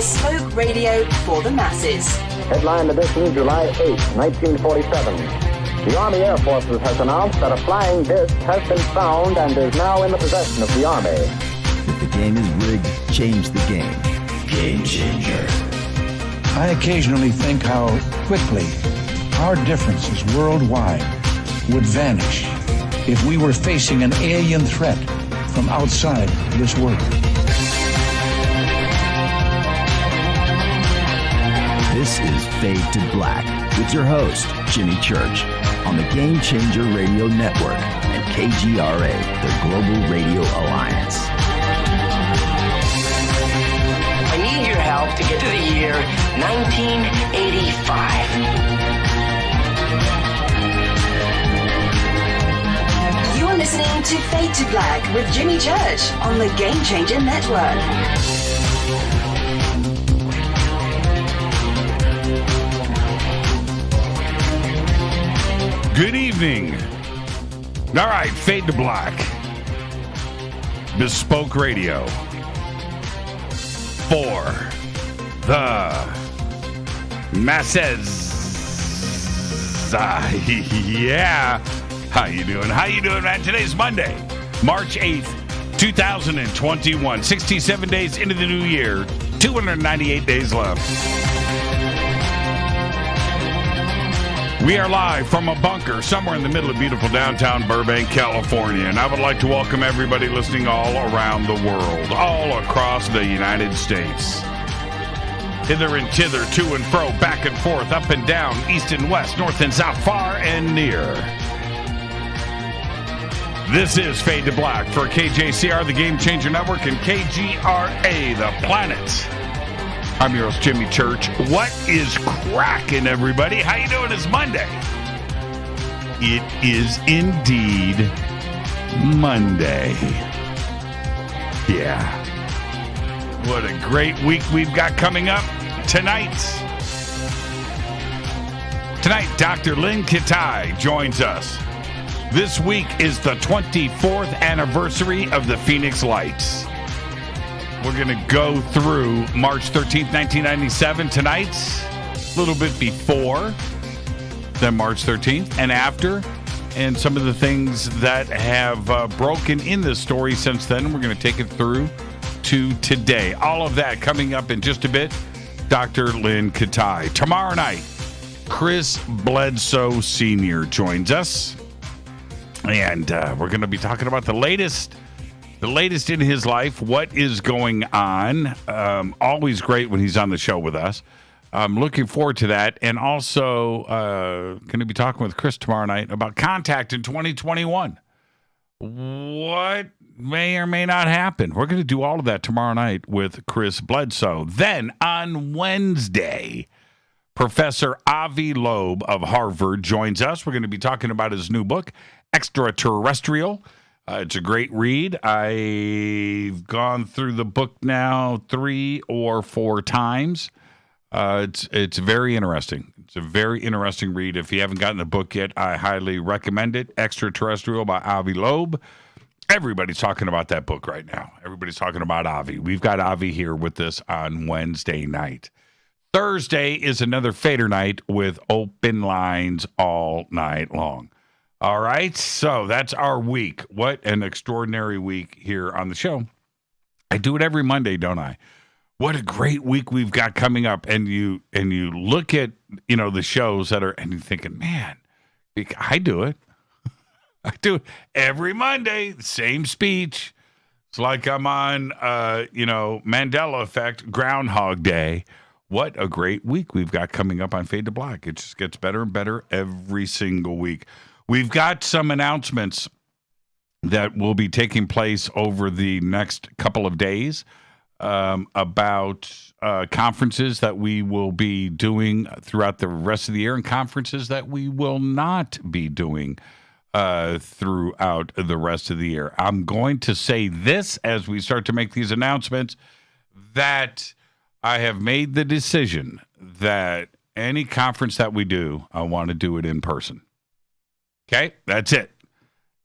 bespoke radio for the masses. Headline edition, July 8, 1947. The Army Air Forces has announced that a flying disc has been found and is now in the possession of the Army. If the game is rigged, change the game. Game changer. I occasionally think how quickly our differences worldwide would vanish if we were facing an alien threat from outside this world. This is Fade to Black with your host, Jimmy Church, on the Game Changer Radio Network and KGRA, the Global Radio Alliance. I need your help to get to the year 1985. You're listening to Fade to Black with Jimmy Church on the Game Changer Network. Good evening. All right, Fade to Black. Bespoke radio for the masses. Yeah. How you doing? How you doing, man? Today's Monday, March 8th, 2021. 67 days into the new year. 298 days left. We are live from a bunker somewhere in the middle of beautiful downtown Burbank, California. And I would like to welcome everybody listening all around the world, all across the United States. Hither and thither, to and fro, back and forth, up and down, east and west, north and south, far and near. This is Fade to Black for KJCR, the Game Changer Network, and KGRA, the planet. I'm your host, Jimmy Church. What is cracking, everybody? How you doing? It's Monday. It is indeed Monday. Yeah. What a great week we've got coming up tonight. Tonight, Dr. Lynne Kitei joins us. This week is the 24th anniversary of the Phoenix Lights. We're going to go through March 13th, 1997 tonight, a little bit before, then March 13th, and after, and some of the things that have broken in this story since then. We're going to take it through to today. All of that coming up in just a bit. Dr. Lynne Kitei. Tomorrow night, Chris Bledsoe Sr. joins us, and we're going to be talking about the latest in his life, what is going on. Always great when he's on the show with us. I'm looking forward to that. And also going to be talking with Chris tomorrow night about Contact in 2021. What may or may not happen. We're going to do all of that tomorrow night with Chris Bledsoe. Then on Wednesday, Professor Avi Loeb of Harvard joins us. We're going to be talking about his new book, Extraterrestrial. It's a great read. I've gone through the book now 3 or 4 times. It's very interesting. It's a very interesting read. If you haven't gotten the book yet, I highly recommend it. Extraterrestrial by Avi Loeb. Everybody's talking about that book right now. Everybody's talking about Avi. We've got Avi here with us on Wednesday night. Thursday is another Fader night with open lines all night long. All right, so that's our week. What an extraordinary week here on the show. I do it every Monday, don't I? What a great week we've got coming up. And you look at, the shows that are, and you're thinking, man, I do it. I do it every Monday, same speech. It's like I'm on, Mandela Effect, Groundhog Day. What a great week we've got coming up on Fade to Black. It just gets better and better every single week. We've got some announcements that will be taking place over the next couple of days about conferences that we will be doing throughout the rest of the year and conferences that we will not be doing throughout the rest of the year. I'm going to say this as we start to make these announcements, that I have made the decision that any conference that we do, I want to do it in person. Okay, that's it.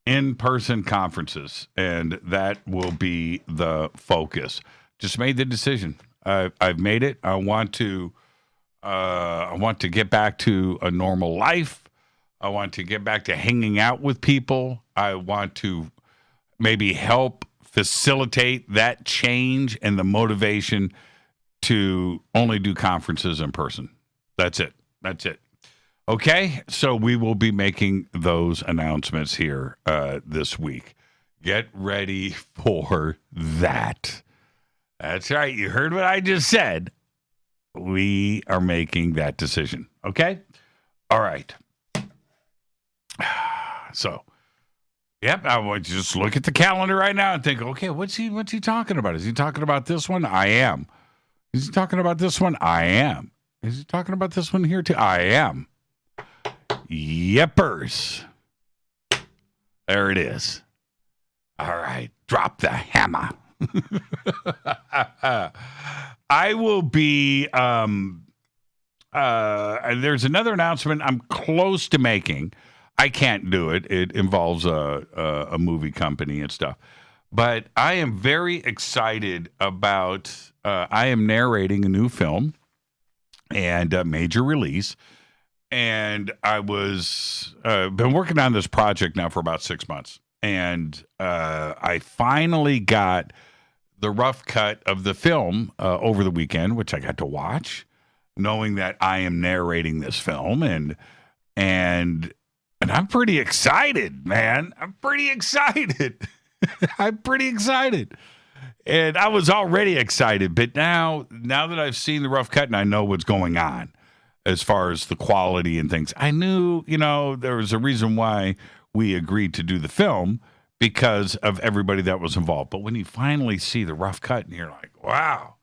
In-person conferences, and that will be the focus. Just made the decision. I've made it. I want to get back to a normal life. I want to get back to hanging out with people. I want to maybe help facilitate that change and the motivation to only do conferences in person. That's it. Okay, so we will be making those announcements here this week. Get ready for that. That's right. You heard what I just said. We are making that decision. Okay? All right. So, yep, I would just look at the calendar right now and think, okay, what's he talking about? Is he talking about this one? I am. Is he talking about this one? I am. Is he talking about this one here too? I am. Yepers. There it is. All right. Drop the hammer. I will be, there's another announcement I'm close to making. I can't do it. It involves a movie company and stuff. But I am very excited about, I am narrating a new film and a major release. And I was been working on this project now for about 6 months, and I finally got the rough cut of the film over the weekend, which I got to watch, knowing that I am narrating this film, and I'm pretty excited, man. I'm pretty excited. I'm pretty excited, and I was already excited, but now that I've seen the rough cut and I know what's going on as far as the quality and things. I knew, there was a reason why we agreed to do the film because of everybody that was involved. But when you finally see the rough cut and you're like, wow,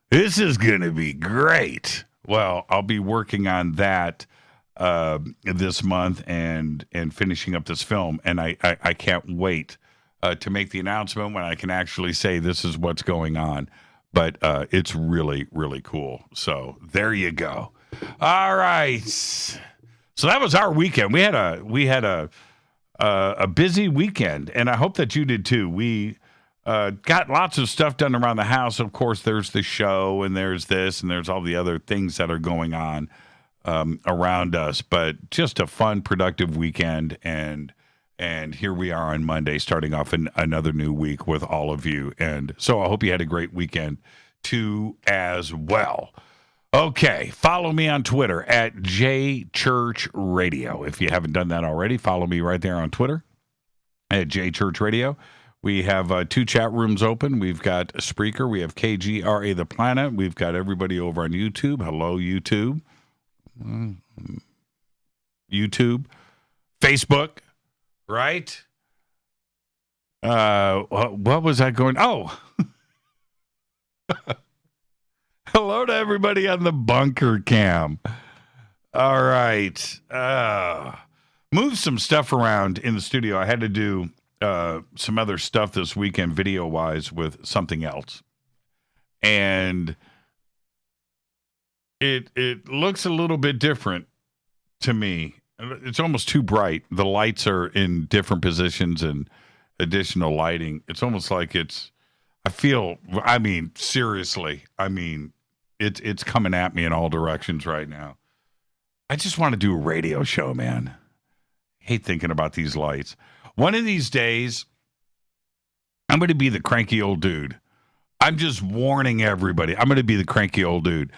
this is going to be great. Well, I'll be working on that this month and finishing up this film. And I can't wait to make the announcement when I can actually say this is what's going on. But it's really, really cool. So there you go. All right. So that was our weekend. We had a busy weekend, and I hope that you did too. We got lots of stuff done around the house. Of course, there's the show, and there's this, and there's all the other things that are going on around us. But just a fun, productive weekend, and here we are on Monday, starting off another new week with all of you. And so I hope you had a great weekend, too, as well. Okay, follow me on Twitter at JChurchRadio. If you haven't done that already, follow me right there on Twitter at JChurchRadio. We have 2 chat rooms open. We've got Spreaker. We have KGRA The Planet. We've got everybody over on YouTube. Hello, YouTube. YouTube. Facebook. Right? What was I going? Oh. Hello to everybody on the bunker cam. All right. Move some stuff around in the studio. I had to do some other stuff this weekend video-wise with something else. And it looks a little bit different to me. It's almost too bright. The lights are in different positions and additional lighting. It's almost like seriously, it's coming at me in all directions right now. I just want to do a radio show, man. I hate thinking about these lights. One of these days, I'm going to be the cranky old dude. I'm just warning everybody. I'm going to be the cranky old dude,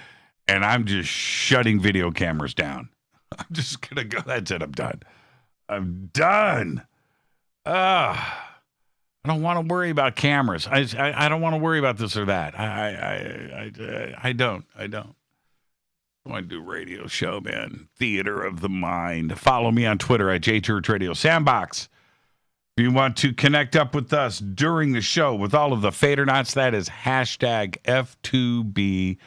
and I'm just shutting video cameras down. I'm just going to go. That's it. I'm done. I'm done. I don't want to worry about cameras. I don't want to worry about this or that. I don't. I want to do a radio show, man. Theater of the mind. Follow me on Twitter at JChurchRadio. Sandbox. If you want to connect up with us during the show with all of the Fadernauts, that is hashtag F2B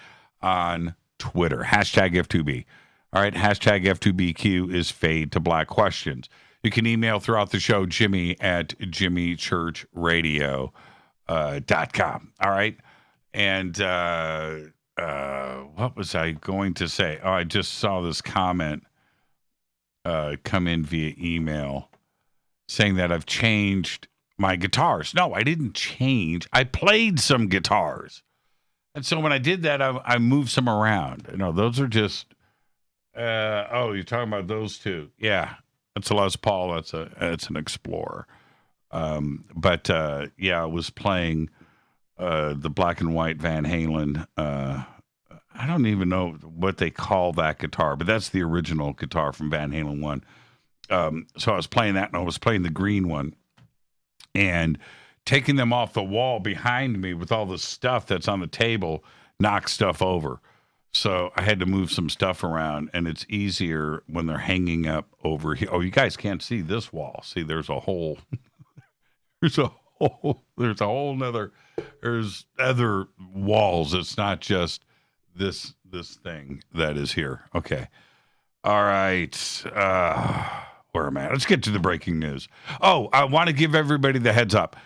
on Twitter. Hashtag F2B. All right, hashtag F2BQ is Fade to Black Questions. You can email throughout the show, Jimmy at jimmychurchradio.com. All right. And what was I going to say? Oh, I just saw this comment come in via email saying that I've changed my guitars. No, I didn't change. I played some guitars. And so when I did that, I moved some around. Those are just, you're talking about those two. Yeah, that's a Les Paul. It's an Explorer. I was playing the black and white Van Halen. I don't even know what they call that guitar, but that's the original guitar from Van Halen 1. So I was playing that, and I was playing the green one and taking them off the wall behind me with all the stuff that's on the table, knocked stuff over. So I had to move some stuff around, and it's easier when they're hanging up over here. Oh, you guys can't see this wall. See, there's a hole. There's other walls. It's not just this thing that is here. Okay. All right. Where am I? Let's get to the breaking news. Oh, I want to give everybody the heads up.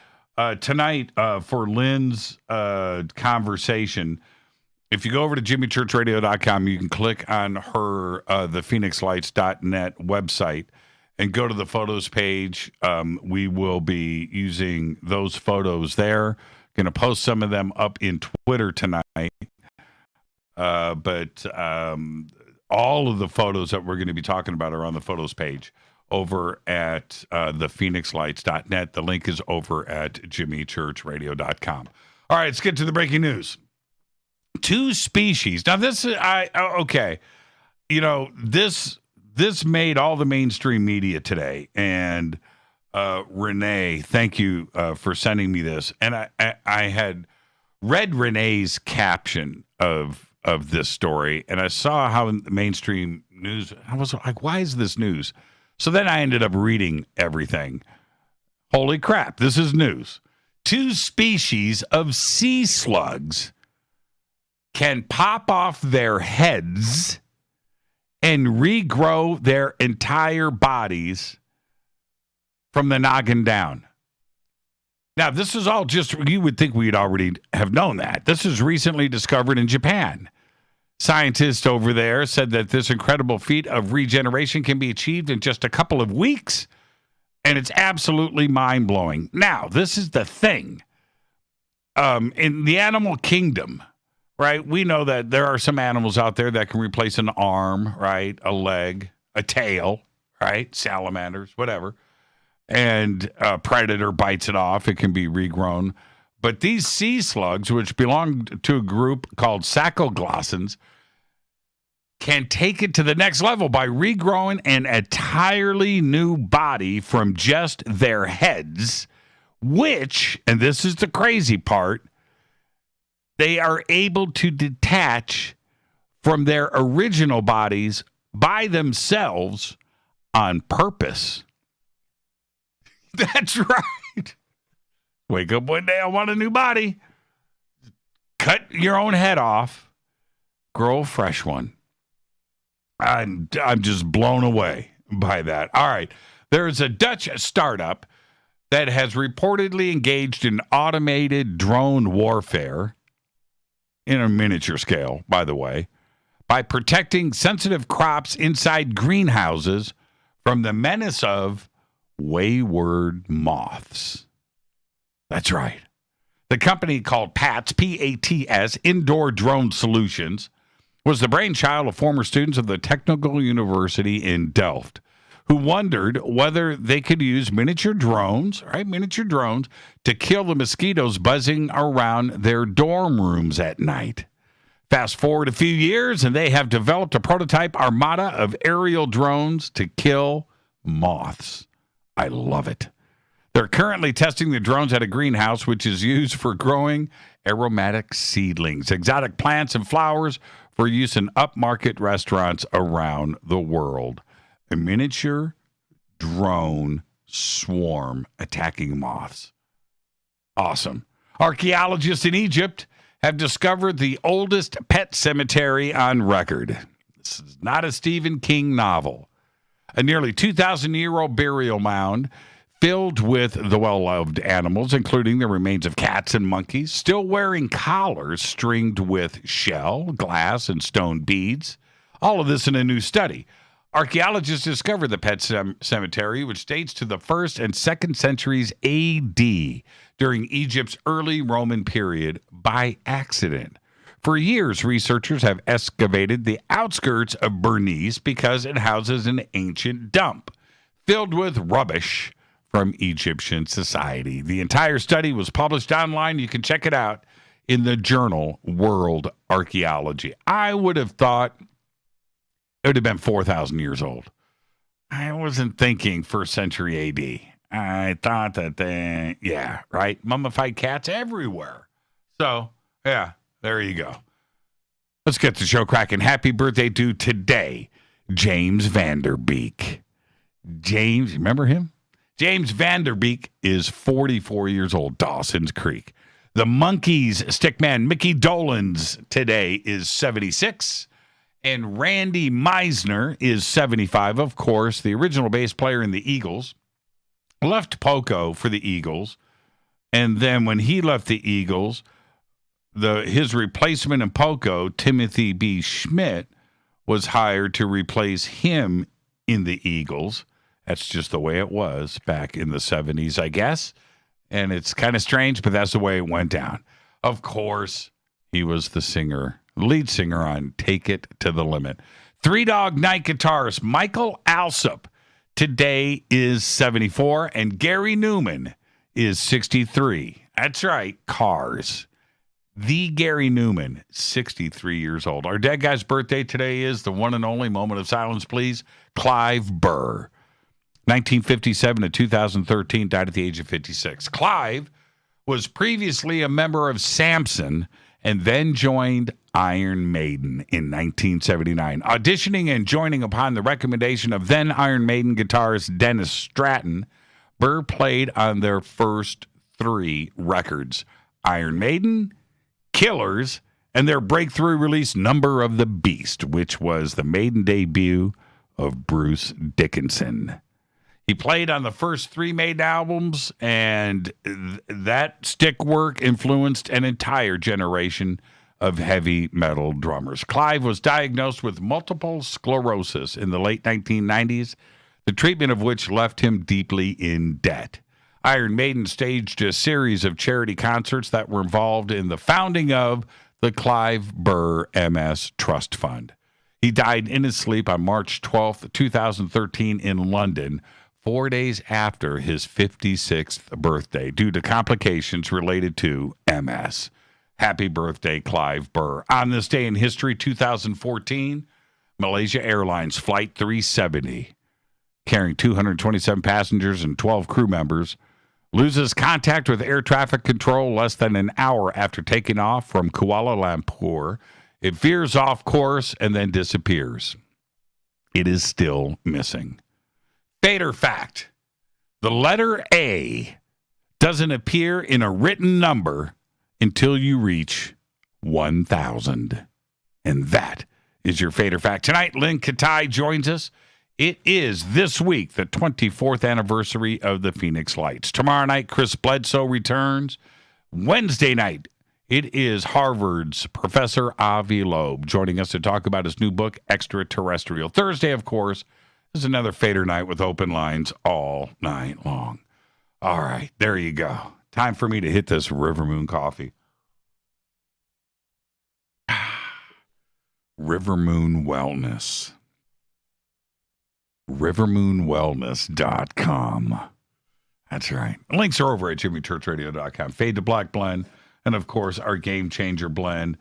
Tonight, for Lynne's conversation, if you go over to jimmychurchradio.com, you can click on her thephoenixlights.net website and go to the photos page. We will be using those photos there. Going to post some of them up in Twitter tonight. But all of the photos that we're going to be talking about are on the photos page over at thephoenixlights.net. The link is over at jimmychurchradio.com. All right, let's get to the breaking news. 2 species. Now, this is, okay. This made all the mainstream media today. And Renee, thank you for sending me this. And I had read Renee's caption of this story, and I saw how in the mainstream news, I was like, why is this news? So then I ended up reading everything. Holy crap, this is news. 2 species of sea slugs can pop off their heads and regrow their entire bodies from the noggin down. Now, this is all just, you would think we'd already have known that. This is recently discovered in Japan. Scientists over there said that this incredible feat of regeneration can be achieved in just a couple of weeks, and it's absolutely mind-blowing. Now, this is the thing. In the animal kingdom, right, we know that there are some animals out there that can replace an arm, right, a leg, a tail, right, salamanders, whatever, and a predator bites it off. It can be regrown. But these sea slugs, which belong to a group called sacoglossans, can take it to the next level by regrowing an entirely new body from just their heads, which, and this is the crazy part, they are able to detach from their original bodies by themselves on purpose. That's right. Wake up one day, I want a new body. Cut your own head off. Grow a fresh one. I'm just blown away by that. All right. There's a Dutch startup that has reportedly engaged in automated drone warfare in a miniature scale, by the way, by protecting sensitive crops inside greenhouses from the menace of wayward moths. That's right. The company called PATS, P-A-T-S, Indoor Drone Solutions, was the brainchild of former students of the Technical University in Delft, who wondered whether they could use miniature drones, to kill the mosquitoes buzzing around their dorm rooms at night. Fast forward a few years, and they have developed a prototype armada of aerial drones to kill moths. I love it. They're currently testing the drones at a greenhouse, which is used for growing aromatic seedlings, exotic plants, and flowers for use in upmarket restaurants around the world. A miniature drone swarm attacking moths. Awesome. Archaeologists in Egypt have discovered the oldest pet cemetery on record. This is not a Stephen King novel. A nearly 2,000-year-old burial mound filled with the well-loved animals, including the remains of cats and monkeys, still wearing collars stringed with shell, glass, and stone beads. All of this in a new study. Archaeologists discovered the pet cemetery, which dates to the 1st and 2nd centuries AD during Egypt's early Roman period by accident. For years, researchers have excavated the outskirts of Bernice because it houses an ancient dump filled with rubbish from Egyptian society. The entire study was published online. You can check it out in the journal World Archaeology. I would have thought it would have been 4,000 years old. I wasn't thinking 1st century AD. I thought that, right? Mummified cats everywhere. So, yeah, there you go. Let's get the show cracking. Happy birthday to today, James Vanderbeek. James, remember him? James Vanderbeek is 44 years old, Dawson's Creek. The Monkees stickman Mickey Dolenz today is 76. And Randy Meisner is 75. Of course, the original bass player in the Eagles left Poco for the Eagles. And then when he left the Eagles, his replacement in Poco, Timothy B. Schmidt, was hired to replace him in the Eagles. That's just the way it was back in the 70s, I guess. And it's kind of strange, but that's the way it went down. Of course, he was the lead singer on Take It to the Limit. Three Dog Night guitarist Michael Alsop today is 74, and Gary Newman is 63. That's right, Cars. The Gary Newman, 63 years old. Our dead guy's birthday today is the one and only, moment of silence, please, Clive Burr. 1957 to 2013, died at the age of 56. Clive was previously a member of Samson and then joined Iron Maiden in 1979. Auditioning and joining upon the recommendation of then Iron Maiden guitarist Dennis Stratton, Burr played on their first 3 records, Iron Maiden, Killers, and their breakthrough release Number of the Beast, which was the maiden debut of Bruce Dickinson. He played on the first 3 Maiden albums, and that stick work influenced an entire generation of heavy metal drummers. Clive was diagnosed with multiple sclerosis in the late 1990s, the treatment of which left him deeply in debt. Iron Maiden staged a series of charity concerts that were involved in the founding of the Clive Burr MS Trust Fund. He died in his sleep on March 12th, 2013 in London, 4 days after his 56th birthday, due to complications related to MS. Happy birthday, Clive Burr. On this day in history, 2014, Malaysia Airlines Flight 370, carrying 227 passengers and 12 crew members, loses contact with air traffic control less than an hour after taking off from Kuala Lumpur. It veers off course and then disappears. It is still missing. Fader fact: the letter A doesn't appear in a written number until you reach 1,000. And that is your Fader fact. Tonight, Lynne Kitei joins us. It is this week the 24th anniversary of the Phoenix Lights. Tomorrow night, Chris Bledsoe returns. Wednesday night, it is Harvard's Professor Avi Loeb joining us to talk about his new book, Extraterrestrial. Thursday, of course, is another Fader night with open lines all night long. All right, there you go. Time for me to hit this River Moon coffee. River Moon Wellness. rivermoonwellness.com. That's right. Links are over at jimmychurchradio.com. Fade to Black blend, and of course our Game Changer blend.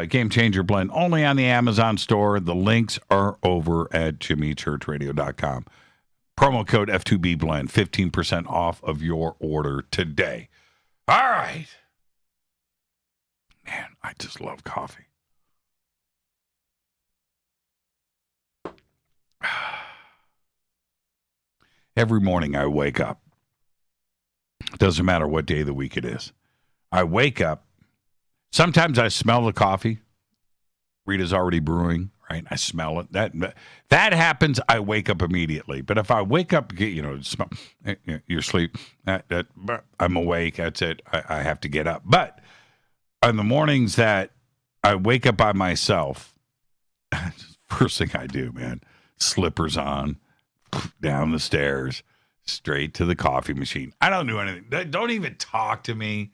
Game Changer blend only on the Amazon store. The links are over at jimmychurchradio.com. Promo code F2B blend, 15% off of your order today. All right. Man, I just love coffee. Every morning I wake up. It doesn't matter what day of the week it is. I wake up. Sometimes I smell the coffee. Rita's already brewing, right? I smell it. That happens. I wake up immediately. But if I wake up, smell your sleep, I'm awake. That's it. I have to get up. But on the mornings that I wake up by myself, first thing I do, man, slippers on, down the stairs, straight to the coffee machine. I don't do anything. Don't even talk to me.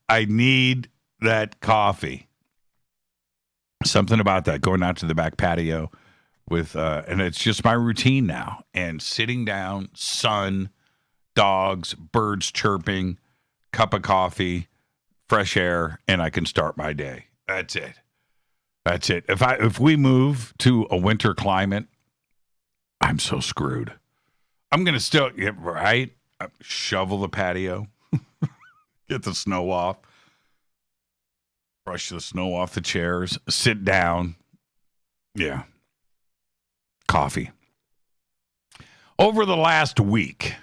I need that coffee. Something about that, going out to the back patio with, and it's just my routine now. And sitting down, sun, dogs, birds chirping, cup of coffee, fresh air, and I can start my day. That's it. That's it. If we move to a winter climate, I'm so screwed. I'm going to still, right? Shovel the patio, get the snow off, brush the snow off the chairs, sit down. Yeah. Coffee. Over the last week,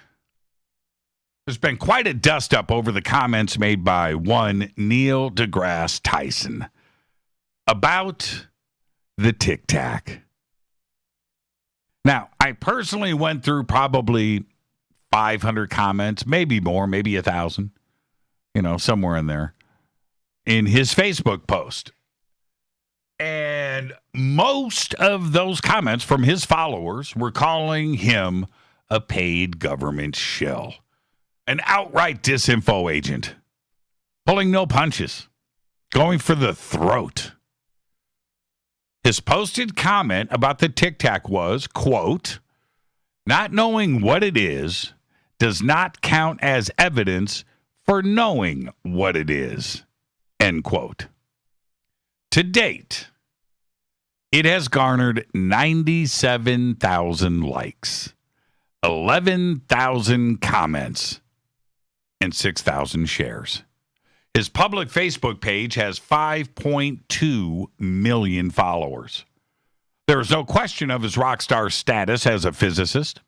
there's been quite a dust-up over the comments made by one Neil deGrasse Tyson about the Tic Tac. Now, I personally went through probably 500 comments, maybe more, maybe 1,000, somewhere in there, in his Facebook post. And most of those comments from his followers were calling him a paid government shill, an outright disinfo agent, pulling no punches, going for the throat. His posted comment about the Tic Tac was, quote, "Not knowing what it is does not count as evidence for knowing what it is," end quote. To date, it has garnered 97,000 likes, 11,000 comments, and 6,000 shares. His public Facebook page has 5.2 million followers. There is no question of his rock star status as a physicist.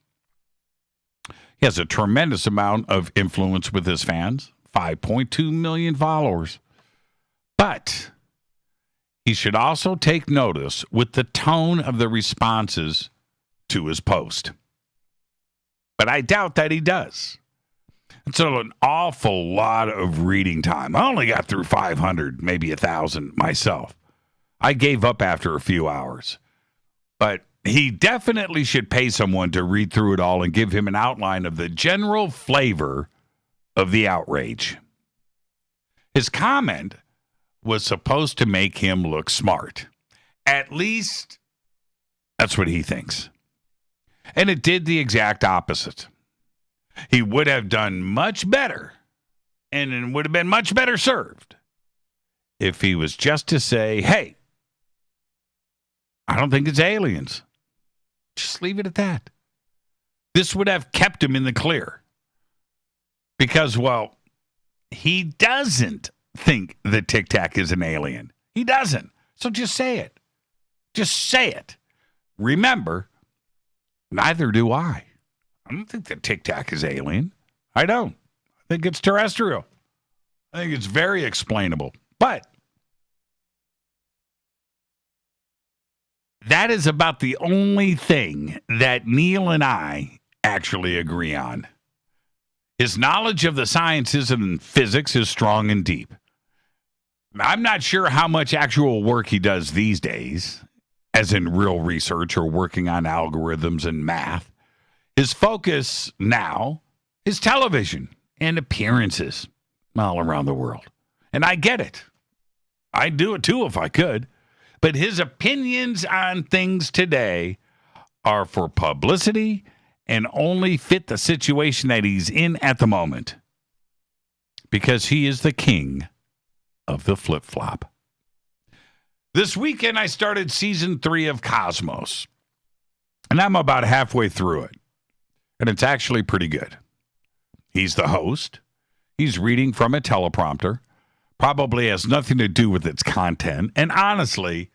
He has a tremendous amount of influence with his fans, 5.2 million followers. But he should also take notice with the tone of the responses to his post. But I doubt that he does. It's an awful lot of reading time. I only got through 500, maybe 1,000 myself. I gave up after a few hours. But he definitely should pay someone to read through it all and give him an outline of the general flavor of the outrage. His comment was supposed to make him look smart. At least that's what he thinks. And it did the exact opposite. He would have done much better and would have been much better served if he was just to say, hey, I don't think it's aliens. Just leave it at that. This would have kept him in the clear. Because, well, he doesn't think the Tic Tac is an alien. He doesn't. So just say it. Just say it. Remember, neither do I. I don't think the Tic Tac is alien. I don't. I think it's terrestrial. I think it's very explainable. But that is about the only thing that Neil and I actually agree on. His knowledge of the sciences and physics is strong and deep. I'm not sure how much actual work he does these days, as in real research or working on algorithms and math. His focus now is television and appearances all around the world. And I get it. I'd do it too if I could. But his opinions on things today are for publicity and only fit the situation that he's in at the moment. Because he is the king of the flip-flop. This weekend, I started season 3 of Cosmos. And I'm about halfway through it. And it's actually pretty good. He's the host. He's reading from a teleprompter. Probably has nothing to do with its content. And honestly,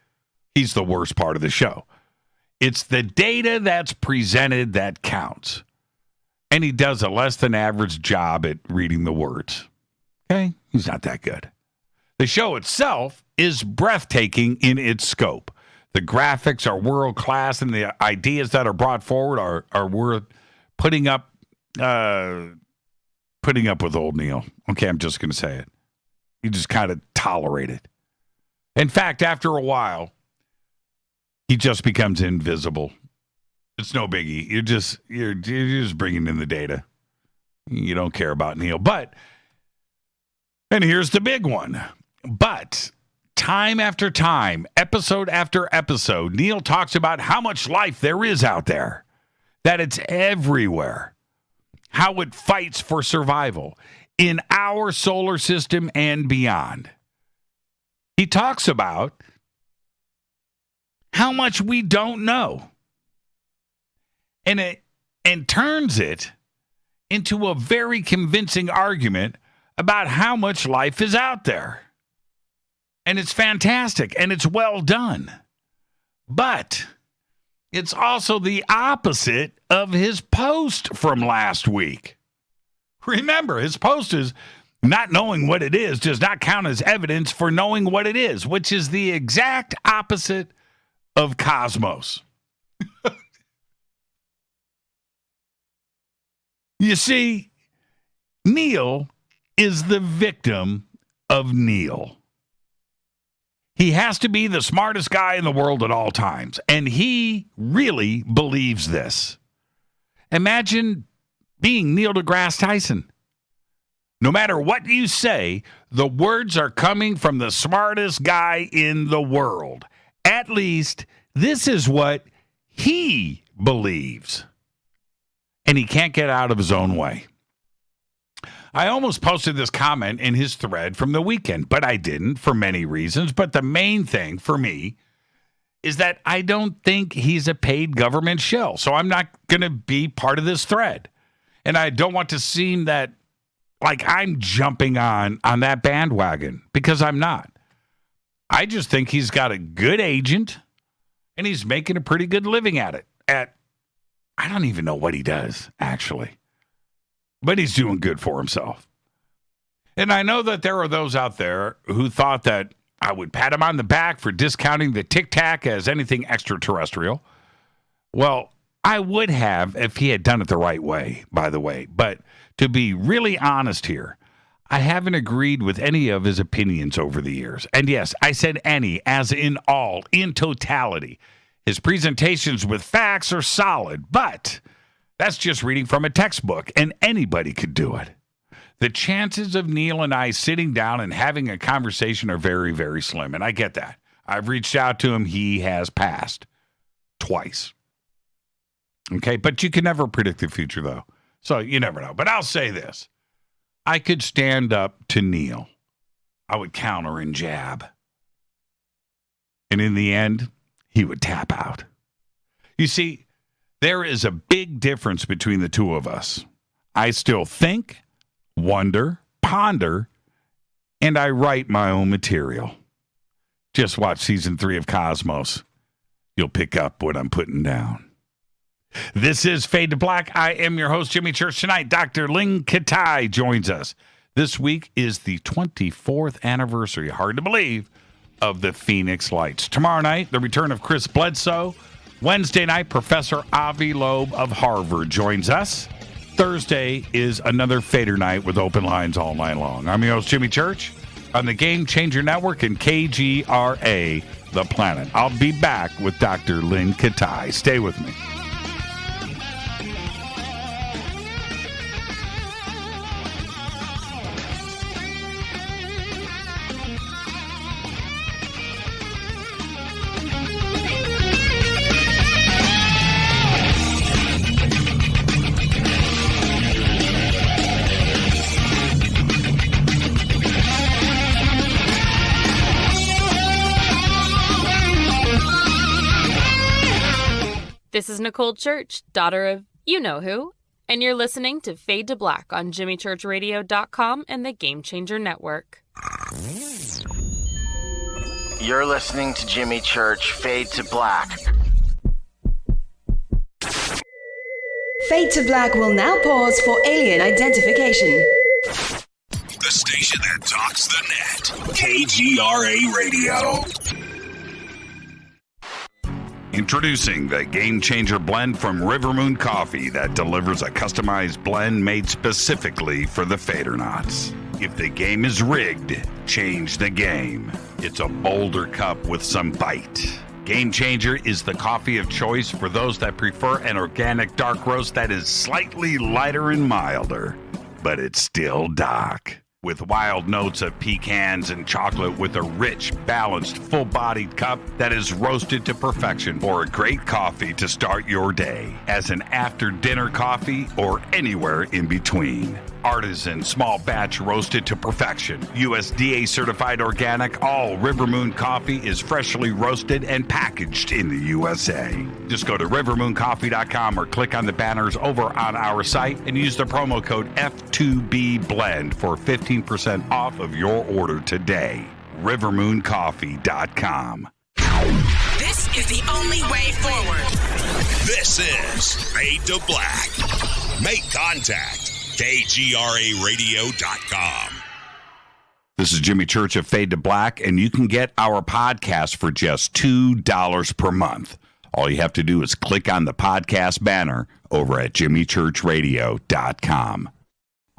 he's the worst part of the show. It's the data that's presented that counts. And he does a less than average job at reading the words. Okay? He's not that good. The show itself is breathtaking in its scope. The graphics are world class, and the ideas that are brought forward are worth putting up with old Neil. Okay, I'm just going to say it. You just kind of tolerate it. In fact, after a while, he just becomes invisible. It's no biggie. You're just bringing in the data. You don't care about Neil. And here's the big one. But time after time, episode after episode, Neil talks about how much life there is out there, that it's everywhere, how it fights for survival in our solar system and beyond. He talks about how much we don't know, and turns it into a very convincing argument about how much life is out there. And it's fantastic, and it's well done. But it's also the opposite of his post from last week. Remember, his post is not knowing what it is does not count as evidence for knowing what it is, which is the exact opposite of Cosmos. You see, Neil is the victim of Neil. He has to be the smartest guy in the world at all times, and he really believes this. Imagine being Neil deGrasse Tyson. No matter what you say, the words are coming from the smartest guy in the world. At least, this is what he believes. And he can't get out of his own way. I almost posted this comment in his thread from the weekend, but I didn't for many reasons. But the main thing for me is that I don't think he's a paid government shill. So I'm not going to be part of this thread. And I don't want to seem that like I'm jumping on that bandwagon, because I'm not. I just think he's got a good agent and he's making a pretty good living at it. I don't even know what he does, actually. But he's doing good for himself. And I know that there are those out there who thought that I would pat him on the back for discounting the Tic Tac as anything extraterrestrial. Well, I would have if he had done it the right way, by the way. But to be really honest here, I haven't agreed with any of his opinions over the years. And yes, I said any, as in all, in totality. His presentations with facts are solid, but that's just reading from a textbook, and anybody could do it. The chances of Neil and I sitting down and having a conversation are very, very slim, and I get that. I've reached out to him. He has passed twice. Okay, but you can never predict the future, though, so you never know. But I'll say this. I could stand up to Neil. I would counter and jab. And in the end, he would tap out. You see, there is a big difference between the two of us. I still think, wonder, ponder, and I write my own material. Just watch season 3 of Cosmos. You'll pick up what I'm putting down. This is Fade to Black. I am your host, Jimmy Church. Tonight, Dr. Lynne Kitei joins us. This week is the 24th anniversary, hard to believe, of the Phoenix Lights. Tomorrow night, the return of Chris Bledsoe. Wednesday night, Professor Avi Loeb of Harvard joins us. Thursday is another Fader night with open lines all night long. I'm your host, Jimmy Church, on the Game Changer Network and KGRA, The Planet. I'll be back with Dr. Lynne Kitei. Stay with me. This is Nicole Church, daughter of you-know-who, and you're listening to Fade to Black on JimmyChurchRadio.com and the Game Changer Network. You're listening to Jimmy Church, Fade to Black. Fade to Black will now pause for alien identification. The station that talks the net. KGRA Radio. Introducing the Game Changer blend from Rivermoon Coffee that delivers a customized blend made specifically for the Fadernauts. If the game is rigged, change the game. It's a bolder cup with some bite. Game Changer is the coffee of choice for those that prefer an organic dark roast that is slightly lighter and milder, but it's still dark. With wild notes of pecans and chocolate with a rich, balanced, full-bodied cup that is roasted to perfection for a great coffee to start your day, as an after-dinner coffee or anywhere in between. Artisan, small batch roasted to perfection. USDA certified organic, all River Moon coffee is freshly roasted and packaged in the USA. Just go to rivermooncoffee.com or click on the banners over on our site and use the promo code F2BBLEND for 15% off of your order today. rivermooncoffee.com. This is the only way forward. This is Fade to Black. Make contact. KGRAradio.com. This is Jimmy Church of Fade to Black, and you can get our podcast for just $2 per month. All you have to do is click on the podcast banner over at jimmychurchradio.com.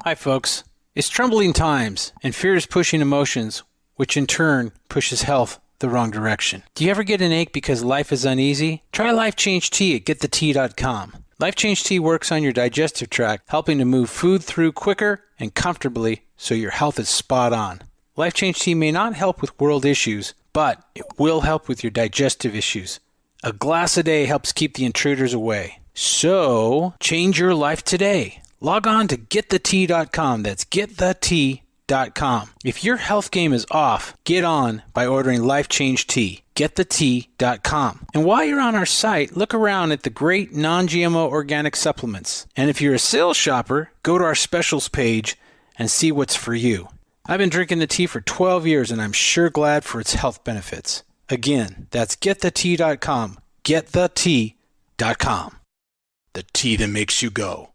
Hi, folks. It's troubling times, and fear is pushing emotions, which in turn pushes health the wrong direction. Do you ever get an ache because life is uneasy? Try Life Change Tea at getthetea.com. Life Change Tea works on your digestive tract, helping to move food through quicker and comfortably so your health is spot on. Life Change Tea may not help with world issues, but it will help with your digestive issues. A glass a day helps keep the intruders away. So, change your life today. Log on to getthetea.com. That's getthetea.com. If your health game is off, get on by ordering Life Change Tea. Getthetea.com. And while you're on our site, look around at the great non-GMO organic supplements. And if you're a sales shopper, go to our specials page and see what's for you. I've been drinking the tea for 12 years and I'm sure glad for its health benefits. Again, that's getthetea.com. Getthetea.com. The tea that makes you go.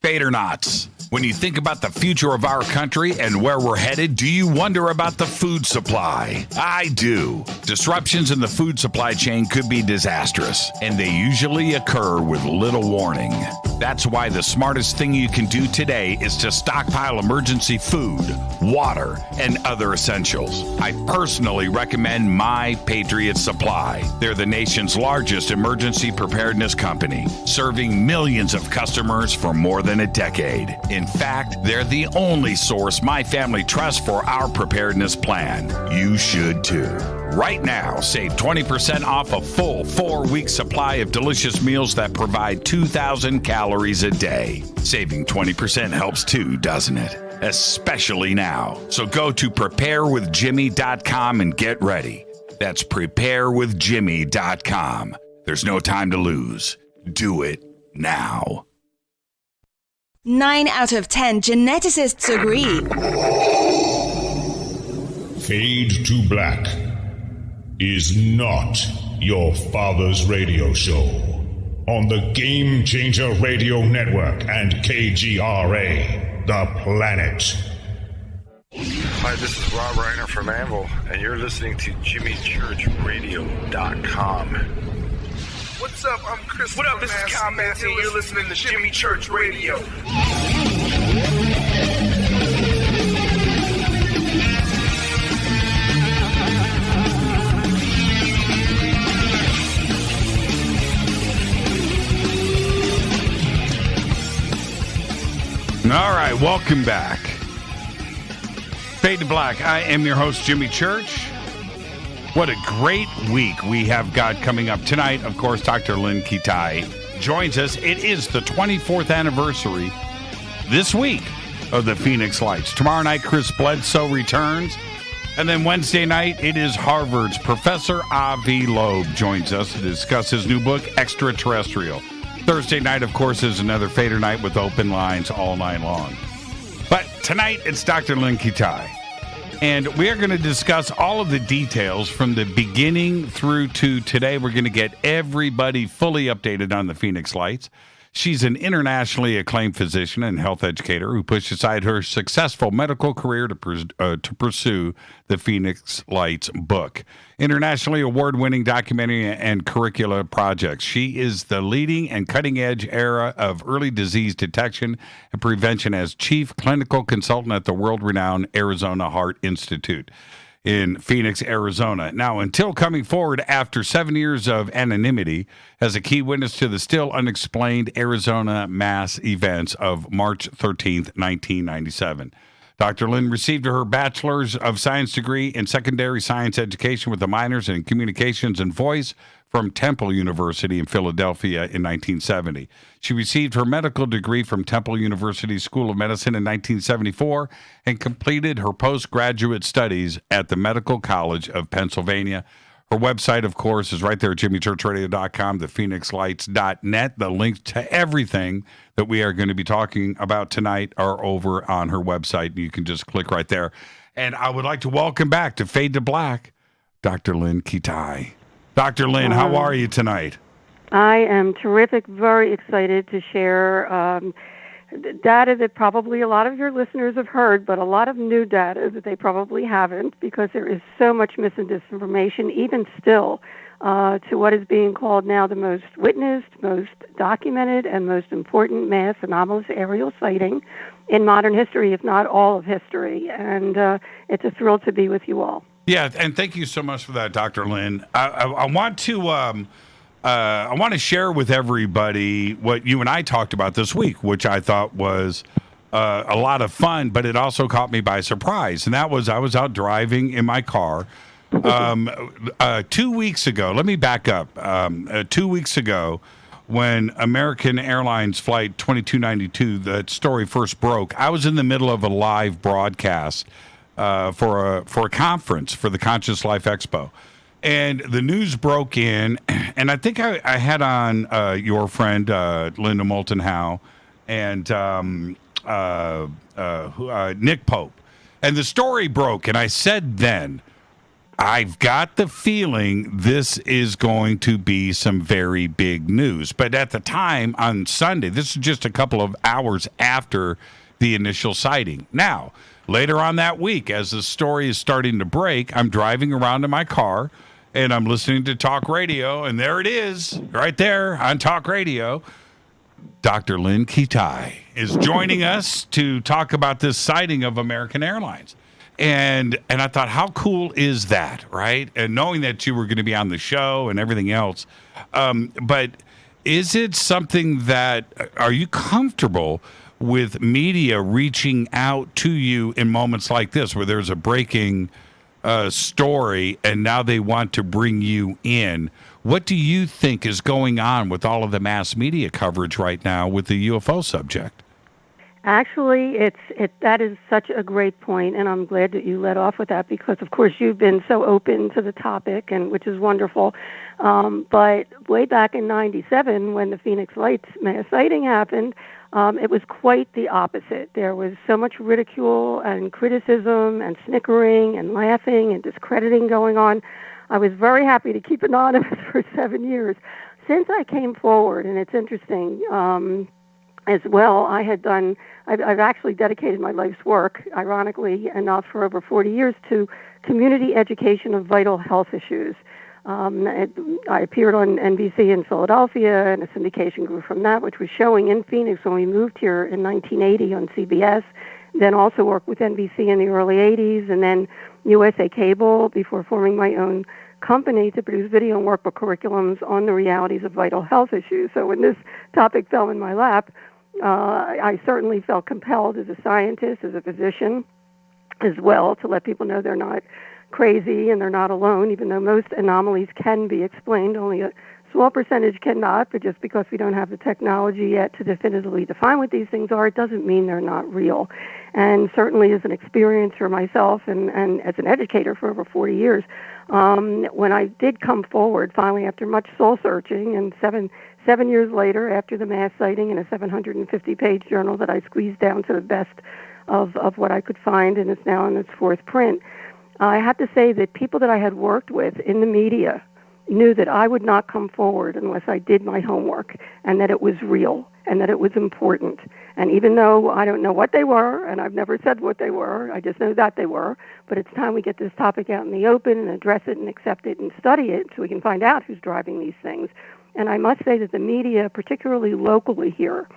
Fadernauts. When you think about the future of our country and where we're headed, do you wonder about the food supply? I do. Disruptions in the food supply chain could be disastrous, and they usually occur with little warning. That's why the smartest thing you can do today is to stockpile emergency food, water, and other essentials. I personally recommend My Patriot Supply. They're the nation's largest emergency preparedness company, serving millions of customers for more than a decade. In fact, they're the only source my family trusts for our preparedness plan. You should too. Right now, save 20% off a full 4-week supply of delicious meals that provide 2,000 calories a day. Saving 20% helps too, doesn't it? Especially now. So go to preparewithjimmy.com and get ready. That's preparewithjimmy.com. There's no time to lose. Do it now. 9 out of 10 geneticists agree. Fade to Black is not your father's radio show on the Game Changer Radio Network and KGRA, the planet. Hi, this is Rob Reiner from Anvil, and you're listening to JimmyChurchRadio.com. What's up? I'm Chris. What up? This is Kyle Massey, and you're listening to Jimmy Church Radio. All right, welcome back. Fade to Black. I am your host, Jimmy Church. What a great week we have got coming up tonight. Of course, Dr. Lynne Kitei joins us. It is the 24th anniversary this week of the Phoenix Lights. Tomorrow night, Chris Bledsoe returns. And then Wednesday night, it is Harvard's Professor Avi Loeb joins us to discuss his new book, Extraterrestrial. Thursday night, of course, is another Fader night with open lines all night long. But tonight, it's Dr. Lynne Kitei. And we are going to discuss all of the details from the beginning through to today. We're going to get everybody fully updated on the Phoenix Lights. She's an internationally acclaimed physician and health educator who pushed aside her successful medical career to pursue the Phoenix Lights book. Internationally award-winning documentary and curricula projects. She is the leading and cutting-edge era of early disease detection and prevention as chief clinical consultant at the world-renowned Arizona Heart Institute. in Phoenix, Arizona. Now, until coming forward after 7 years of anonymity as a key witness to the still unexplained Arizona mass events of March 13th, 1997. Dr. Lynne received her Bachelor's of Science degree in secondary science education with a minors in communications and voice from Temple University in Philadelphia in 1970. She received her medical degree from Temple University School of Medicine in 1974 and completed her postgraduate studies at the Medical College of Pennsylvania. Her website, of course, is right there at jimmychurchradio.com, thephoenixlights.net. The links to everything that we are going to be talking about tonight are over on her website. You can just click right there. And I would like to welcome back to Fade to Black, Dr. Lynne Kitei. Dr. Lynne, how are you tonight? I am terrific, very excited to share data that probably a lot of your listeners have heard, but a lot of new data that they probably haven't, because there is so much mis and disinformation, even still, to what is being called now the most witnessed, most documented, and most important mass anomalous aerial sighting in modern history, if not all of history. And it's a thrill to be with you all. Yeah, and thank you so much for that, Dr. Lynne. I want to share with everybody what you and I talked about this week, which I thought was a lot of fun, but it also caught me by surprise. And that was I was out driving in my car 2 weeks ago. Let me back up. 2 weeks ago, when American Airlines Flight 2292, that story first broke, I was in the middle of a live broadcast for a conference for the Conscious Life Expo. And the news broke in, and I think I had on your friend, Linda Moulton Howe, and Nick Pope. And the story broke, and I said then, I've got the feeling this is going to be some very big news. But at the time, on Sunday, this is just a couple of hours after the initial sighting. Now, later on that week, as the story is starting to break, I'm driving around in my car, and I'm listening to talk radio, and there it is, right there on talk radio. Dr. Lynne Kitei is joining us to talk about this sighting of American Airlines. And I thought, how cool is that, right? And knowing that you were going to be on the show and everything else. But is it something that, are you comfortable with media reaching out to you in moments like this, where there's a breaking story and now they want to bring you in? What do you think is going on with all of the mass media coverage right now with the UFO subject? Actually, that is such a great point, and I'm glad that you led off with that, because, of course, you've been so open to the topic, and which is wonderful. But way back in '97, when the Phoenix Lights mass sighting happened, it was quite the opposite. There was so much ridicule and criticism and snickering and laughing and discrediting going on. I was very happy to keep anonymous for 7 years. Since I came forward, and it's interesting, as well, I've actually dedicated my life's work, ironically enough, for over 40 years to community education of vital health issues. I appeared on NBC in Philadelphia, and a syndication grew from that, which was showing in Phoenix when we moved here in 1980 on CBS, then also worked with NBC in the early 80s, and then USA Cable before forming my own company to produce video and workbook curriculums on the realities of vital health issues. So when this topic fell in my lap, I certainly felt compelled as a scientist, as a physician, as well, to let people know they're not crazy and they're not alone, even though most anomalies can be explained. Only a small percentage cannot, but just because we don't have the technology yet to definitively define what these things are, it doesn't mean they're not real. And certainly as an experiencer myself and as an educator for over 40 years, when I did come forward, finally after much soul-searching, and seven years later, after the mass sighting in a 750-page journal that I squeezed down to the best of what I could find, and it's now in its fourth print, I have to say that people that I had worked with in the media knew that I would not come forward unless I did my homework, and that it was real, and that it was important. And even though I don't know what they were, and I've never said what they were, I just know that they were, but it's time we get this topic out in the open and address it and accept it and study it so we can find out who's driving these things. And I must say that the media, particularly locally here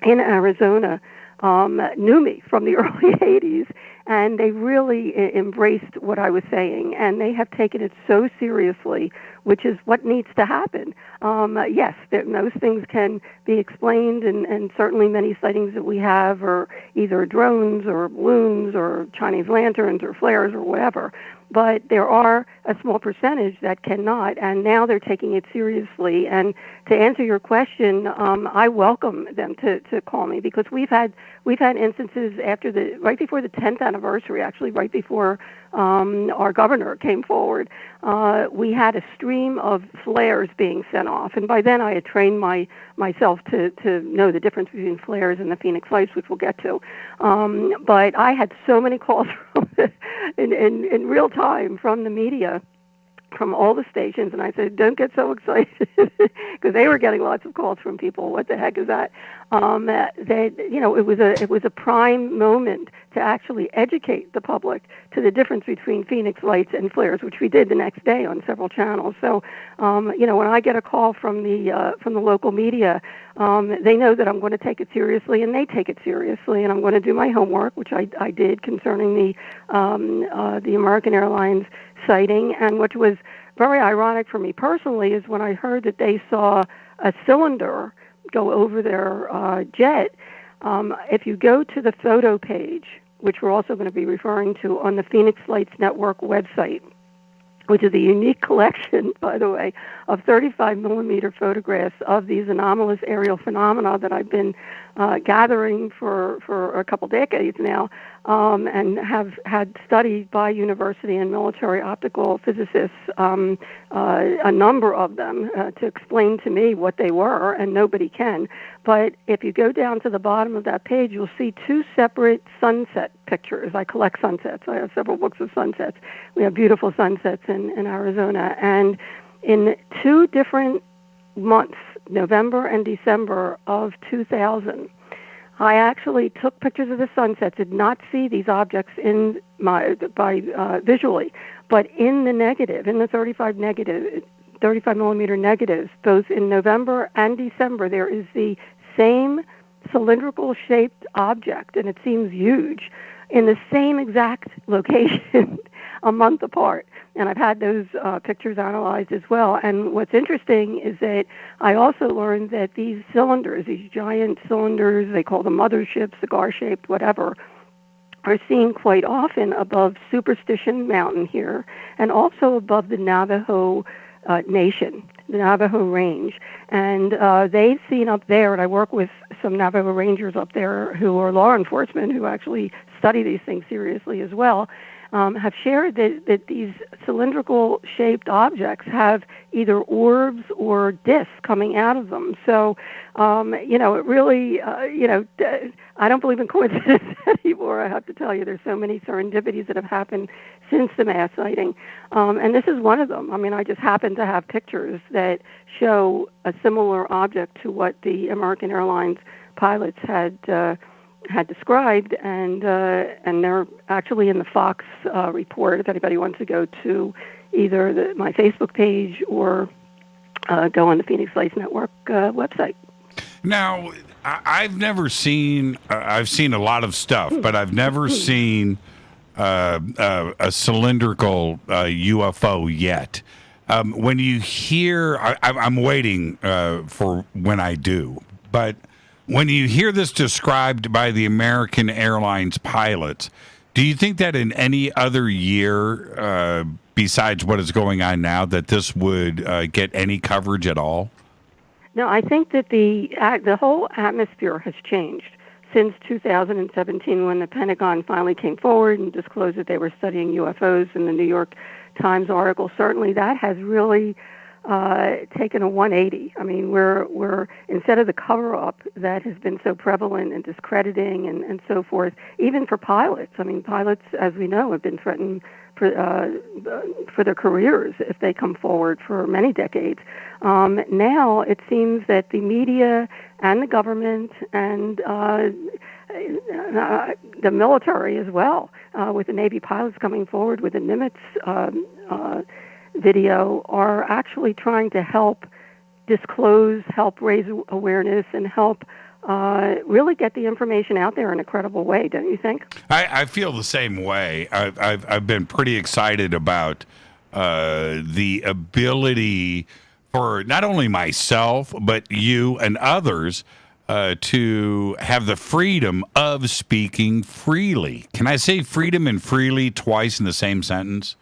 in Arizona, knew me from the early 80s, and they really embraced what I was saying, and they have taken it so seriously, which is what needs to happen. Yes, those things can be explained, and certainly many sightings that we have are either drones or balloons or Chinese lanterns or flares or whatever. But there are a small percentage that cannot, and now they're taking it seriously. And to answer your question, I welcome them to call me, because we've had instances right before the 10th anniversary, actually right before our governor came forward. We had a stream of flares being sent off, and by then I had trained myself to know the difference between flares and the Phoenix Lights, which we'll get to. But I had so many calls in real time from the media, from all the stations, and I said, don't get so excited, because they were getting lots of calls from people. What the heck is that? It was a prime moment to actually educate the public to the difference between Phoenix Lights and flares, which we did the next day on several channels. So, when I get a call from the local media, they know that I'm going to take it seriously, and they take it seriously, and I'm going to do my homework, which I did concerning the American Airlines sighting. And which was very ironic for me personally is when I heard that they saw a cylinder go over their jet. If you go to the photo page, which we're also going to be referring to on the Phoenix Lights Network website, which is a unique collection, by the way, of 35-millimeter photographs of these anomalous aerial phenomena that I've been gathering for a couple decades now, and have had studied by university and military optical physicists, a number of them, to explain to me what they were, and nobody can. But if you go down to the bottom of that page, you'll see two separate sunset pictures. I collect sunsets. I have several books of sunsets. We have beautiful sunsets in Arizona. And in two different months, November and December of 2000, I actually took pictures of the sunsets, did not see these objects visually, but in the negative, in the 35 millimeter negatives, both in November and December, there is the same cylindrical shaped object, and it seems huge, in the same exact location a month apart. And I've had those pictures analyzed as well. And what's interesting is that I also learned that these cylinders, these giant cylinders, they call them motherships, cigar-shaped, whatever, are seen quite often above Superstition Mountain here, and also above the Navajo Nation, the Navajo Range. And they've seen up there, and I work with some Navajo Rangers up there who are law enforcement, who actually study these things seriously as well, have shared that these cylindrical shaped objects have either orbs or discs coming out of them. So, it really, I don't believe in coincidence anymore, I have to tell you. There's so many serendipities that have happened since the mass sighting. And this is one of them. I mean, I just happen to have pictures that show a similar object to what the American Airlines pilots had described, and they're actually in the Fox report. If anybody wants to go to either my Facebook page or go on the Phoenix Lights Network website. Now, I've never seen. I've seen a lot of stuff, but I've never seen a cylindrical UFO yet. When you hear, I'm waiting for when I do, but when you hear this described by the American Airlines pilots, do you think that in any other year, besides what is going on now, that this would get any coverage at all? No, I think that the whole atmosphere has changed since 2017, when the Pentagon finally came forward and disclosed that they were studying UFOs in the New York Times article. Certainly that has really taken a 180. I mean, we're instead of the cover-up that has been so prevalent and discrediting and so forth, even for pilots. I mean, pilots, as we know, have been threatened for their careers if they come forward for many decades. Now it seems that the media and the government and the military as well, with the Navy pilots coming forward with the Nimitz video, are actually trying to help disclose, help raise awareness, and help really get the information out there in a credible way, don't you think? I feel the same way. I've been pretty excited about the ability for not only myself, but you and others to have the freedom of speaking freely. Can I say freedom and freely twice in the same sentence?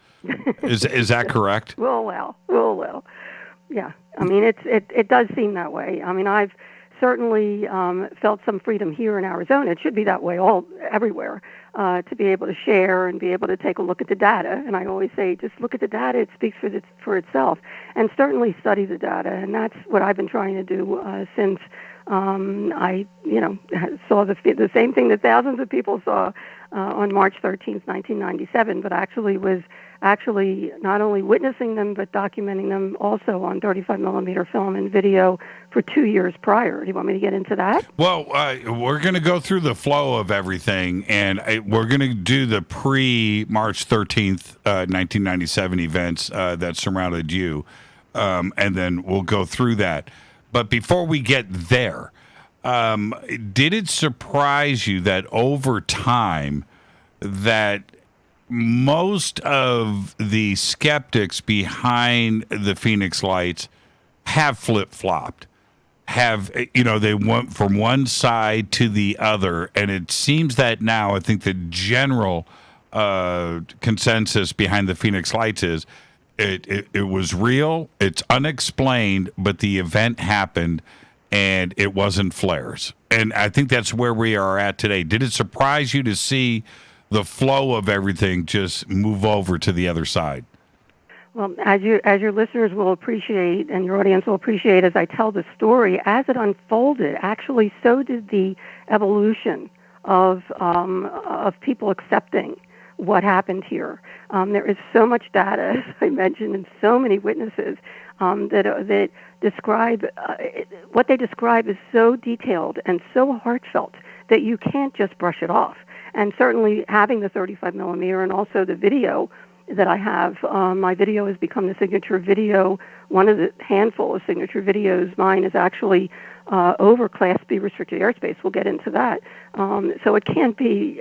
Is that correct? Well. Yeah. I mean, it does seem that way. I mean, I've certainly felt some freedom here in Arizona. It should be that way everywhere, to be able to share and be able to take a look at the data. And I always say, just look at the data; it speaks for itself. And certainly study the data. And that's what I've been trying to do since I, saw the same thing that thousands of people saw on March 13th, 1997, but actually was not only witnessing them, but documenting them also on 35 millimeter film and video for 2 years prior. Do you want me to get into that? Well, we're going to go through the flow of everything, and we're going to do the pre-March 13th, 1997 events that surrounded you, and then we'll go through that. But before we get there, did it surprise you that over time that most of the skeptics behind the Phoenix Lights have flip-flopped, they went from one side to the other, and it seems that now I think the general consensus behind the Phoenix Lights is it was real, it's unexplained, but the event happened, and it wasn't flares. And I think that's where we are at today. Did it surprise you to see the flow of everything just move over to the other side? Well, as your listeners will appreciate and your audience will appreciate as I tell the story, as it unfolded, actually so did the evolution of people accepting what happened here. There is so much data, as I mentioned, and so many witnesses that describe what they describe is so detailed and so heartfelt that you can't just brush it off. And certainly having the 35 millimeter and also the video that I have, my video has become the signature video, one of the handful of signature videos. Mine is actually over Class B restricted airspace. We'll get into that. So it can't be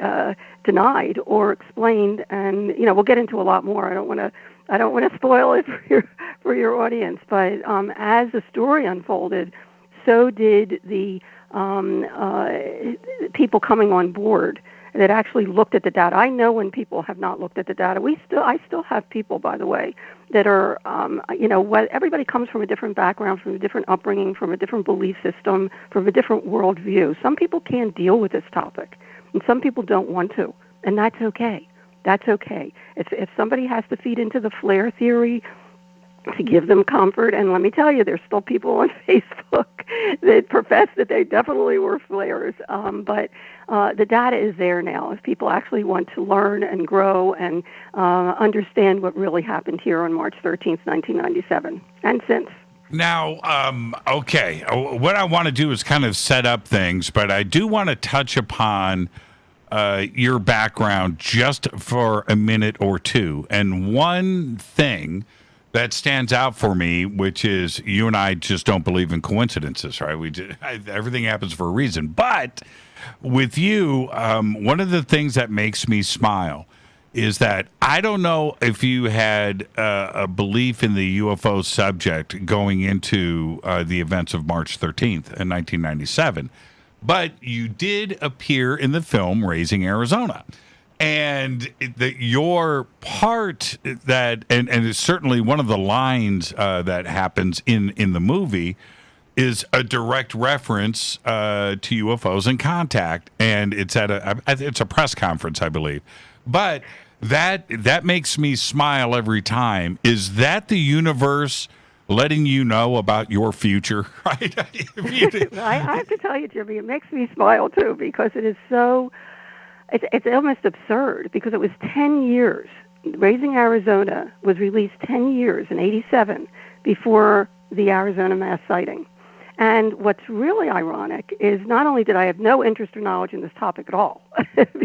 denied or explained, and we'll get into a lot more. I don't want to spoil it for your audience, but as the story unfolded, so did the people coming on board that actually looked at the data. I know when people have not looked at the data. I still have people, by the way, that are, everybody comes from a different background, from a different upbringing, from a different belief system, from a different worldview. Some people can't deal with this topic, and some people don't want to, and that's okay. That's okay. If somebody has to feed into the flare theory to give them comfort, and let me tell you, there's still people on Facebook that profess that they definitely were flares, but the data is there now. If people actually want to learn and grow and understand what really happened here on March 13th, 1997, and since. Now, okay, what I want to do is kind of set up things, but I do want to touch upon your background just for a minute or two. And one thing that stands out for me, which is you and I just don't believe in coincidences, right? Everything happens for a reason. But with you, one of the things that makes me smile is that I don't know if you had a belief in the UFO subject going into the events of March 13th in 1997, but you did appear in the film Raising Arizona. And your part that, and it's certainly one of the lines that happens in the movie, is a direct reference to UFOs and contact, and it's at it's a press conference, I believe. But that makes me smile every time. Is that the universe letting you know about your future? Right? I have to tell you, Jimmy, it makes me smile too, because it is so. It's almost absurd, because it was 10 years. Raising Arizona was released 10 years in 87 before the Arizona mass sighting. And what's really ironic is not only did I have no interest or knowledge in this topic at all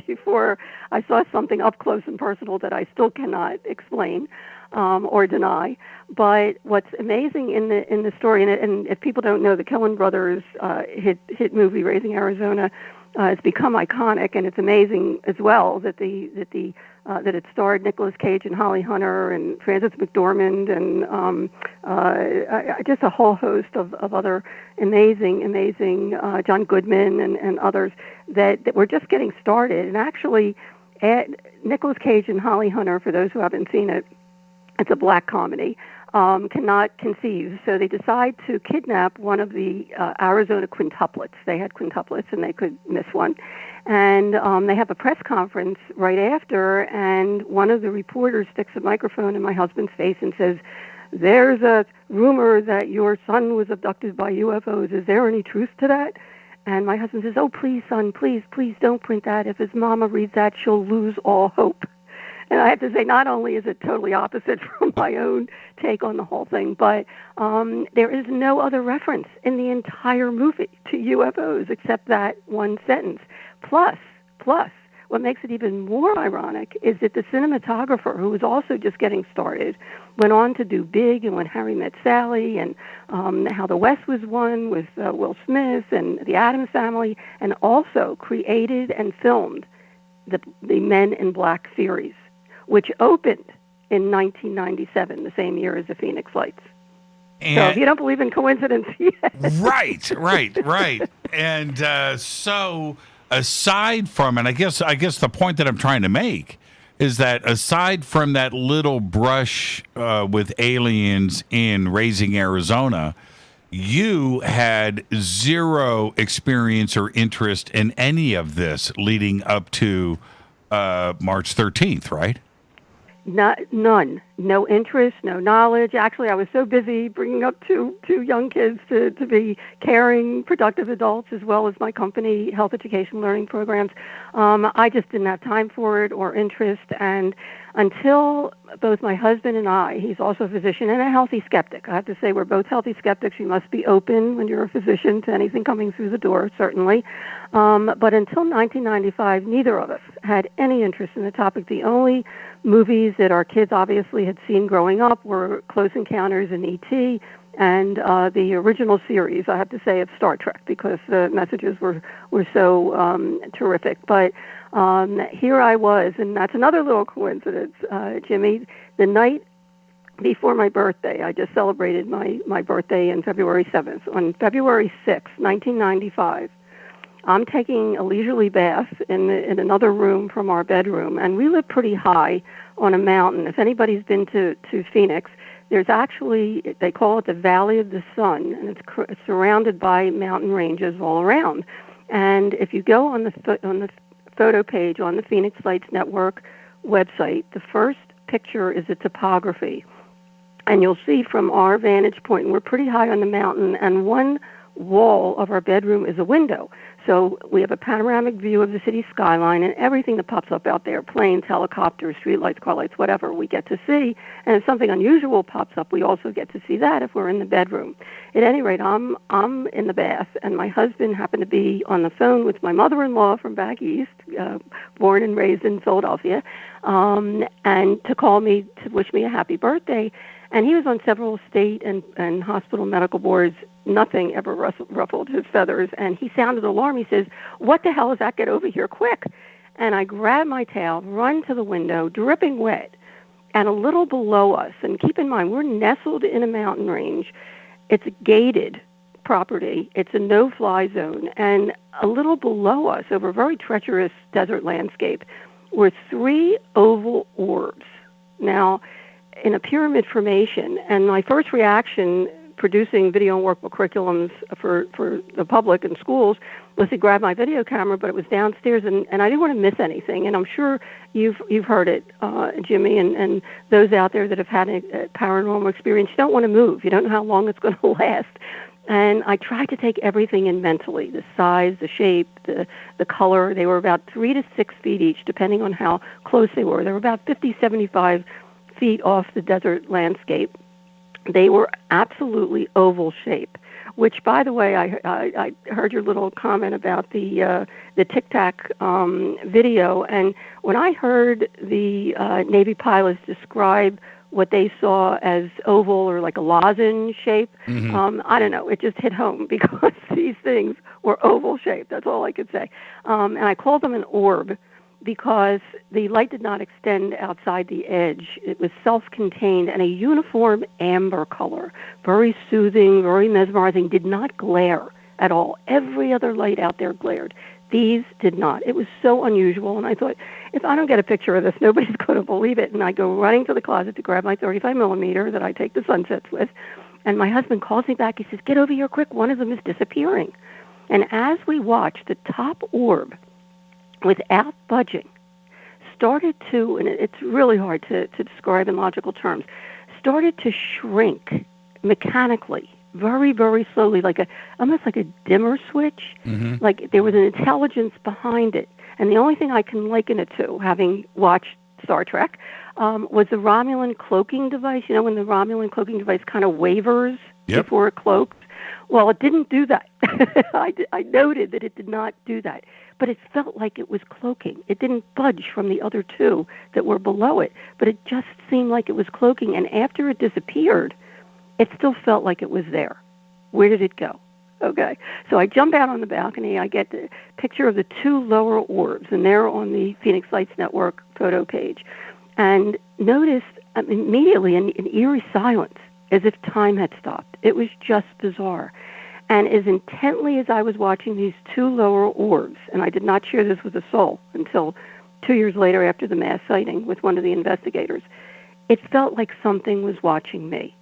before I saw something up close and personal that I still cannot explain or deny, but what's amazing in the story, and if people don't know, the Coen brothers hit movie Raising Arizona has become iconic, and it's amazing as well that that it starred Nicolas Cage and Holly Hunter and Frances McDormand and just a whole host of other amazing John Goodman and others that were just getting started. And actually, Nicolas Cage and Holly Hunter, for those who haven't seen it, it's a black comedy, cannot conceive. So they decide to kidnap one of the Arizona quintuplets. They had quintuplets and they could miss one. And they have a press conference right after, and one of the reporters sticks a microphone in my husband's face and says, "There's a rumor that your son was abducted by UFOs. Is there any truth to that?" And my husband says, "Oh, please, son, please don't print that. If his mama reads that, she'll lose all hope." And I have to say, not only is it totally opposite from my own take on the whole thing, but there is no other reference in the entire movie to UFOs except that one sentence. Plus, what makes it even more ironic is that the cinematographer, who was also just getting started, went on to do Big and When Harry Met Sally and How the West Was Won with Will Smith and The Addams Family, and also created and filmed the Men in Black series, which opened in 1997, the same year as the Phoenix Lights. And so if you don't believe in coincidence, yes. Right. And so aside from, and I guess the point that I'm trying to make is that aside from that little brush with aliens in Raising Arizona, you had zero experience or interest in any of this leading up to March 13th, right? None. No interest, no knowledge. Actually, I was so busy bringing up two young kids to be caring, productive adults, as well as my company, Health Education Learning Programs. I just didn't have time for it or interest. And until both my husband and I, he's also a physician and a healthy skeptic. I have to say we're both healthy skeptics. You must be open when you're a physician to anything coming through the door, certainly. But until 1995, neither of us had any interest in the topic. The only movies that our kids obviously had seen growing up were Close Encounters and E.T. and the original series, I have to say, of Star Trek, because the messages were so terrific. But here I was, and that's another little coincidence, Jimmy. The night before my birthday, I just celebrated my birthday on February 7th. On February 6th, 1995, I'm taking a leisurely bath in another room from our bedroom, and we live pretty high on a mountain. If anybody's been to Phoenix, there's actually, they call it the Valley of the Sun, and it's surrounded by mountain ranges all around. And if you go on the photo page on the Phoenix Lights Network website, the first picture is a topography. And you'll see from our vantage point, and we're pretty high on the mountain, and one wall of our bedroom is a window. So we have a panoramic view of the city skyline, and everything that pops up out there, planes, helicopters, streetlights, car lights, whatever, we get to see. And if something unusual pops up, we also get to see that if we're in the bedroom. At any rate, I'm in the bath, and my husband happened to be on the phone with my mother-in-law from back east, born and raised in Philadelphia, and to call me to wish me a happy birthday. And he was on several state and hospital medical boards. Nothing ever ruffled his feathers. And he sounded alarmed. He says, "What the hell is that? Get over here quick." And I grab my towel, run to the window, dripping wet. And a little below us, and keep in mind, we're nestled in a mountain range. It's a gated property. It's a no-fly zone. And a little below us, over a very treacherous desert landscape, were 3 oval orbs. Now, in a pyramid formation, and my first reaction producing video and workbook curriculums for the public and schools was to grab my video camera, but it was downstairs, and I didn't want to miss anything. And I'm sure you've heard it, Jimmy, and those out there that have had a paranormal experience. You don't want to move. You don't know how long it's going to last. And I tried to take everything in mentally, the size, the shape, the color. They were about 3 to 6 feet each, depending on how close they were. They were about 50, 75 feet off the desert landscape. They were absolutely oval shape which, by the way, I heard your little comment about the Tic Tac video, and when I heard the Navy pilots describe what they saw as oval or like a lozenge shape, I don't know, it just hit home because these things were oval shaped. That's all I could say. And I called them an orb because the light did not extend outside the edge. It was self-contained and a uniform amber color, very soothing, very mesmerizing, did not glare at all. Every other light out there glared. These did not. It was so unusual, and I thought, if I don't get a picture of this, nobody's going to believe it. And I go running to the closet to grab my 35 millimeter that I take the sunsets with, and my husband calls me back. He says, "Get over here quick. One of them is disappearing." And as we watched, the top orb, without budging, started to, and it's really hard to describe in logical terms, started to shrink mechanically, very, very slowly, almost like a dimmer switch. Like there was an intelligence behind it. And the only thing I can liken it to, having watched Star Trek, was the Romulan cloaking device. You know, when the Romulan cloaking device kind of wavers before it cloaks? Well, it didn't do that. I noted that it did not do that. But it felt like it was cloaking. It didn't budge from the other two that were below it, but it just seemed like it was cloaking. And after it disappeared, it still felt like it was there. Where did it go? Okay. So I jump out on the balcony. I get the picture of the two lower orbs, and they're on the Phoenix Lights Network photo page. And noticed immediately an eerie silence, as if time had stopped. It was just bizarre. And as intently as I was watching these two lower orbs, and I did not share this with a soul until 2 years later after the mass sighting with one of the investigators, it felt like something was watching me.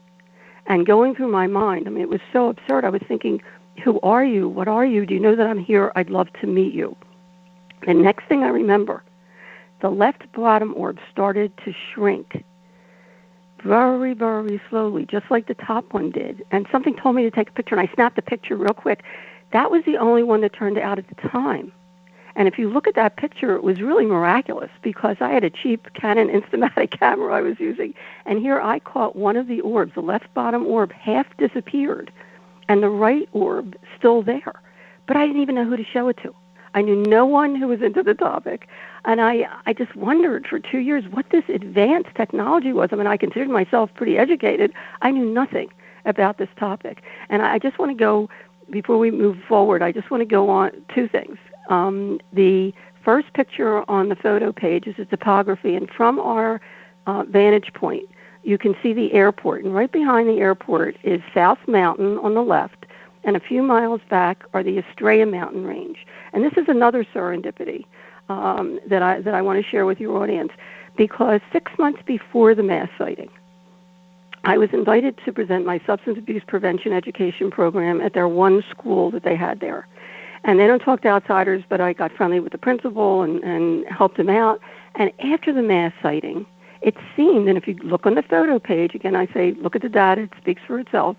And going through my mind, it was so absurd. I was thinking, who are you? What are you? Do you know that I'm here? I'd love to meet you. The next thing I remember, the left bottom orb started to shrink very, very slowly, just like the top one did. And something told me to take a picture, and I snapped the picture real quick. That was the only one that turned out at the time. And if you look at that picture, it was really miraculous because I had a cheap Canon Instamatic camera I was using. And here I caught one of the orbs, the left bottom orb, half disappeared, and the right orb still there. But I didn't even know who to show it to. I knew no one who was into the topic. And I just wondered for 2 years what this advanced technology was. I considered myself pretty educated. I knew nothing about this topic. And I just want to go, before we move forward, I just want to go on two things. The first picture on the photo page is a topography, and from our vantage point, you can see the airport. And right behind the airport is South Mountain on the left, and a few miles back are the Estrella Mountain Range. And this is another serendipity that I want to share with your audience, because 6 months before the mass sighting, I was invited to present my substance abuse prevention education program at their one school that they had there. And they don't talk to outsiders, but I got friendly with the principal and helped him out. And after the mass sighting, it seemed, and if you look on the photo page, again, I say, look at the data, it speaks for itself,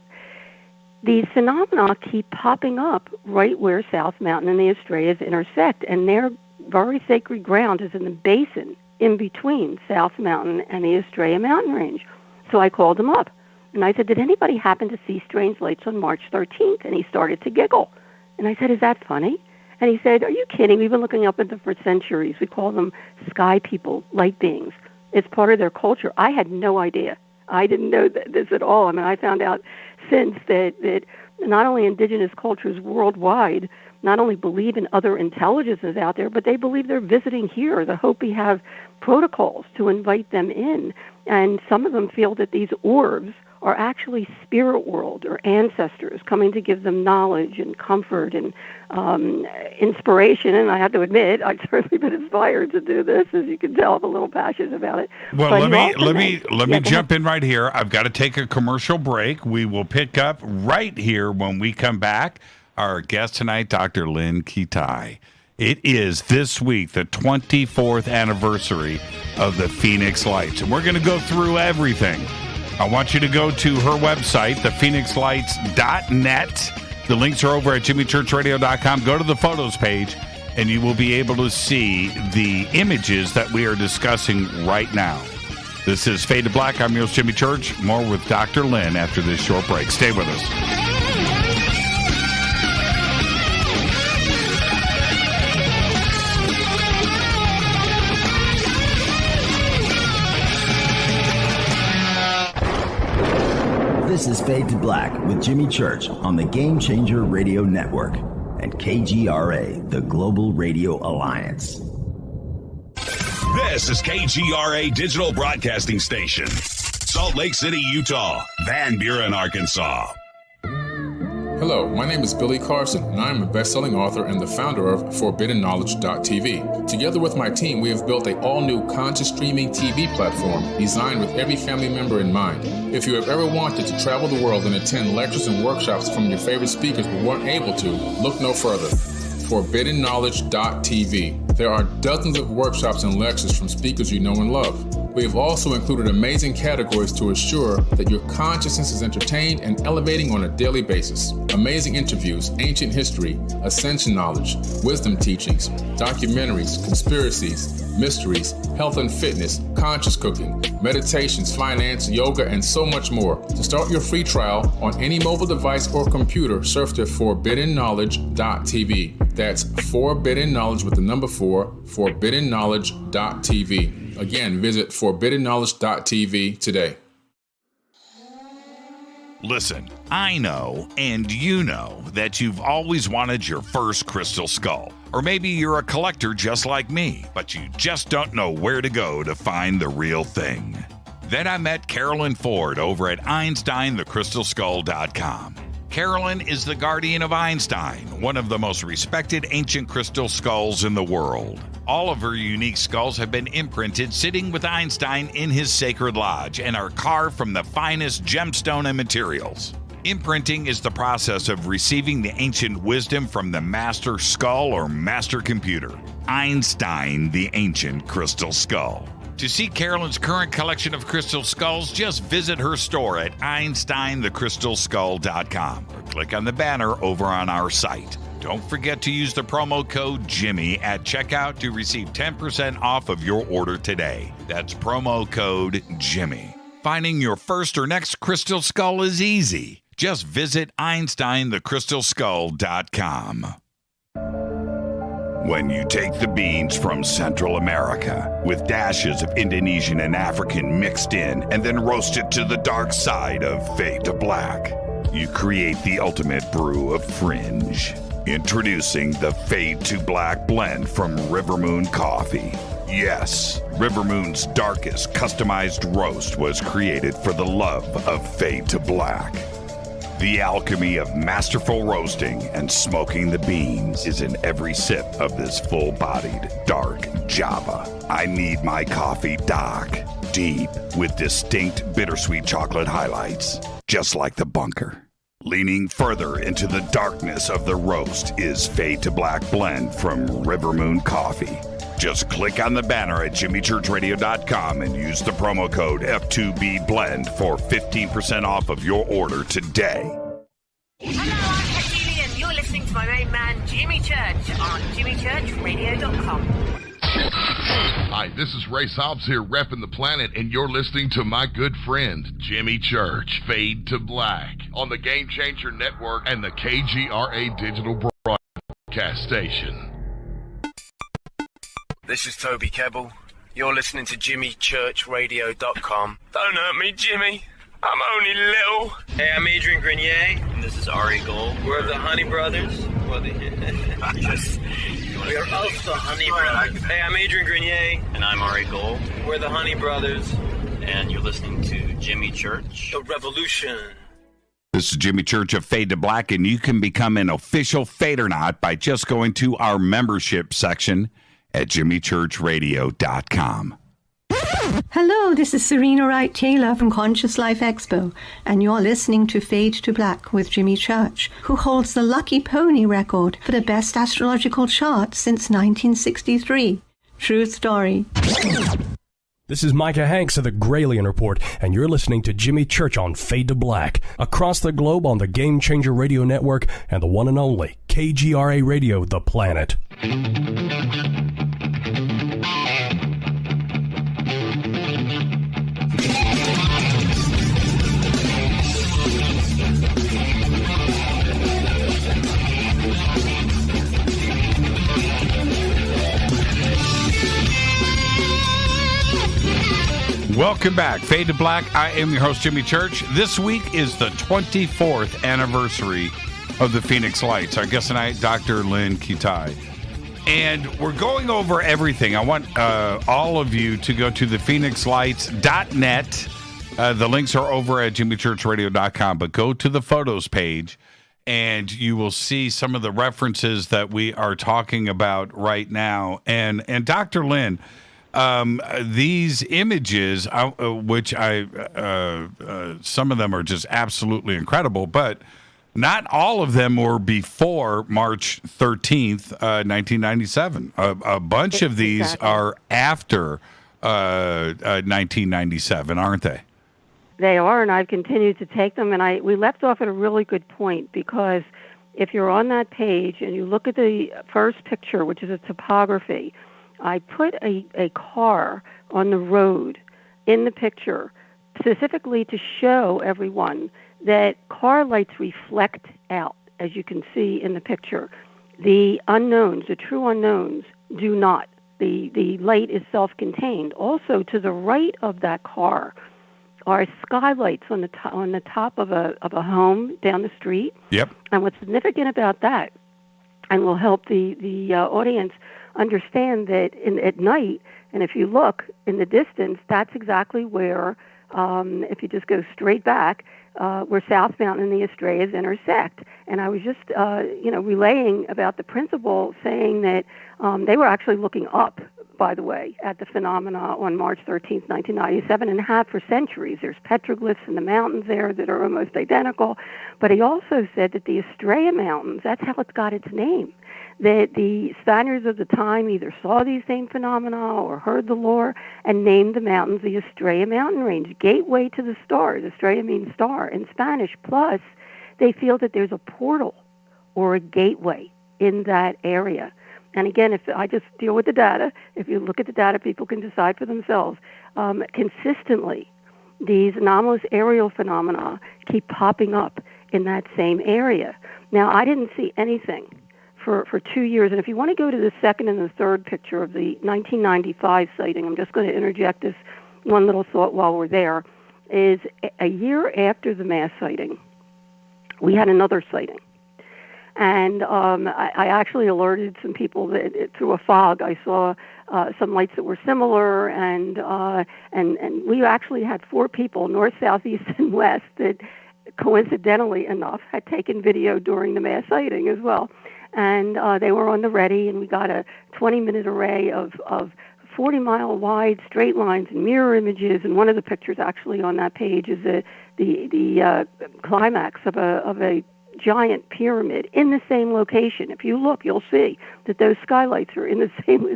these phenomena keep popping up right where South Mountain and the Estrellas intersect, and their very sacred ground is in the basin in between South Mountain and the Estrella Mountain Range. So I called him up, and I said, did anybody happen to see strange lights on March 13th? And he started to giggle. And I said, is that funny? And he said, are you kidding? We've been looking up at them for centuries. We call them sky people, light beings. It's part of their culture. I had no idea. I didn't know this at all. I found out since that not only indigenous cultures worldwide not only believe in other intelligences out there, but they believe they're visiting here. The Hopi have protocols to invite them in. And some of them feel that these orbs are actually spirit world or ancestors coming to give them knowledge and comfort and inspiration. And I have to admit, I've certainly been inspired to do this. As you can tell, I'm a little passionate about it. Well, let me jump in right here. I've got to take a commercial break. We will pick up right here when we come back. Our guest tonight, Dr. Lynne Kitei. It is this week, the 24th anniversary of the Phoenix Lights. And we're going to go through everything. I want you to go to her website, thephoenixlights.net. The links are over at jimmychurchradio.com. Go to the photos page, and you will be able to see the images that we are discussing right now. This is Fade to Black. I'm your host, Jimmy Church. More with Dr. Lynne after this short break. Stay with us. This is Fade to Black with Jimmy Church on the Game Changer Radio Network and KGRA, the Global Radio Alliance. This is KGRA Digital Broadcasting Station, Salt Lake City, Utah, Van Buren, Arkansas. Hello, my name is Billy Carson, and I am a best-selling author and the founder of ForbiddenKnowledge.tv. Together with my team, we have built an all-new conscious streaming TV platform designed with every family member in mind. If you have ever wanted to travel the world and attend lectures and workshops from your favorite speakers but weren't able to, look no further. ForbiddenKnowledge.tv. There are dozens of workshops and lectures from speakers you know and love. We have also included amazing categories to assure that your consciousness is entertained and elevating on a daily basis. Amazing interviews, ancient history, ascension knowledge, wisdom teachings, documentaries, conspiracies, mysteries, health and fitness, conscious cooking, meditations, finance, yoga, and so much more. To start your free trial on any mobile device or computer, surf to ForbiddenKnowledge.tv. That's Forbidden Knowledge with the number 4, ForbiddenKnowledge.tv. Again, visit ForbiddenKnowledge.tv today. Listen, I know, and you know, that you've always wanted your first crystal skull. Or maybe you're a collector just like me, but you just don't know where to go to find the real thing. Then I met Carolyn Ford over at EinsteinTheCrystalSkull.com. Carolyn is the guardian of Einstein, one of the most respected ancient crystal skulls in the world. All of her unique skulls have been imprinted sitting with Einstein in his sacred lodge and are carved from the finest gemstone and materials. Imprinting is the process of receiving the ancient wisdom from the master skull or master computer, Einstein, the ancient crystal skull. To see Carolyn's current collection of crystal skulls, just visit her store at EinsteinTheCrystalSkull.com or click on the banner over on our site. Don't forget to use the promo code Jimmy at checkout to receive 10% off of your order today. That's promo code Jimmy. Finding your first or next crystal skull is easy. Just visit EinsteinTheCrystalSkull.com. When you take the beans from Central America with dashes of Indonesian and African mixed in and then roast it to the dark side of Fade to Black, you create the ultimate brew of fringe. Introducing the Fade to Black blend from Rivermoon Coffee. Yes, Rivermoon's darkest customized roast was created for the love of Fade to Black. The alchemy of masterful roasting and smoking the beans is in every sip of this full-bodied, dark Java. I need my coffee dark, deep, with distinct bittersweet chocolate highlights, just like the bunker. Leaning further into the darkness of the roast is Fade to Black blend from Rivermoon Coffee. Just click on the banner at jimmychurchradio.com and use the promo code F2BBLEND for 15% off of your order today. Hello, I'm Katie, and you're listening to my main man, Jimmy Church, on jimmychurchradio.com. Hi, this is Ray Hobbs here, repping the planet, and you're listening to my good friend, Jimmy Church, Fade to Black, on the Game Changer Network and the KGRA Digital Broadcast Station. This is Toby Kebbell. You're listening to JimmyChurchRadio.com. Don't hurt me, Jimmy. I'm only little. Hey, I'm Adrian Grenier. And this is Ari Gold. We're the Honey Brothers. We are also Honey Brothers. Hey, I'm Adrian Grenier. And I'm Ari Gold. We're the Honey Brothers. And you're listening to Jimmy Church. The Revolution. This is Jimmy Church of Fade to Black, and you can become an official Fadernaut by just going to our membership section at jimmychurchradio.com. Hello, this is Serena Wright Taylor from Conscious Life Expo, and you're listening to Fade to Black with Jimmy Church, who holds the Lucky Pony record for the best astrological chart since 1963. True story. This is Micah Hanks of the Gralien Report, and you're listening to Jimmy Church on Fade to Black, across the globe on the Game Changer Radio Network and the one and only KGRA Radio, The Planet. Welcome back. Fade to Black. I am your host, Jimmy Church. This week is the 24th anniversary of the Phoenix Lights. Our guest tonight, Dr. Lynne Kitei. And we're going over everything. I want all of you to go to thephoenixlights.net. The links are over at jimmychurchradio.com, but go to the photos page and you will see some of the references that we are talking about right now. And Dr. Lynne, these images, which some of them are just absolutely incredible, but not all of them were before March 13th, 1997. A bunch of these are after 1997, aren't they? They are, and I've continued to take them. And we left off at a really good point, because if you're on that page and you look at the first picture, which is a topography, I put a car on the road in the picture specifically to show everyone that car lights reflect out, as you can see in the picture. The unknowns, the true unknowns, do not. The light is self-contained. Also, to the right of that car are skylights on the top of a home down the street. Yep. And what's significant about that, and will help the audience understand that at night, and if you look in the distance, that's exactly where, if you just go straight back, where South Mountain and the Estrellas intersect. And I was just, relaying about the principal, saying that they were actually looking up, by the way, at the phenomena on March 13th, 1997, and have for centuries. There's petroglyphs in the mountains there that are almost identical. But he also said that the Estrella Mountains, that's how it got its name. That the Spaniards of the time either saw these same phenomena or heard the lore and named the mountains the Estrella Mountain Range, gateway to the stars. Estrella means star in Spanish. Plus, they feel that there's a portal or a gateway in that area. And again, if I just deal with the data, if you look at the data, people can decide for themselves. Consistently, these anomalous aerial phenomena keep popping up in that same area. Now, I didn't see anything for 2 years. And if you want to go to the second and the third picture of the 1995 sighting, I'm just going to interject this one little thought while we're there, is a year after the mass sighting, we had another sighting. And I actually alerted some people that through a fog I saw some lights that were similar, and we actually had 4 people, north, south, east, and west, that coincidentally enough had taken video during the mass sighting as well. And they were on the ready, and we got a 20-minute array of 40-mile wide straight lines and mirror images. And one of the pictures actually on that page is the climax of a giant pyramid in the same location. If you look, you'll see that those skylights are in the same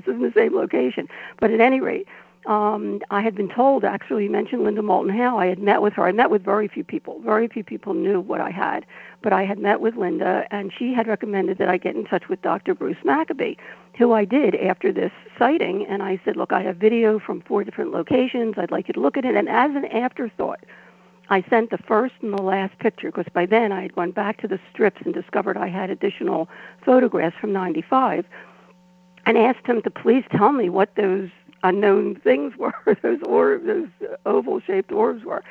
location. But at any rate, I had been told, actually, you mentioned Linda Moulton Howe. I had met with her. I met with very few people. Very few people knew what I had. But I had met with Linda, and she had recommended that I get in touch with Dr. Bruce Maccabee, who I did after this sighting. And I said, look, I have video from 4 different locations. I'd like you to look at it. And as an afterthought, I sent the first and the last picture, because by then I had gone back to the strips and discovered I had additional photographs from 95, and asked him to please tell me what those unknown things were, those oval-shaped orbs were.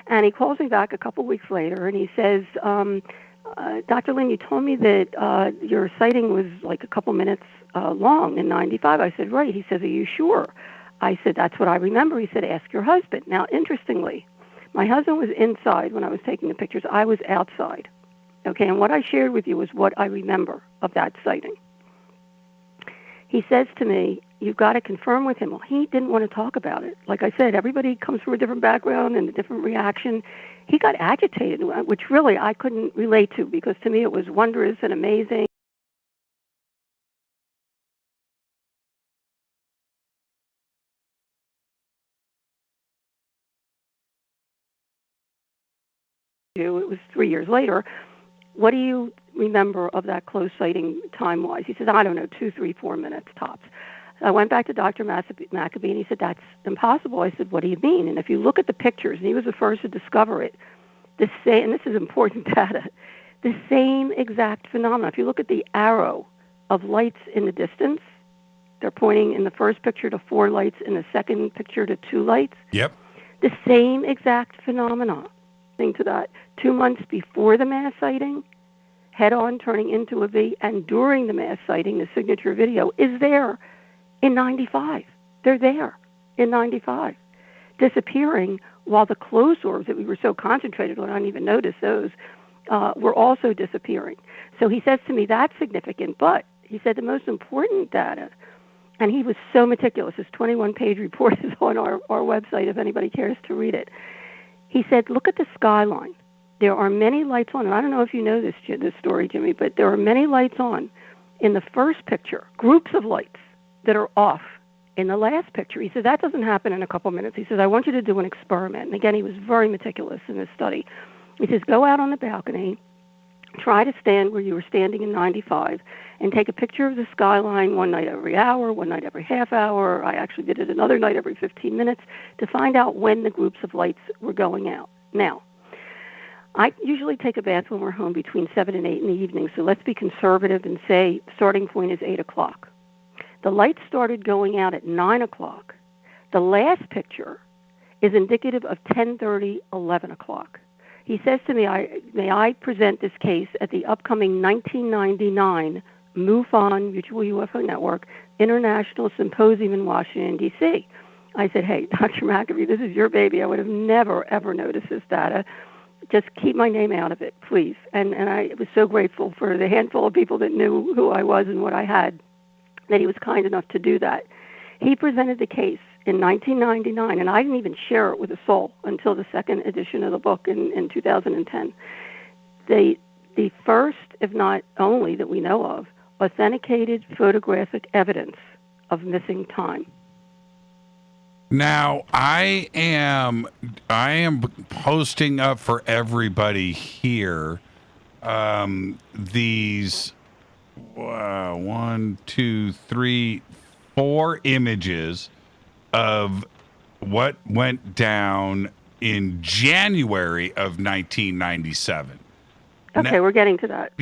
And he calls me back a couple weeks later, and he says, Dr. Lynne, you told me that your sighting was like a couple minutes long in 95. I said, right. He says, are you sure? I said, that's what I remember. He said, ask your husband. Now, interestingly, my husband was inside when I was taking the pictures. I was outside. Okay, and what I shared with you was what I remember of that sighting. He says to me, you've got to confirm with him. Well, he didn't want to talk about it. Like I said, everybody comes from a different background and a different reaction. He got agitated, which really I couldn't relate to, because to me it was wondrous and amazing. It was 3 years later. What do you remember of that close sighting time-wise? He says, I don't know, 2, 3, 4 minutes tops. I went back to Dr. Maccabee, and he said, that's impossible. I said, what do you mean? And if you look at the pictures, and he was the first to discover it, and this is important data, the same exact phenomena. If you look at the arrow of lights in the distance, they're pointing in the first picture to 4 lights, in the second picture to 2 lights. Yep. The same exact phenomenon. To that, 2 months before the mass sighting, head-on turning into a V, and during the mass sighting, the signature video is there in 95. They're there in 95, disappearing, while the closed orbs that we were so concentrated on, I didn't even notice those, were also disappearing. So he says to me, that's significant, but he said the most important data, and he was so meticulous, his 21-page report is on our website if anybody cares to read it. He said, look at the skyline. There are many lights on, and I don't know if you know this story, Jimmy, but there are many lights on in the first picture, groups of lights that are off in the last picture. He said, that doesn't happen in a couple minutes. He says, I want you to do an experiment. And again, he was very meticulous in this study. He says, go out on the balcony, try to stand where you were standing in 95, and take a picture of the skyline one night every hour, one night every half hour. I actually did it another night every 15 minutes to find out when the groups of lights were going out. Now, I usually take a bath when we're home between 7 and 8 in the evening, so let's be conservative and say the starting point is 8 o'clock. The lights started going out at 9 o'clock. The last picture is indicative of 10:30, 11 o'clock. He says to me, may I present this case at the upcoming 1999 MUFON, Mutual UFO Network, International Symposium in Washington, D.C. I said, hey, Dr. McAfee, this is your baby. I would have never, ever noticed this data. Just keep my name out of it, please. And I was so grateful for the handful of people that knew who I was and what I had, that he was kind enough to do that. He presented the case in 1999, and I didn't even share it with a soul until the second edition of the book in 2010. The first, if not only, that we know of, authenticated photographic evidence of missing time. Now, I am posting up for everybody here these 1, 2, 3, 4 images of what went down in January of 1997. Okay, now, we're getting to that.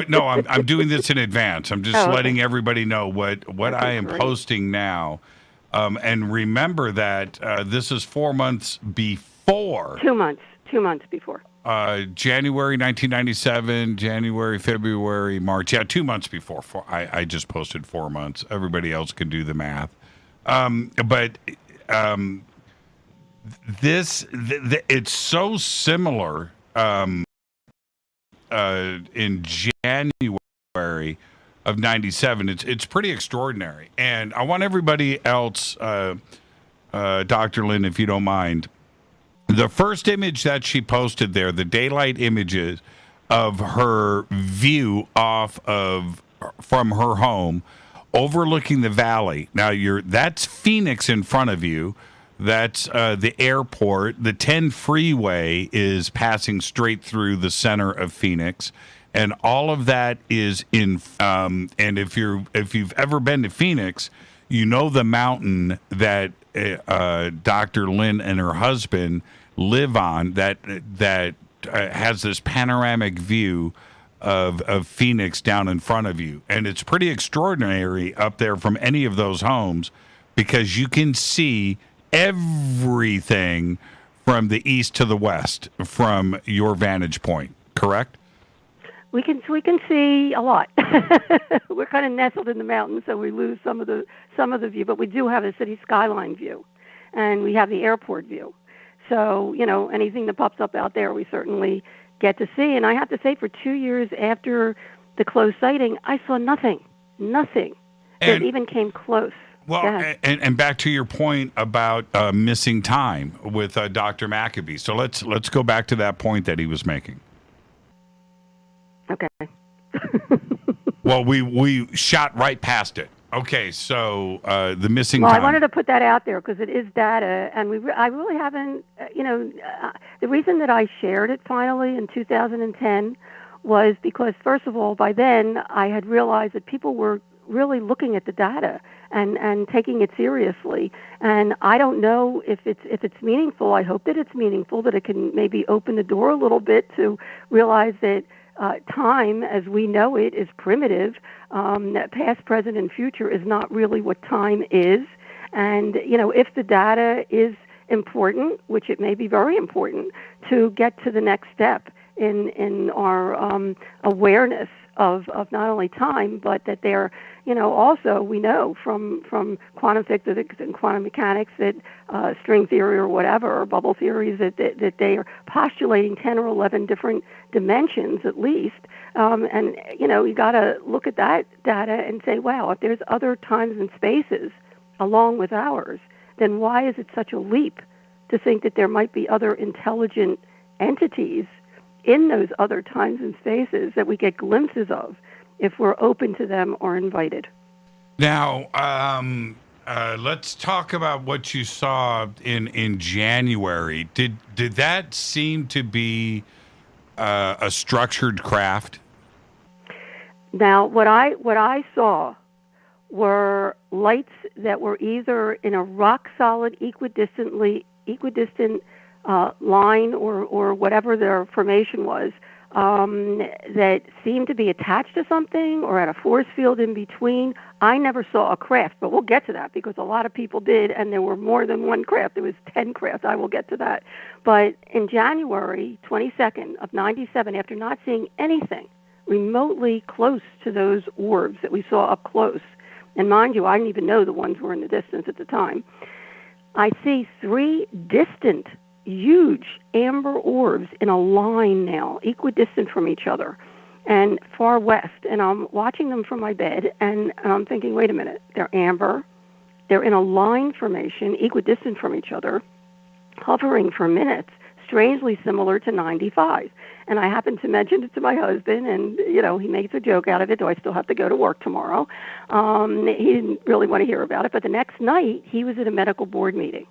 No, I'm doing this in advance. I'm just letting everybody know what I am posting now. And remember that this is 4 months before. 2 months. 2 months before. January 1997, January, February, March. Yeah, 2 months before. I just posted 4 months. Everybody else can do the math. It's so similar in January of 97. It's pretty extraordinary. And I want everybody else, Dr. Lynne, if you don't mind, the first image that she posted there, the daylight images of her view from her home overlooking the valley. Now that's Phoenix in front of you. That's the airport. The 10 freeway is passing straight through the center of Phoenix, and all of that is in. And if you've ever been to Phoenix, you know the mountain that Dr. Lynne and her husband live on. That has this panoramic view of Phoenix down in front of you, and it's pretty extraordinary up there from any of those homes because you can see everything from the east to the west from your vantage point, correct? We can see a lot. We're kind of nestled in the mountains, so we lose some of the view, but we do have the city skyline view, and we have the airport view. So, anything that pops up out there, we certainly get to see. And I have to say, for 2 years after the closed sighting, I saw nothing that even came close. Well, and back to your point about missing time with Dr. McAfee. So let's go back to that point that he was making. Okay. Well, we shot right past it. Okay, so the missing time. Well, I wanted to put that out there because it is data, and I really haven't, the reason that I shared it finally in 2010 was because, first of all, by then I had realized that people were really looking at the data and taking it seriously. And I don't know if it's meaningful. I hope that it's meaningful, that it can maybe open the door a little bit to realize that time as we know it is primitive. That past, present, and future is not really what time is. And, if the data is important, which it may be very important, to get to the next step in our awareness of not only time, but that they're, also we know from quantum physics and quantum mechanics that string theory or whatever, or bubble theories, that they are postulating 10 or 11 different dimensions at least. And, you got to look at that data and say, wow, if there's other times and spaces along with ours, then why is it such a leap to think that there might be other intelligent entities in those other times and spaces that we get glimpses of if we're open to them or invited? Now, let's talk about what you saw in January. Did that seem to be a structured craft? Now, what I saw were lights that were either in a rock-solid, equidistant line or whatever their formation was, that seemed to be attached to something or at a force field in between. I never saw a craft, but we'll get to that because a lot of people did, and there were more than one craft. There was 10 crafts. I will get to that. But in January 22nd of 97, after not seeing anything remotely close to those orbs that we saw up close, and mind you, I didn't even know the ones were in the distance at the time, I see 3 distant, huge amber orbs in a line now, equidistant from each other and far west. And I'm watching them from my bed, and I'm thinking, wait a minute, they're amber, they're in a line formation, equidistant from each other, hovering for minutes, strangely similar to 95. And I happened to mention it to my husband, and, he makes a joke out of it. Do I still have to go to work tomorrow? He didn't really want to hear about it. But the next night, he was at a medical board meeting.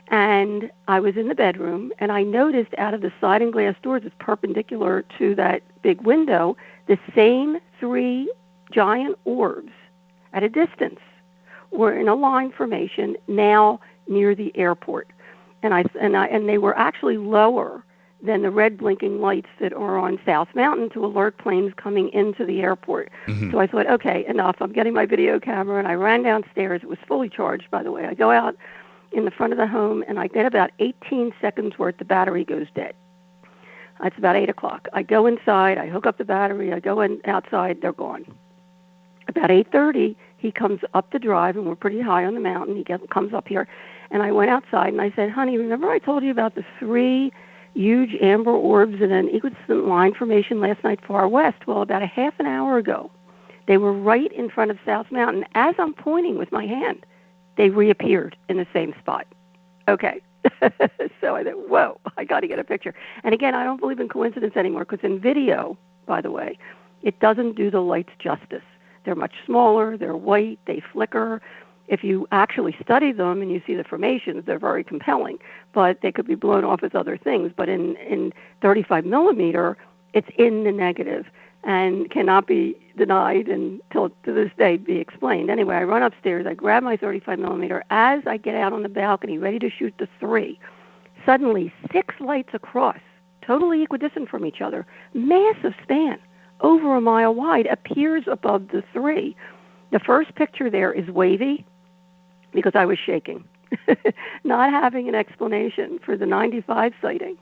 And I was in the bedroom, and I noticed out of the sliding glass doors that's perpendicular to that big window, the same 3 giant orbs at a distance were in a line formation now near the airport. And they were actually lower than the red blinking lights that are on South Mountain to alert planes coming into the airport. Mm-hmm. So I thought, okay, enough. I'm getting my video camera, and I ran downstairs. It was fully charged, by the way. I go out in the front of the home, and I get about 18 seconds worth, the battery goes dead. It's about 8 o'clock. I go inside, I hook up the battery, I go outside, they're gone. About 8:30, he comes up the drive, and we're pretty high on the mountain. He comes up here, and I went outside, and I said, honey, remember I told you about the 3 huge amber orbs in an equidistant line formation last night far west? Well, about a half an hour ago, they were right in front of South Mountain. As I'm pointing with my hand, they reappeared in the same spot. Okay. So I thought, whoa, I got to get a picture. And again, I don't believe in coincidence anymore, because in video, by the way, it doesn't do the lights justice. They're much smaller, they're white, they flicker. If you actually study them and you see the formations, they're very compelling, but they could be blown off as other things. But in 35 millimeter, it's in the negative and cannot be denied until to this day be explained. Anyway, I run upstairs, I grab my 35 millimeter. As I get out on the balcony, ready to shoot the 3, suddenly 6 lights across, totally equidistant from each other, massive span, over a mile wide, appears above the 3. The first picture there is wavy because I was shaking, not having an explanation for the 95 sighting.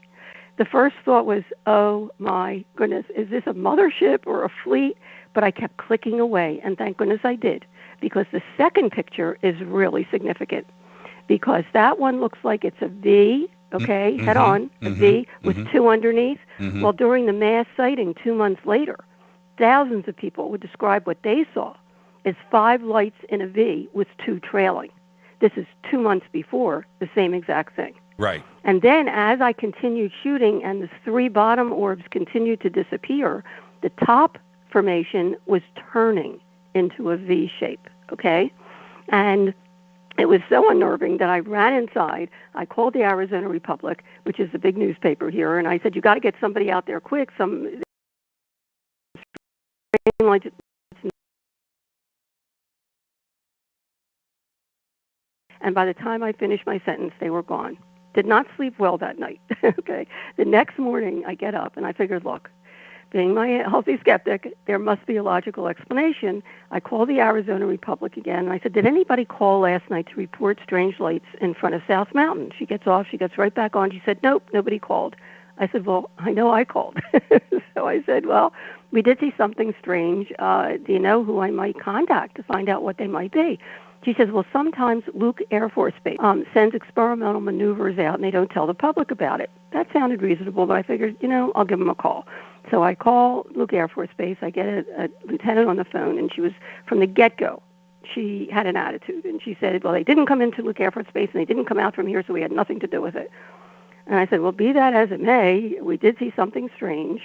The first thought was, oh my goodness, is this a mothership or a fleet? But I kept clicking away, and thank goodness I did, because the second picture is really significant, because that one looks like it's a V, okay, head on, a V with 2 underneath. Well, during the mass sighting 2 months later, thousands of people would describe what they saw as 5 lights in a V with 2 trailing. This is 2 months before the same exact thing. Right. And then as I continued shooting and the 3 bottom orbs continued to disappear, the top formation was turning into a V shape, okay? And it was so unnerving that I ran inside. I called the Arizona Republic, which is the big newspaper here, and I said, you got to get somebody out there quick. And by the time I finished my sentence, they were gone. Did not sleep well that night, okay? The next morning, I get up, and I figured, look, being my healthy skeptic, there must be a logical explanation. I called the Arizona Republic again, and I said, did anybody call last night to report strange lights in front of South Mountain? She gets off. She gets right back on. She said, nope, nobody called. I said, well, I know I called. So I said, well, we did see something strange. Do you know who I might contact to find out what they might be? She says, well, sometimes Luke Air Force Base sends experimental maneuvers out, and they don't tell the public about it. That sounded reasonable, but I figured, I'll give them a call. So I call Luke Air Force Base. I get a lieutenant on the phone, and she was, from the get-go, she had an attitude. And she said, well, they didn't come into Luke Air Force Base, and they didn't come out from here, so we had nothing to do with it. And I said, well, be that as it may, we did see something strange.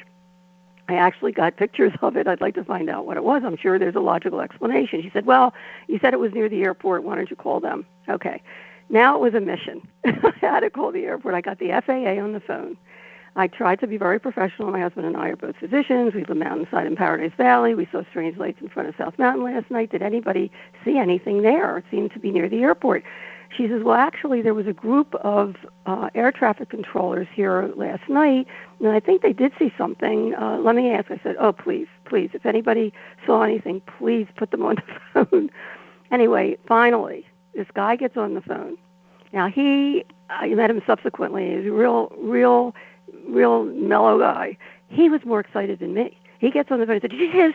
I actually got pictures of it. I'd like to find out what it was. I'm sure there's a logical explanation. She said, well, you said it was near the airport. Why don't you call them? Okay. Now it was a mission. I had to call the airport. I got the FAA on the phone. I tried to be very professional. My husband and I are both physicians. We live mountainside in Paradise Valley. We saw strange lights in front of South Mountain last night. Did anybody see anything there? It seemed to be near the airport. She says, well, actually, there was a group of air traffic controllers here last night, and I think they did see something. Let me ask. I said, oh, please, if anybody saw anything, please put them on the phone. Anyway, finally, this guy gets on the phone. Now, I met him subsequently. He's a real mellow guy. He was more excited than me. He gets on the phone and said, did you see us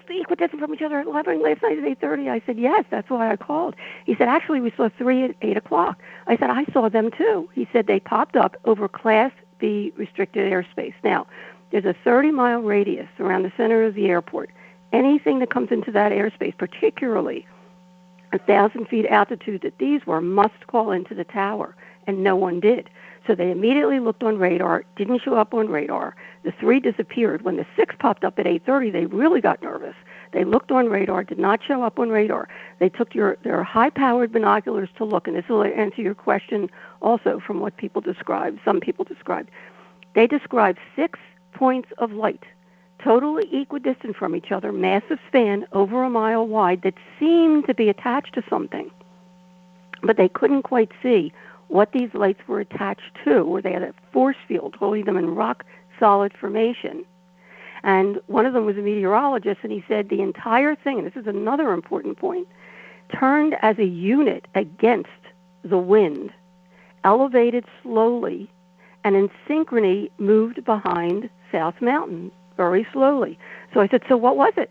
equidistant from each other at 11 last night at 8:30? I said, yes, that's why I called. He said, actually, we saw 3 at 8 o'clock. I said, I saw them too. He said they popped up over Class B restricted airspace. Now, there's a 30-mile radius around the center of the airport. Anything that comes into that airspace, particularly 1,000 feet altitude that these were, must call into the tower, and no one did. So they immediately looked on radar, didn't show up on radar. The 3 disappeared. When the 6 popped up at 8:30, they really got nervous. They looked on radar, did not show up on radar. They took their high-powered binoculars to look, and this will answer your question also from what people described, some people described. They described 6 points of light, totally equidistant from each other, massive span, over a mile wide, that seemed to be attached to something. But they couldn't quite see what these lights were attached to, or they had a force field holding them in rock-solid formation. And one of them was a meteorologist, and he said the entire thing, and this is another important point, turned as a unit against the wind, elevated slowly, and in synchrony moved behind South Mountain very slowly. So I said, so what was it?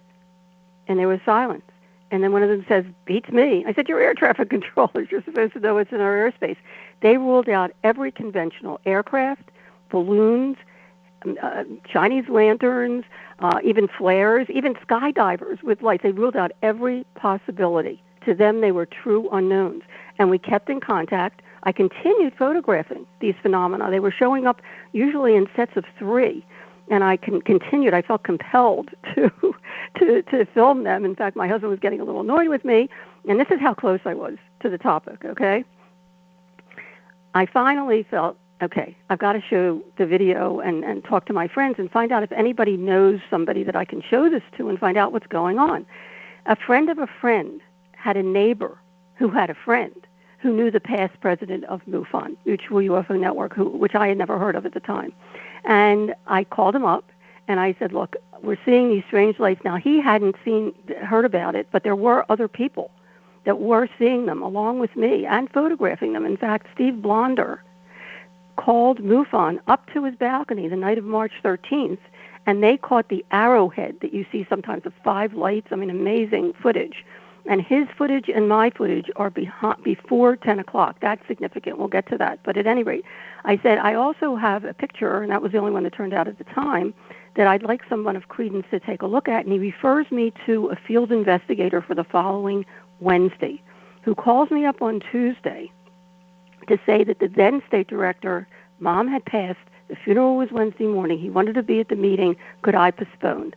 And there was silence. And then one of them says, beats me. I said, you're air traffic controllers. You're supposed to know what's in our airspace. They ruled out every conventional aircraft, balloons, Chinese lanterns, even flares, even skydivers with lights. They ruled out every possibility. To them, they were true unknowns. And we kept in contact. I continued photographing these phenomena. They were showing up usually in sets of 3. And I continued. I felt compelled to film them. In fact, my husband was getting a little annoyed with me, and this is how close I was to the topic, okay? I finally felt, okay, I've got to show the video and talk to my friends and find out if anybody knows somebody that I can show this to and find out what's going on. A friend of a friend had a neighbor who had a friend who knew the past president of MUFON, Mutual UFO Network, which I had never heard of at the time. And I called him up, and I said, look, we're seeing these strange lights. Now, he hadn't heard about it, but there were other people that were seeing them along with me and photographing them. In fact, Steve Blonder called MUFON up to his balcony the night of March 13th, and they caught the arrowhead that you see sometimes of 5 lights. I mean, amazing footage. And his footage and my footage are before 10 o'clock. That's significant. We'll get to that. But at any rate, I said, I also have a picture, and that was the only one that turned out at the time, that I'd like someone of credence to take a look at. And he refers me to a field investigator for the following Wednesday, who calls me up on Tuesday to say that the then state director, Mom had passed, the funeral was Wednesday morning, he wanted to be at the meeting, could I postpone?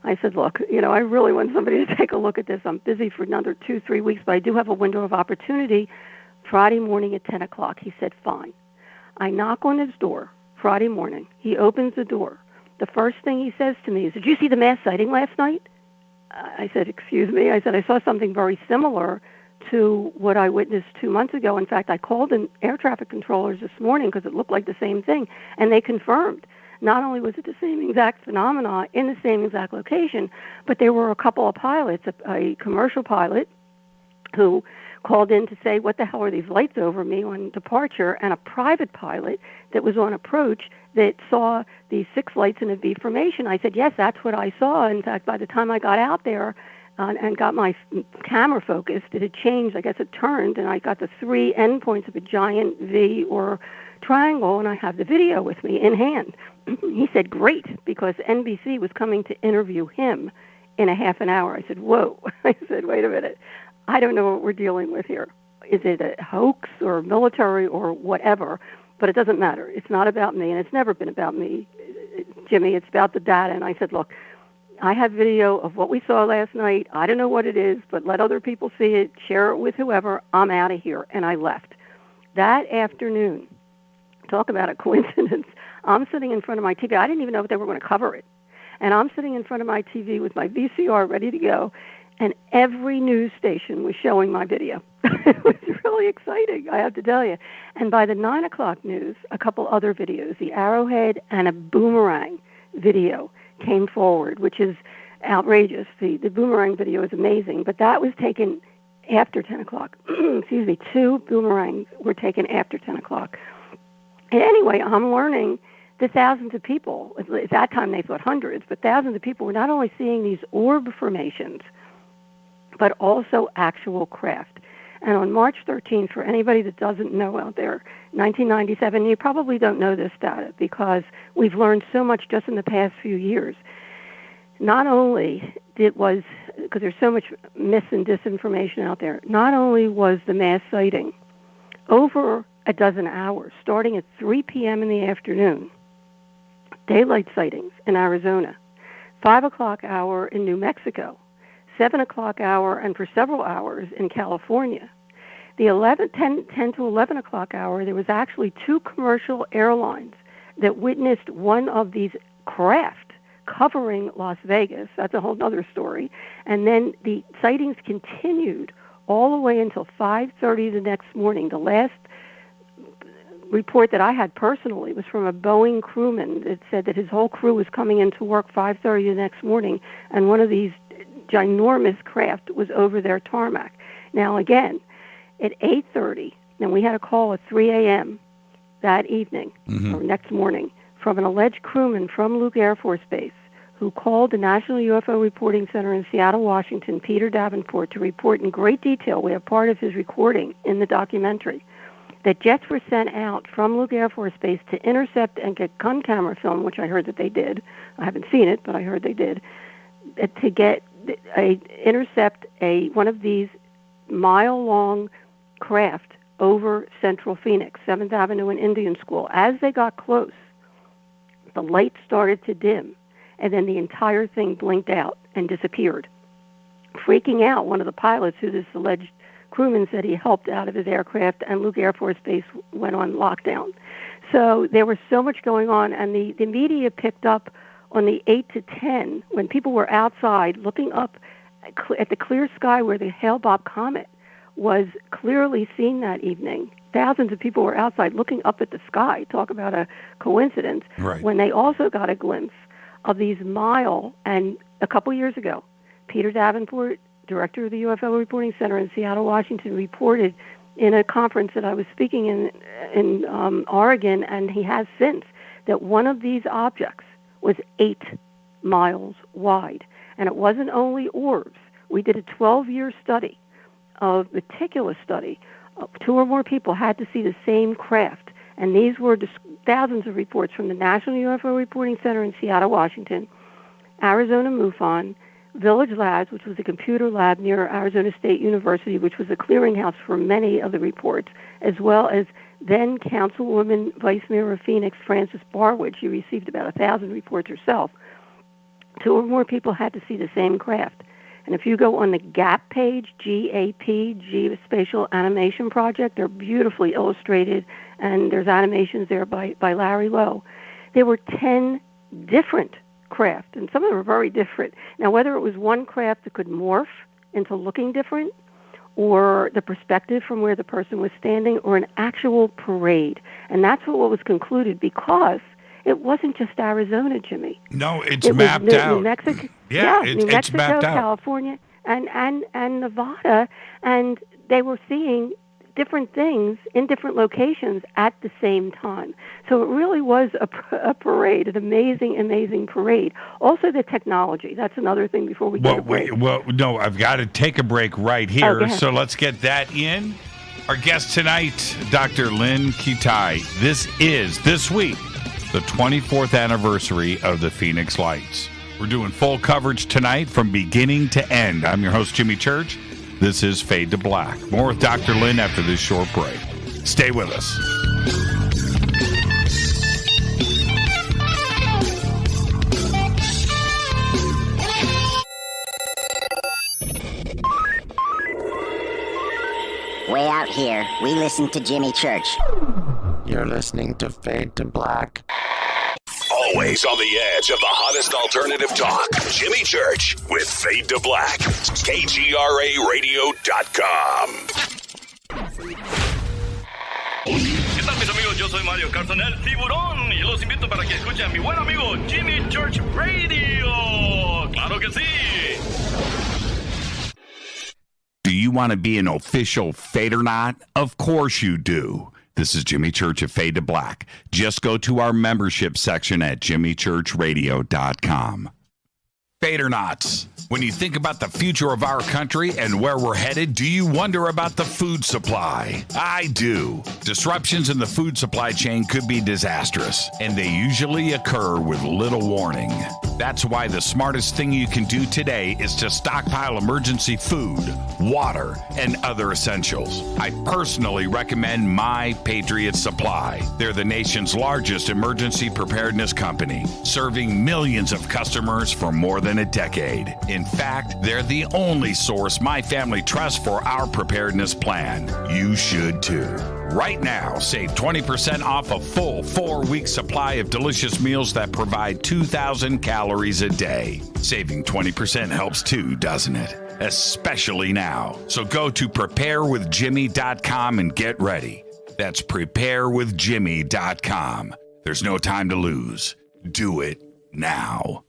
I said, look, I really want somebody to take a look at this. I'm busy for another 2-3 weeks, but I do have a window of opportunity Friday morning at 10 o'clock. He said, fine. I knock on his door Friday morning. He opens the door. The first thing he says to me is, did you see the mass sighting last night? I said, excuse me. I said, I saw something very similar to what I witnessed 2 months ago. In fact, I called in air traffic controllers this morning because it looked like the same thing, and they confirmed not only was it the same exact phenomena in the same exact location, but there were a couple of pilots, a commercial pilot who called in to say, what the hell are these lights over me on departure, and a private pilot that was on approach that saw these 6 lights in a V formation. I said, yes, that's what I saw. In fact, by the time I got out there and got my camera focused, it had changed. I guess it turned, and I got the 3 endpoints of a giant V or triangle, and I have the video with me in hand. He said, great, because NBC was coming to interview him in a half an hour. I said, whoa. I said, wait a minute. I don't know what we're dealing with here. Is it a hoax or military or whatever? But it doesn't matter. It's not about me, and it's never been about me, Jimmy. It's about the data. And I said, look, I have video of what we saw last night. I don't know what it is, but let other people see it, share it with whoever. I'm out of here. And I left. That afternoon, talk about a coincidence, I'm sitting in front of my TV. I didn't even know if they were going to cover it. And I'm sitting in front of my TV with my VCR ready to go, and every news station was showing my video. It was really exciting, I have to tell you. And by the 9 o'clock news, a couple other videos, the Arrowhead and a Boomerang video came forward, which is outrageous. The Boomerang video is amazing, but that was taken after 10 o'clock. Excuse me, 2 Boomerangs were taken after 10 o'clock. And anyway, I'm learning that thousands of people, at that time they thought hundreds, but thousands of people were not only seeing these orb formations, but also actual craft. And on March 13th, for anybody that doesn't know out there, 1997, you probably don't know this data because we've learned so much just in the past few years. Not only because there's so much mis and disinformation out there, not only was the mass sighting over a dozen hours, starting at 3 p.m. in the afternoon, daylight sightings in Arizona, 5 o'clock hour in New Mexico, 7 o'clock hour, and for several hours in California. The 10 to 11 o'clock hour, there was actually 2 commercial airlines that witnessed one of these craft covering Las Vegas. That's a whole other story. And then the sightings continued all the way until 5:30 the next morning. The last report that I had personally was from a Boeing crewman that said that his whole crew was coming into work 5:30 the next morning, and one of these ginormous craft was over their tarmac. Now again, at 8:30, and we had a call at 3 a.m. that evening, or next morning, from an alleged crewman from Luke Air Force Base who called the National UFO Reporting Center in Seattle, Washington, Peter Davenport, to report in great detail, we have part of his recording in the documentary, that jets were sent out from Luke Air Force Base to intercept and get gun camera film, which I heard that they did. I haven't seen it, but I heard they did, to intercept one of these mile-long craft over Central Phoenix, 7th Avenue and Indian School. As they got close, the lights started to dim, and then the entire thing blinked out and disappeared. Freaking out, one of the pilots, who this alleged crewman said he helped out of his aircraft, and Luke Air Force Base went on lockdown. So there was so much going on, and the media picked up on the 8 to 10, when people were outside looking up at the clear sky where the Hale-Bopp comet was clearly seen that evening. Thousands of people were outside looking up at the sky. Talk about a coincidence. Right. When they also got a glimpse of these and a couple years ago, Peter Davenport, director of the UFO Reporting Center in Seattle, Washington, reported in a conference that I was speaking in Oregon, and he has since, that one of these objects was 8 miles wide. And it wasn't only orbs. We did a 12-year study, a meticulous study. 2 or more people had to see the same craft. And these were thousands of reports from the National UFO Reporting Center in Seattle, Washington, Arizona MUFON, Village Labs, which was a computer lab near Arizona State University, which was a clearinghouse for many of the reports, as well as then Councilwoman Vice Mayor of Phoenix, Frances Barwood. She received about 1,000 reports herself. 2 or more people had to see the same craft. And if you go on the GAP page, G-A-P, Geospatial Animation Project, they're beautifully illustrated, and there's animations there by Larry Lowe. There were 10 different craft, and some of them were very different. Now, whether it was one craft that could morph into looking different, or the perspective from where the person was standing, or an actual parade. And that's what was concluded, because it wasn't just Arizona, Jimmy. No, it's It mapped was out. New Mexico, It's New Mexico, mapped out. California, and Nevada, and they were seeing different things in different locations at the same time. So it really was a parade, an amazing parade. Also the technology. That's another thing before we get a break. No, I've got to take a break right Oh, here. go ahead. So let's get that in. Our guest tonight, Dr. Lynne Kitei. This week, the 24th anniversary of the Phoenix Lights. We're doing full coverage tonight from beginning to end. I'm your host, Jimmy Church. This is Fade to Black. More with Dr. Lynne after this short break. Stay with us. Way out here, we listen to Jimmy Church. You're listening to Fade to Black. Always on the edge of the hottest alternative talk. Jimmy Church with Fade to Black. KGRARadio.com. ¿Qué tal, mis amigos? Yo soy Mario Carson, el tiburón, y los invito para que escuchen a mi buen amigo Jimmy Church Radio. ¡Claro que sí! Do you want to be an official Fadernaut? Of course you do. This is Jimmy Church of Fade to Black. Just go to our membership section at jimmychurchradio.com. Fadernauts. When you think about the future of our country and where we're headed, do you wonder about the food supply? I do. Disruptions in the food supply chain could be disastrous, and they usually occur with little warning. That's why the smartest thing you can do today is to stockpile emergency food, water, and other essentials. I personally recommend My Patriot Supply. They're the nation's largest emergency preparedness company, serving millions of customers for more than a decade. In fact, they're the only source my family trusts for our preparedness plan. You should too. Right now, save 20% off a full 4-week supply of delicious meals that provide 2,000 calories a day. Saving 20% helps too, doesn't it? Especially now. So go to preparewithjimmy.com and get ready. That's preparewithjimmy.com. There's no time to lose. Do it now.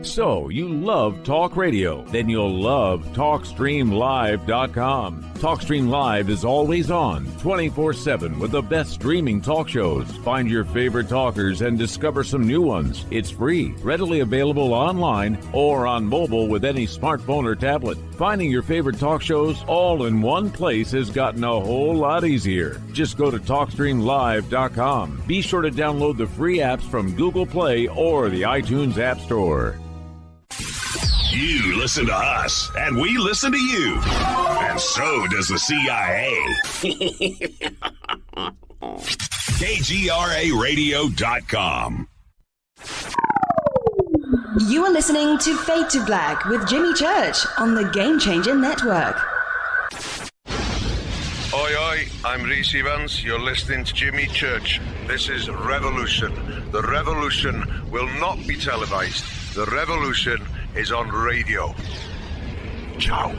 So, you love talk radio? Then you'll love TalkStreamLive.com. TalkStream Live is always on, 24/7 with the best streaming talk shows. Find your favorite talkers and discover some new ones. It's free, readily available online or on mobile with any smartphone or tablet. Finding your favorite talk shows all in one place has gotten a whole lot easier. Just go to TalkStreamLive.com. Be sure to download the free apps from Google Play or the iTunes App Store. You listen to us, and we listen to you. And so does the CIA. KGRARadio.com. You are listening to Fade to Black with Jimmy Church on the Game Changer Network. Oi, oi, I'm Reese Evans. You're listening to Jimmy Church. This is Revolution. The revolution will not be televised. The revolution is on radio. Ciao.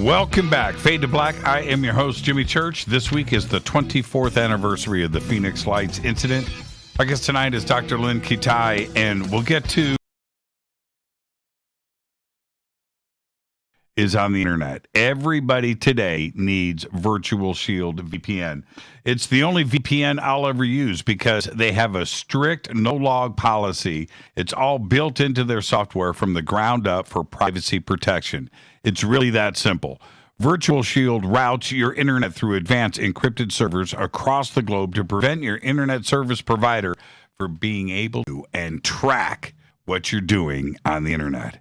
Welcome back. Fade to Black. I am your host, Jimmy Church. This week is the 24th anniversary of the Phoenix Lights incident. Our guest tonight is Dr. Lynne Kitei, and we'll get to is on the internet. Everybody today needs virtual Shield VPN. It's the only VPN I'll ever use because they have a strict no-log policy. It's all built into their software from the ground up for privacy protection. It's really that simple. Virtual Shield routes your internet through advanced encrypted servers across the globe to prevent your internet service provider from being able to and track what you're doing on the internet.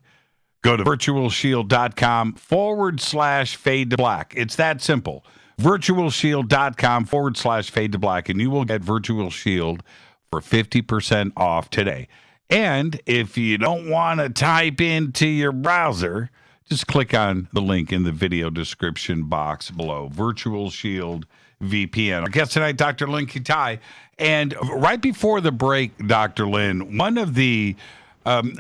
Go to virtualshield.com/fade to black. It's that simple. virtualshield.com/fade to black, and you will get Virtual Shield for 50% off today. And if you don't want to type into your browser, just click on the link in the video description box below. Virtual Shield VPN. Our guest tonight, Dr. Lynne Kitei. And right before the break, Dr. Lynne, one of the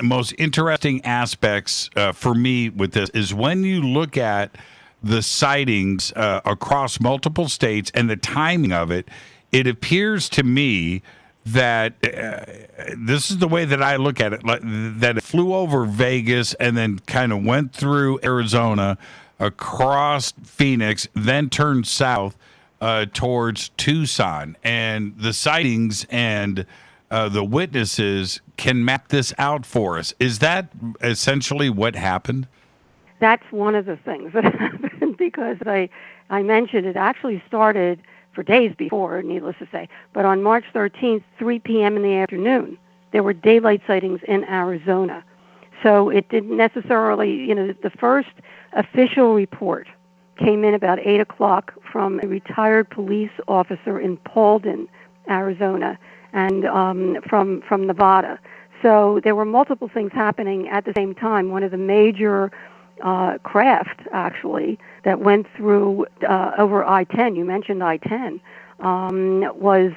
most interesting aspects for me with this is when you look at the sightings across multiple states and the timing of it, it appears to me that this is the way that I look at it, that it flew over Vegas and then kind of went through Arizona, across Phoenix, then turned south towards Tucson. And the sightings and the witnesses can map this out for us. Is that essentially what happened? That's one of the things that happened, because I mentioned it actually started for days before, needless to say. But on March 13th, 3 p.m. in the afternoon, there were daylight sightings in Arizona. So it didn't necessarily, the first official report came in about 8 o'clock from a retired police officer in Paulden, Arizona, and from Nevada. So there were multiple things happening at the same time. One of the major craft, actually, that went through over I-10, you mentioned I-10, was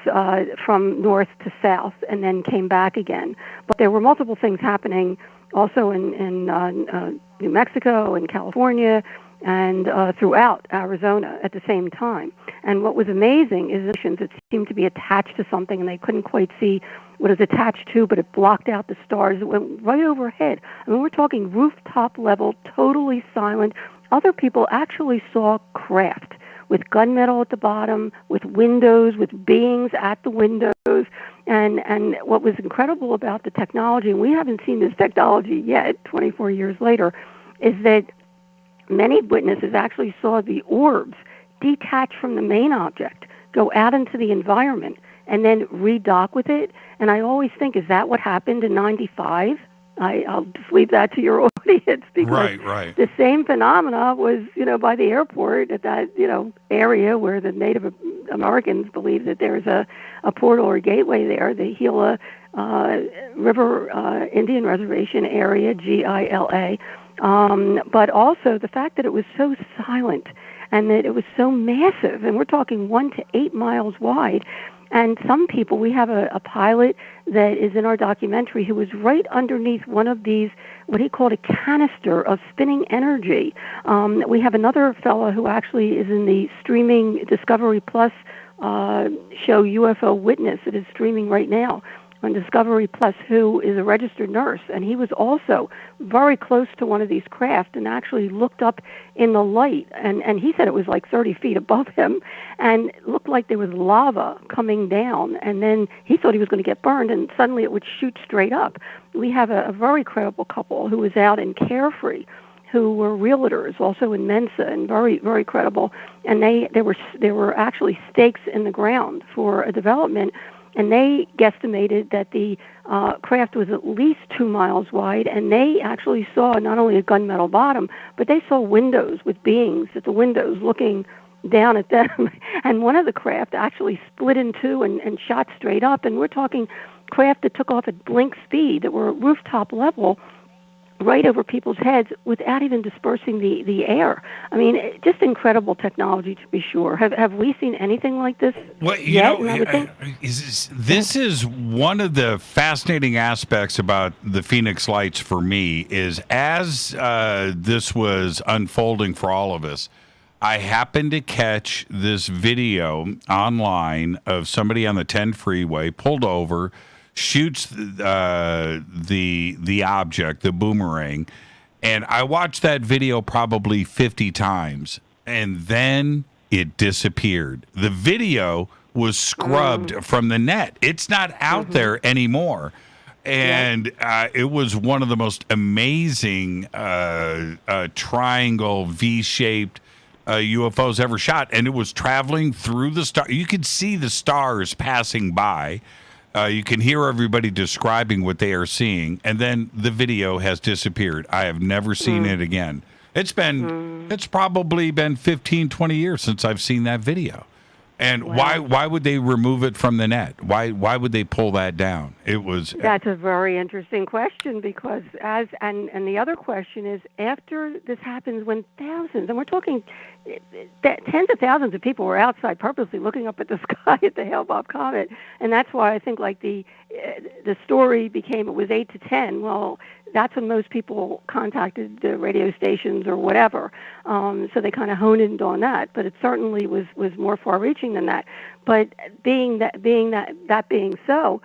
from north to south and then came back again. But there were multiple things happening also in New Mexico and California and throughout Arizona at the same time. And what was amazing is that seemed to be attached to something, and they couldn't quite see what it was attached to, but it blocked out the stars. It went right overhead. I mean, we're talking rooftop level, totally silent. Other people actually saw craft with gunmetal at the bottom, with windows, with beings at the windows. And what was incredible about the technology, and we haven't seen this technology yet, 24 years later, is that many witnesses actually saw the orbs detach from the main object, go out into the environment, and then redock with it. And I always think, is that what happened in 95? I'll just leave that to your audience, because right. The same phenomena was, by the airport at that, area where the Native Americans believe that there's a portal or gateway there, the Gila River Indian Reservation area, GILA. But also the fact that it was so silent and that it was so massive, and we're talking 1 to 8 miles wide. And some people, we have a pilot that is in our documentary who was right underneath one of these, what he called a canister of spinning energy. We have another fellow who actually is in the streaming Discovery Plus show UFO Witness. It is streaming right now on Discovery Plus, who is a registered nurse, and he was also very close to one of these craft and actually looked up in the light, and he said it was like 30 feet above him, and it looked like there was lava coming down, and then he thought he was going to get burned, and suddenly it would shoot straight up. We have a very credible couple who was out in Carefree, who were realtors, also in Mensa, and very, very credible, and there were actually stakes in the ground for a development. And they guesstimated that the craft was at least 2 miles wide, and they actually saw not only a gunmetal bottom, but they saw windows with beings at the windows looking down at them. And one of the craft actually split in two and shot straight up. And we're talking craft that took off at blink speed, that were rooftop level, right over people's heads without even dispersing the air. I mean, just incredible technology, to be sure. Have we seen anything like this yet? This is one of the fascinating aspects about the Phoenix Lights for me, is as this was unfolding for all of us, I happened to catch this video online of somebody on the 10 freeway pulled over, shoots the object, the boomerang, and I watched that video probably 50 times, and then it disappeared. The video was scrubbed from the net. It's not out there anymore. And it was one of the most amazing triangle V-shaped UFOs ever shot, and it was traveling through the star. You could see the stars passing by. You can hear everybody describing what they are seeing, and then the video has disappeared. I have never seen it again. It's probably been 15, 20 years since I've seen that video. And why would they remove it from the net? Why would they pull that down? That's a very interesting question, because and the other question is, after this happens, when thousands, and we're talking tens of thousands of people were outside purposely looking up at the sky at the Hale-Bopp comet, and that's why I think like the story became, it was 8 to 10. Well, that's when most people contacted the radio stations or whatever. So they kind of honed in on that, but it certainly was more far-reaching than that. But being so,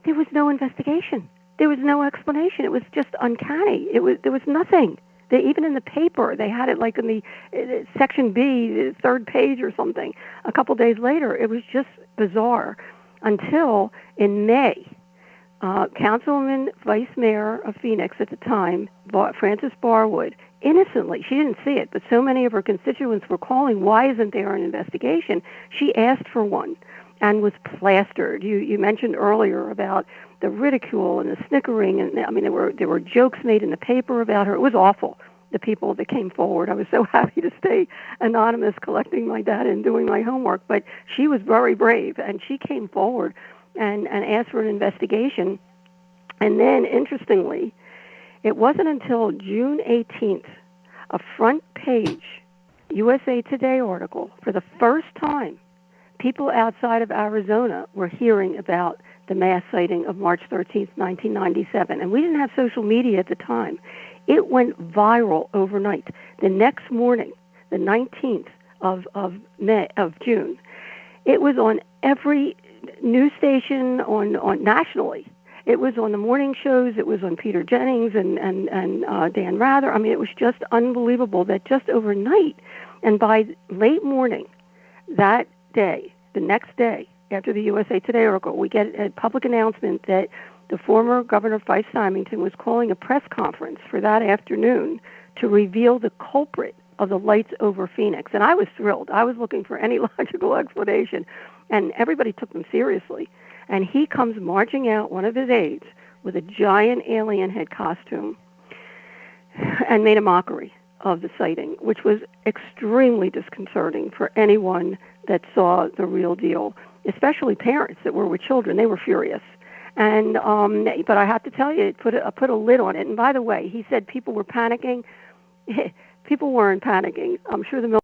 there was no investigation. There was no explanation. It was just uncanny. There was nothing. Even in the paper, they had it like in the section B, the third page or something. A couple days later, it was just bizarre. Until in May, Councilwoman Vice Mayor of Phoenix at the time, Frances Barwood, innocently, she didn't see it, but so many of her constituents were calling, why isn't there an investigation? She asked for one and was plastered. You mentioned earlier about the ridicule and the snickering, and I mean there were jokes made in the paper about her. It was awful, the people that came forward. I was so happy to stay anonymous, collecting my data and doing my homework, but she was very brave, and she came forward and asked for an investigation. And then, interestingly, it wasn't until June 18th, a front page USA Today article, for the first time, people outside of Arizona were hearing about the mass sighting of March 13th, 1997. And we didn't have social media at the time. It went viral overnight. The next morning, the 19th of June, it was on every news station on nationally. It was on the morning shows. It was on Peter Jennings and Dan Rather. I mean, it was just unbelievable that just overnight, and by late morning that day, the next day after the USA Today article, we get a public announcement that the former Governor Fife Symington was calling a press conference for that afternoon to reveal the culprit of the lights over Phoenix. And I was thrilled. I was looking for any logical explanation, and everybody took them seriously. And he comes marching out, one of his aides, with a giant alien head costume, and made a mockery of the sighting, which was extremely disconcerting for anyone that saw the real deal, especially parents that were with children. They were furious. And but I have to tell you, it put a lid on it. And by the way, he said people were panicking. People weren't panicking. I'm sure the military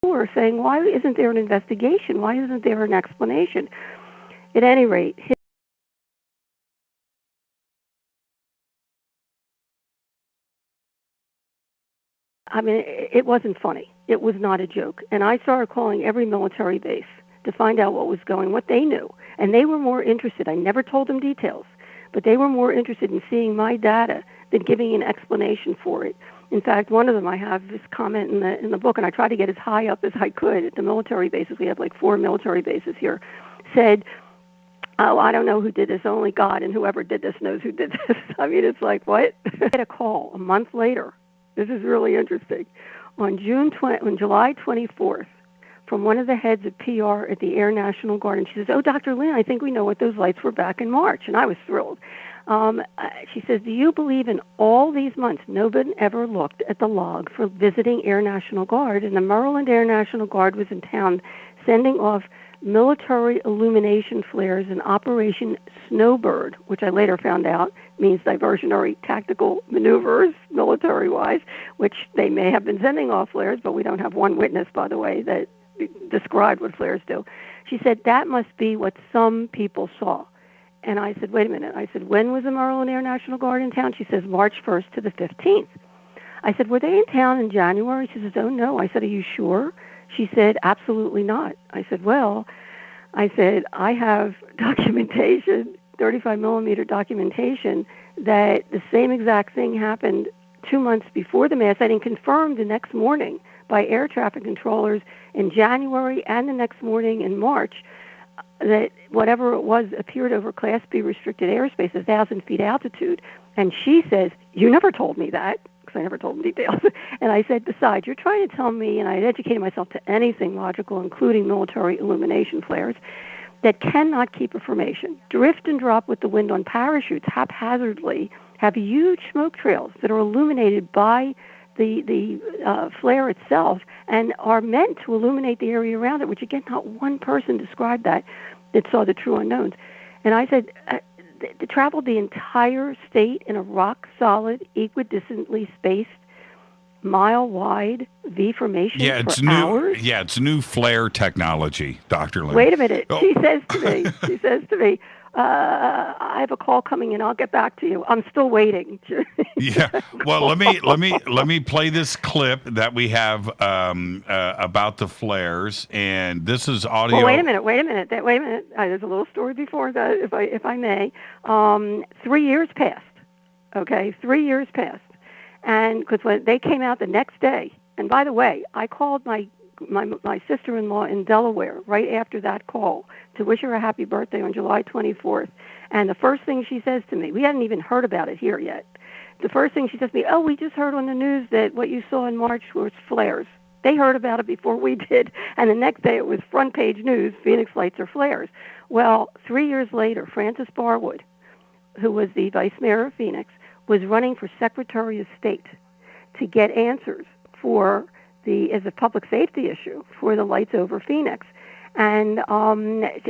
were saying, why isn't there an investigation? Why isn't there an explanation? At any rate, I mean, it wasn't funny. It was not a joke. And I started calling every military base to find out what they knew. And they were more interested. I never told them details, but they were more interested in seeing my data than giving an explanation for it. In fact, one of them, I have this comment in the book, and I tried to get as high up as I could at the military bases. We have like 4 military bases here. Said, oh, I don't know who did this. Only God, and whoever did this knows who did this. I mean, it's like, what? I get a call a month later. This is really interesting. On July 24th, from one of the heads of PR at the Air National Guard, and she says, oh, Dr. Lynne, I think we know what those lights were back in March. And I was thrilled. She says, do you believe in all these months nobody ever looked at the log for visiting Air National Guard? And the Maryland Air National Guard was in town sending off military illumination flares in Operation Snowbird, which I later found out means diversionary tactical maneuvers, military-wise, which they may have been sending off flares, but we don't have one witness, by the way, that described what flares do. She said, that must be what some people saw. And I said, wait a minute. I said, when was the Maryland Air National Guard in town? She says, March 1st to the 15th. I said, were they in town in January? She says, oh, no. I said, are you sure? She said, absolutely not. I said, well, I have documentation, 35-millimeter documentation, that the same exact thing happened 2 months before the mass sighting, confirmed the next morning by air traffic controllers in January and the next morning in March. that whatever it was appeared over Class B restricted airspace, 1,000 feet altitude. And she says, you never told me that, because I never told them details. And I said, besides, you're trying to tell me, and I had educated myself to anything logical, including military illumination flares, that cannot keep information. Drift and drop with the wind on parachutes haphazardly, have huge smoke trails that are illuminated by the flare itself and are meant to illuminate the area around it, which, again, not one person described that saw the true unknowns. And I said, they traveled the entire state in a rock-solid, equidistantly spaced, mile-wide V formation for hours. Yeah, it's new flare technology, Dr. Lynne. Wait a minute. Oh. She says to me, I have a call coming in. I'll get back to you. I'm still waiting. Yeah. Well, let me play this clip that we have about the flares, and this is audio. Well, wait a minute. There's a little story before that, if I may. 3 years passed. Okay, 3 years passed, and because when they came out the next day, and by the way, I called my sister-in-law in Delaware right after that call to wish her a happy birthday on July 24th. And the first thing she says to me, we hadn't even heard about it here yet. The first thing she says to me, we just heard on the news that what you saw in March was flares. They heard about it before we did. And the next day it was front page news, Phoenix lights are flares. Well, 3 years later, Frances Barwood, who was the vice mayor of Phoenix, was running for Secretary of State to get answers for as a public safety issue for the lights over Phoenix. And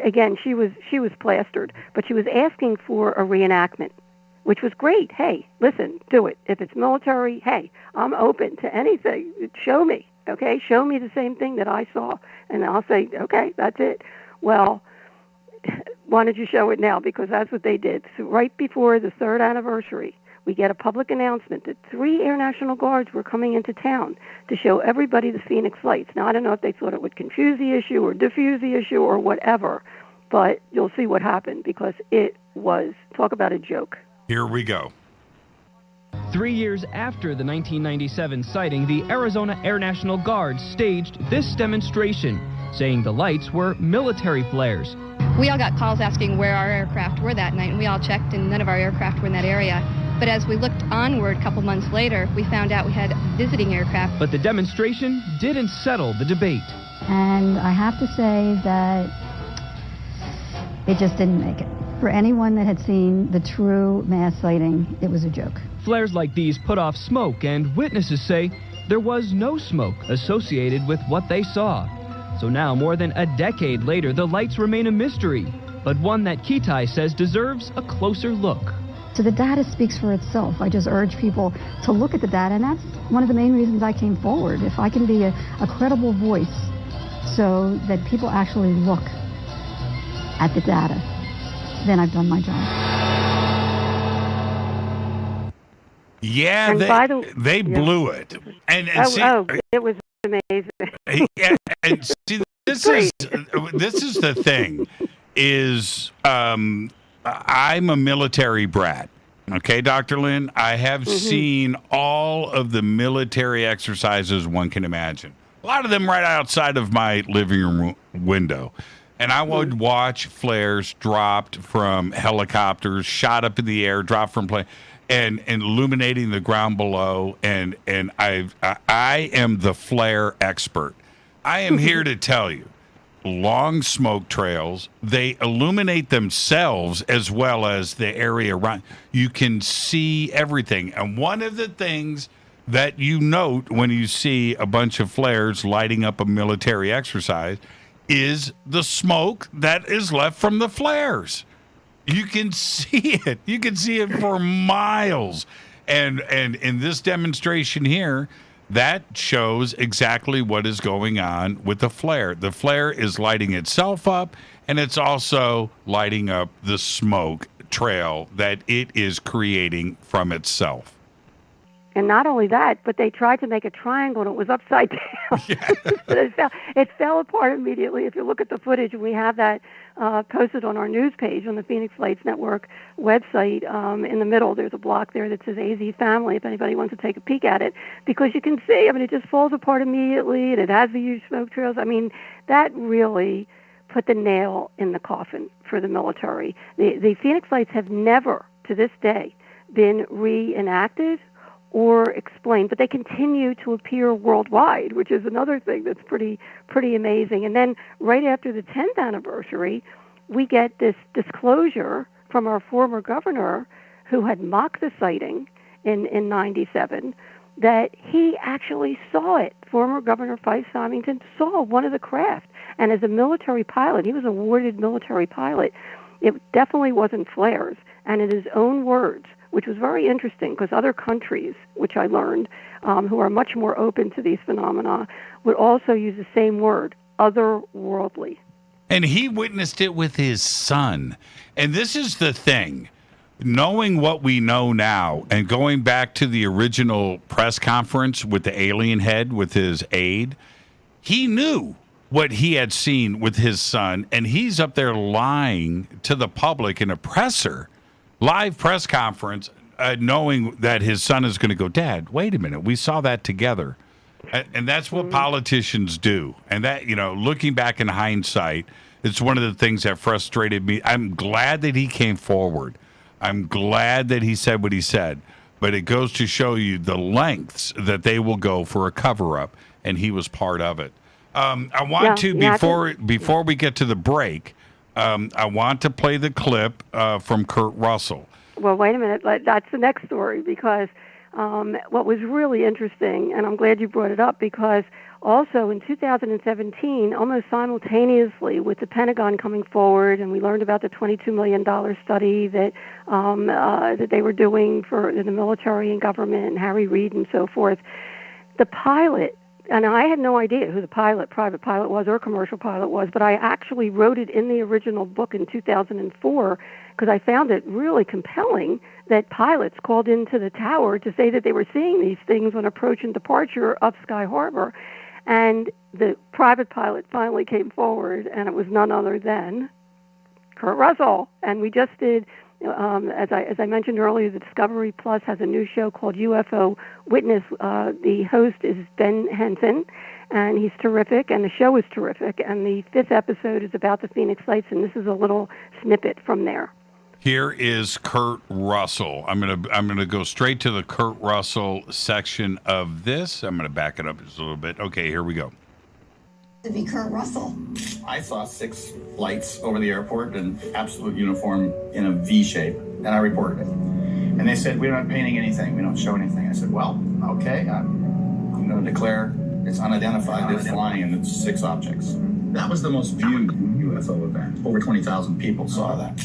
again, she was plastered, but she was asking for a reenactment, which was great. Hey, listen, do it. If it's military, hey, I'm open to anything. Show me, okay? Show me the same thing that I saw, and I'll say, okay, that's it. Well, why don't you show it now? Because that's what they did. So right before the 3rd anniversary, we get a public announcement that 3 Air National Guards were coming into town to show everybody the Phoenix lights. Now, I don't know if they thought it would confuse the issue or diffuse the issue or whatever, but you'll see what happened because it was, talk about a joke. Here we go. 3 years after the 1997 sighting, the Arizona Air National Guard staged this demonstration, saying the lights were military flares. We all got calls asking where our aircraft were that night, and we all checked, and none of our aircraft were in that area. But as we looked onward a couple months later, we found out we had visiting aircraft. But the demonstration didn't settle the debate. And I have to say that it just didn't make it. For anyone that had seen the true mass sighting, it was a joke. Flares like these put off smoke, and witnesses say there was no smoke associated with what they saw. So now, more than a decade later, the lights remain a mystery, but one that Kitei says deserves a closer look. So the data speaks for itself. I just urge people to look at the data, and that's one of the main reasons I came forward. If I can be a credible voice so that people actually look at the data, then I've done my job. Yeah, they blew it. And it was amazing. And see, this is the thing, is I'm a military brat. Okay, Dr. Lynne, I have seen all of the military exercises one can imagine. A lot of them right outside of my living room window. And I would watch flares dropped from helicopters, shot up in the air, dropped from plane, and illuminating the ground below. And I am the flare expert. I am here to tell you, long smoke trails, they illuminate themselves as well as the area around. You can see everything. And one of the things that you note when you see a bunch of flares lighting up a military exercise is the smoke that is left from the flares. You can see it. You can see it for miles. And in this demonstration here, that shows exactly what is going on with the flare. The flare is lighting itself up, and it's also lighting up the smoke trail that it is creating from itself. And not only that, but they tried to make a triangle, and it was upside down. It fell apart immediately. If you look at the footage, we have that posted on our news page on the Phoenix Lights Network website. In the middle, there's a block there that says AZ Family, if anybody wants to take a peek at it, because you can see, it just falls apart immediately, and it has the huge smoke trails. That really put the nail in the coffin for the military. The Phoenix Lights have never, to this day, been reenacted or explained, but they continue to appear worldwide, which is another thing that's pretty amazing. And then right after the 10th anniversary, we get this disclosure from our former governor, who had mocked the sighting in 97, that he actually saw it. Former Governor Fife Symington saw one of the craft. And as a military pilot, he was awarded military pilot. It definitely wasn't flares. And in his own words, which was very interesting, because other countries, which I learned, who are much more open to these phenomena, would also use the same word, otherworldly. And he witnessed it with his son. And this is the thing. Knowing what we know now and going back to the original press conference with the alien head with his aide, he knew what he had seen with his son, and he's up there lying to the public in a live press conference, knowing that his son is going to go, Dad, wait a minute, we saw that together. And that's what politicians do. And that, looking back in hindsight, it's one of the things that frustrated me. I'm glad that he came forward. I'm glad that he said what he said, but it goes to show you the lengths that they will go for a cover-up, and he was part of it. I want before we get to the break, I want to play the clip from Kurt Russell. Well, wait a minute. That's the next story, because what was really interesting, and I'm glad you brought it up, because also in 2017, almost simultaneously with the Pentagon coming forward, and we learned about the $22 million study that that they were doing for the military and government and Harry Reid and so forth, the pilot, and I had no idea who the private pilot was or commercial pilot was, but I actually wrote it in the original book in 2004 because I found it really compelling that pilots called into the tower to say that they were seeing these things on approach and departure of Sky Harbor. And the private pilot finally came forward, and it was none other than Kurt Russell. And we just did, as I mentioned earlier, the Discovery Plus has a new show called UFO Witness. The host is Ben Henson, and he's terrific, and the show is terrific. And the 5th episode is about the Phoenix Lights, and this is a little snippet from there. Here is Kurt Russell. I'm gonna go straight to the Kurt Russell section of this. I'm gonna back it up just a little bit. Okay, here we go. To be Kurt Russell. I saw 6 lights over the airport in absolute uniform in a V shape, and I reported it. And they said, we're not painting anything. We don't show anything. I said, well, okay, I'm going to declare it's unidentified. It's flying, and it's 6 objects. That was the most viewed UFO event. Over 20,000 people saw that.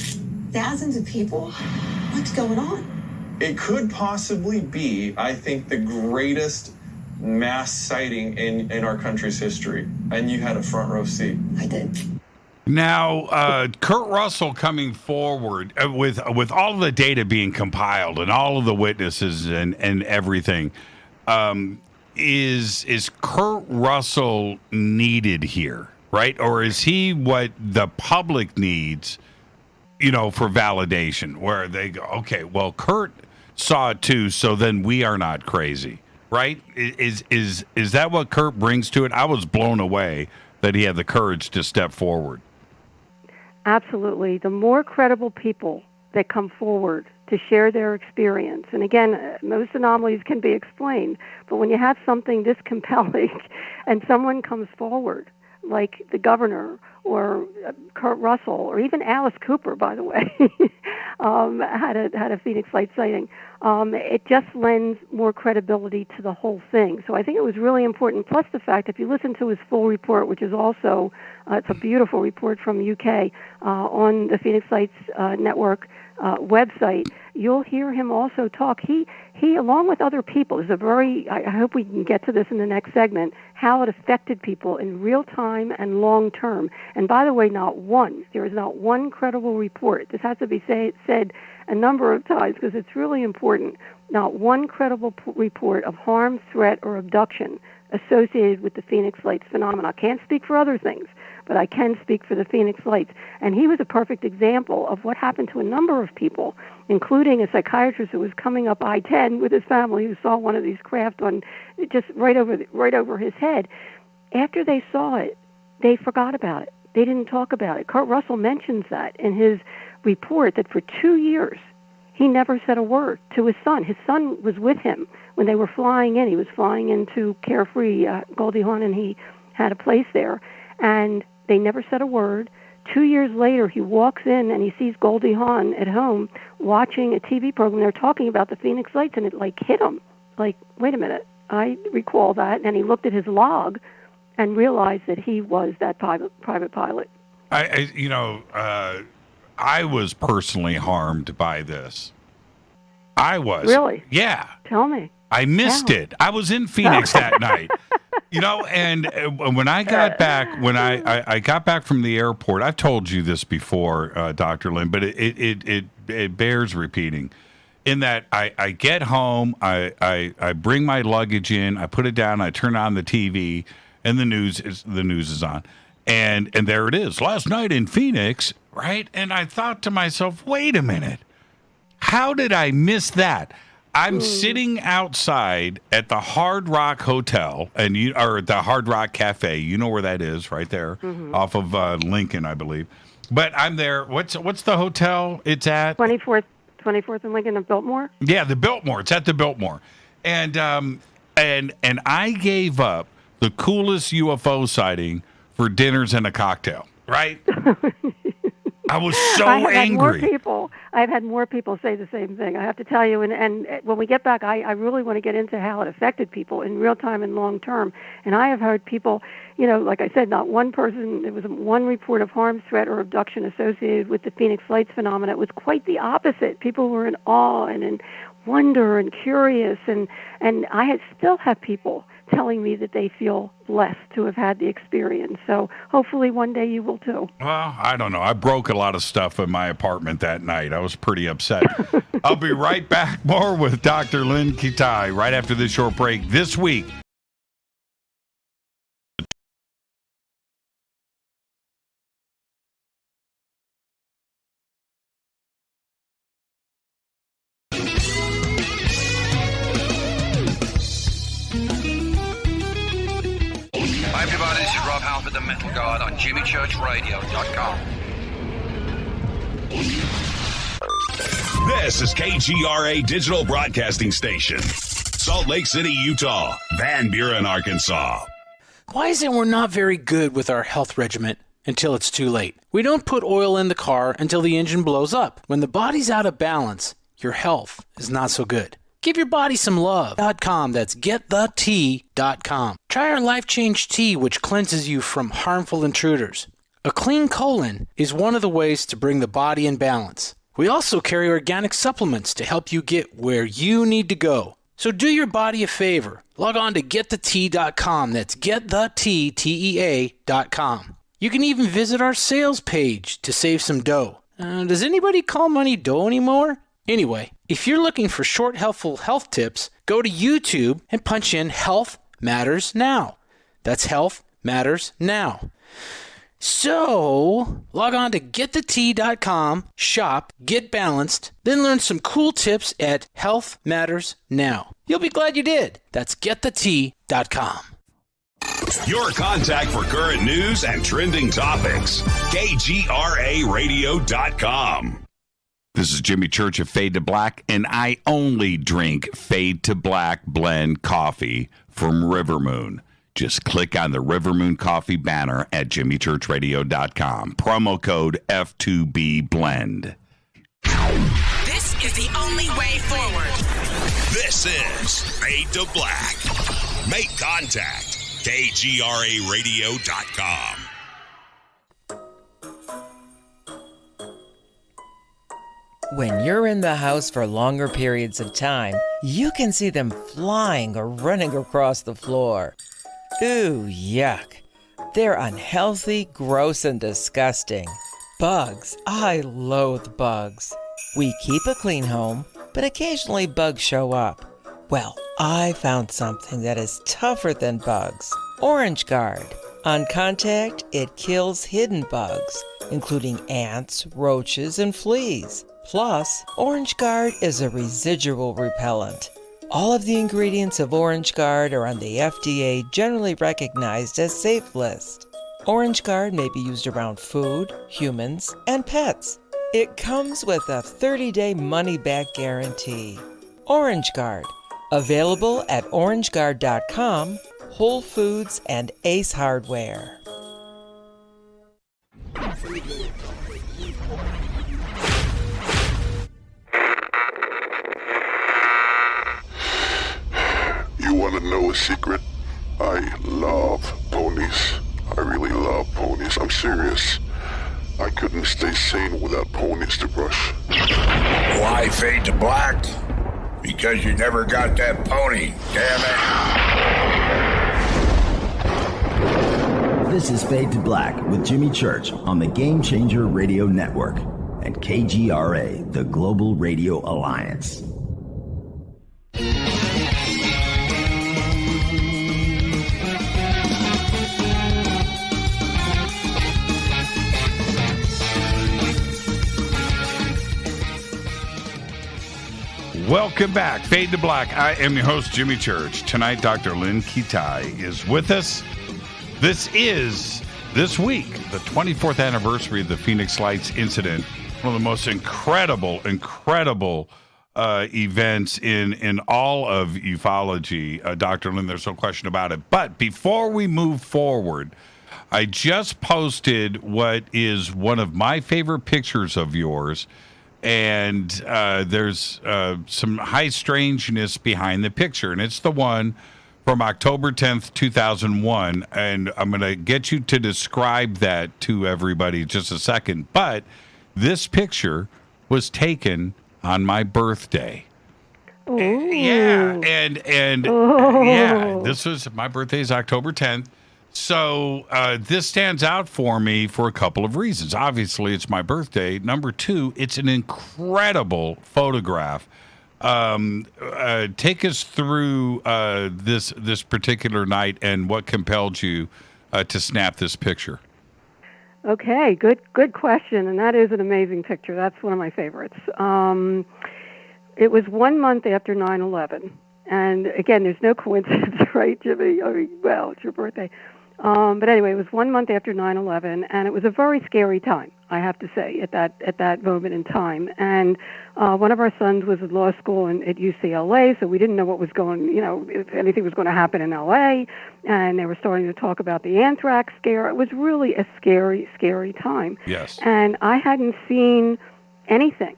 Thousands of people? What's going on? It could possibly be, I think, the greatest mass sighting in our country's history. And you had a front row seat. I did. Now, Kurt Russell coming forward with all of the data being compiled and all of the witnesses and everything, is Kurt Russell needed here, right? Or is he what the public needs, for validation, where they go, okay, well, Kurt saw it too, so then we are not crazy, right? Is that what Kurt brings to it? I was blown away that he had the courage to step forward. Absolutely. The more credible people that come forward to share their experience, and again, most anomalies can be explained, but when you have something this compelling and someone comes forward, like the governor or Kurt Russell or even Alice Cooper, by the way, had a Phoenix Light sighting, it just lends more credibility to the whole thing. So I think it was really important. Plus the fact, if you listen to his full report, which is also, it's a beautiful report from UK on the Phoenix Lights Network website, you'll hear him also talk. He along with other people, is a very, I hope we can get to this in the next segment, how it affected people in real time and long term. And by the way, there is not one credible report. This has to be said a number of times because it's really important. Not one credible report of harm, threat, or abduction associated with the Phoenix Lights phenomena. I can't speak for other things, but I can speak for the Phoenix Lights. And he was a perfect example of what happened to a number of people, including a psychiatrist who was coming up I-10 with his family who saw one of these craft on just right over his head. After they saw it, they forgot about it. They didn't talk about it. Kurt Russell mentions that in his report, that for 2 years he never said a word to his son. His son was with him when they were flying in. He was flying into Carefree, Goldie Hawn, and he had a place there. And they never said a word. 2 years later, he walks in and he sees Goldie Hawn at home watching a TV program. They're talking about the Phoenix Lights, and it like hit him. Like, wait a minute, I recall that. And he looked at his log and realized that he was that private pilot. I was personally harmed by this. I was. Really? Yeah. Tell me. I missed it. I was in Phoenix that night. And when I got back, I got back from the airport, I've told you this before, Dr. Lynne, but it bears repeating. In that I get home, I bring my luggage in, I put it down, I turn on the TV, and the news is on, and there it is. Last night in Phoenix, right? And I thought to myself, wait a minute, how did I miss that? I'm sitting outside at the Hard Rock Hotel, or the Hard Rock Cafe. You know where that is, right there, off of Lincoln, I believe. But I'm there. What's the hotel it's at? 24th and Lincoln and Biltmore. Yeah, the Biltmore. It's at the Biltmore, and I gave up the coolest UFO sighting for dinners and a cocktail. Right. I was so angry. I've had more people say the same thing, I have to tell you. And when we get back, I really want to get into how it affected people in real time and long term. And I have heard people, like I said, not one person, there was one report of harm, threat, or abduction associated with the Phoenix Lights phenomena. It was quite the opposite. People were in awe and in wonder and curious. And I still have people telling me that they feel blessed to have had the experience. So hopefully one day you will too. Well, I don't know. I broke a lot of stuff in my apartment that night. I was pretty upset. I'll be right back. More with Dr. Lynne Kitei right after this short break. This week, the Metal Guard on JimmyChurchRadio.com. This is KGRA Digital Broadcasting Station, Salt Lake City, Utah, Van Buren, Arkansas. Why is it we're not very good with our health regimen until it's too late? We don't put oil in the car until the engine blows up. When the body's out of balance, your health is not so good. Give your body some love.com. That's getthetea.com. Try our Life Change Tea, which cleanses you from harmful intruders. A clean colon is one of the ways to bring the body in balance. We also carry organic supplements to help you get where you need to go. So do your body a favor. Log on to getthetea.com. That's getthetea.com. You can even visit our sales page to save some dough. Does anybody call money dough anymore? Anyway, if you're looking for short, helpful health tips, go to YouTube and punch in Health Matters Now. That's Health Matters Now. So, log on to getthetea.com, shop, get balanced, then learn some cool tips at Health Matters Now. You'll be glad you did. That's getthetea.com. Your contact for current news and trending topics. KGRARadio.com. This is Jimmy Church of Fade to Black, and I only drink Fade to Black blend coffee from River Moon. Just click on the River Moon coffee banner at jimmychurchradio.com. Promo code F2B Blend. This is the only way forward. This is Fade to Black. Make contact. KGRARadio.com. When you're in the house for longer periods of time, you can see them flying or running across the floor. Ooh, yuck. They're unhealthy, gross, and disgusting. Bugs. I loathe bugs. We keep a clean home, but occasionally bugs show up. Well, I found something that is tougher than bugs. Orange Guard. On contact, it kills hidden bugs, including ants, roaches, and fleas. Plus, Orange Guard is a residual repellent. All of the ingredients of Orange Guard are on the FDA generally recognized as safe list. Orange Guard may be used around food, humans, and pets. It comes with a 30-day money-back guarantee. Orange Guard, available at orangeguard.com, Whole Foods, and Ace Hardware. You want to know a secret? I love ponies. I really love ponies. I'm serious. I couldn't stay sane without ponies to brush. Why fade to black? Because you never got that pony, damn it. This is Fade to Black with Jimmy Church on the Game Changer Radio Network and KGRA, the Global Radio Alliance. Welcome back. Fade to Black. I am your host, Jimmy Church. Tonight, Dr. Lynne Kitei is with us. This week, the 24th anniversary of the Phoenix Lights incident. One of the most incredible events in all of ufology. Dr. Lynne, there's no question about it. But before we move forward, I just posted what is one of my favorite pictures of yours. And there's some high strangeness behind the picture. And it's the one from October 10th, 2001. And I'm going to get you to describe that to everybody in just a second. But this picture was taken on my birthday. Ooh. Yeah. And yeah, my birthday is October 10th. So this stands out for me for a couple of reasons. Obviously, it's my birthday. Number two, it's an incredible photograph. Take us through this particular night and what compelled you to snap this picture. Okay, good question, and that is an amazing picture. That's one of my favorites. It was 1 month after 9/11, and again, there's no coincidence, right, Jimmy? I mean, well, it's your birthday. But anyway, it was 1 month after 9/11, and it was a very scary time, I have to say, at that moment in time. And one of our sons was at law school at UCLA, so we didn't know what was if anything was going to happen in LA. And they were starting to talk about the anthrax scare. It was really a scary, scary time. Yes. And I hadn't seen anything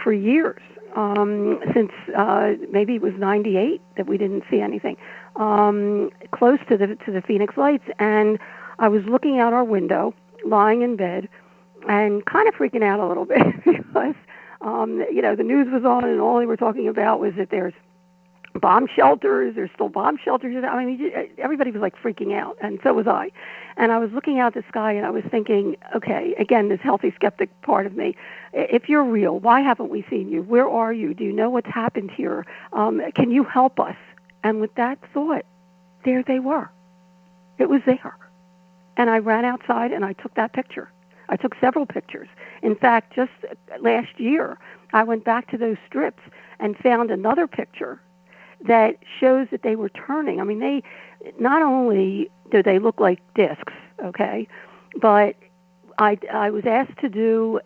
for years. Since maybe it was 98 that we didn't see anything close to the Phoenix Lights, and I was looking out our window, lying in bed, and kind of freaking out a little bit because the news was on, and all they were talking about was that there's bomb shelters. There's still bomb shelters. I mean, everybody was like freaking out, and so was I. And I was looking out the sky, and I was thinking, okay, again, this healthy skeptic part of me, if you're real, why haven't we seen you? Where are you? Do you know what's happened here? Can you help us? And with that thought, there they were. It was there. And I ran outside, and I took that picture. I took several pictures. In fact, just last year, I went back to those strips and found another picture that shows that they were turning. I mean, they not only do they look like discs, okay, but I was asked to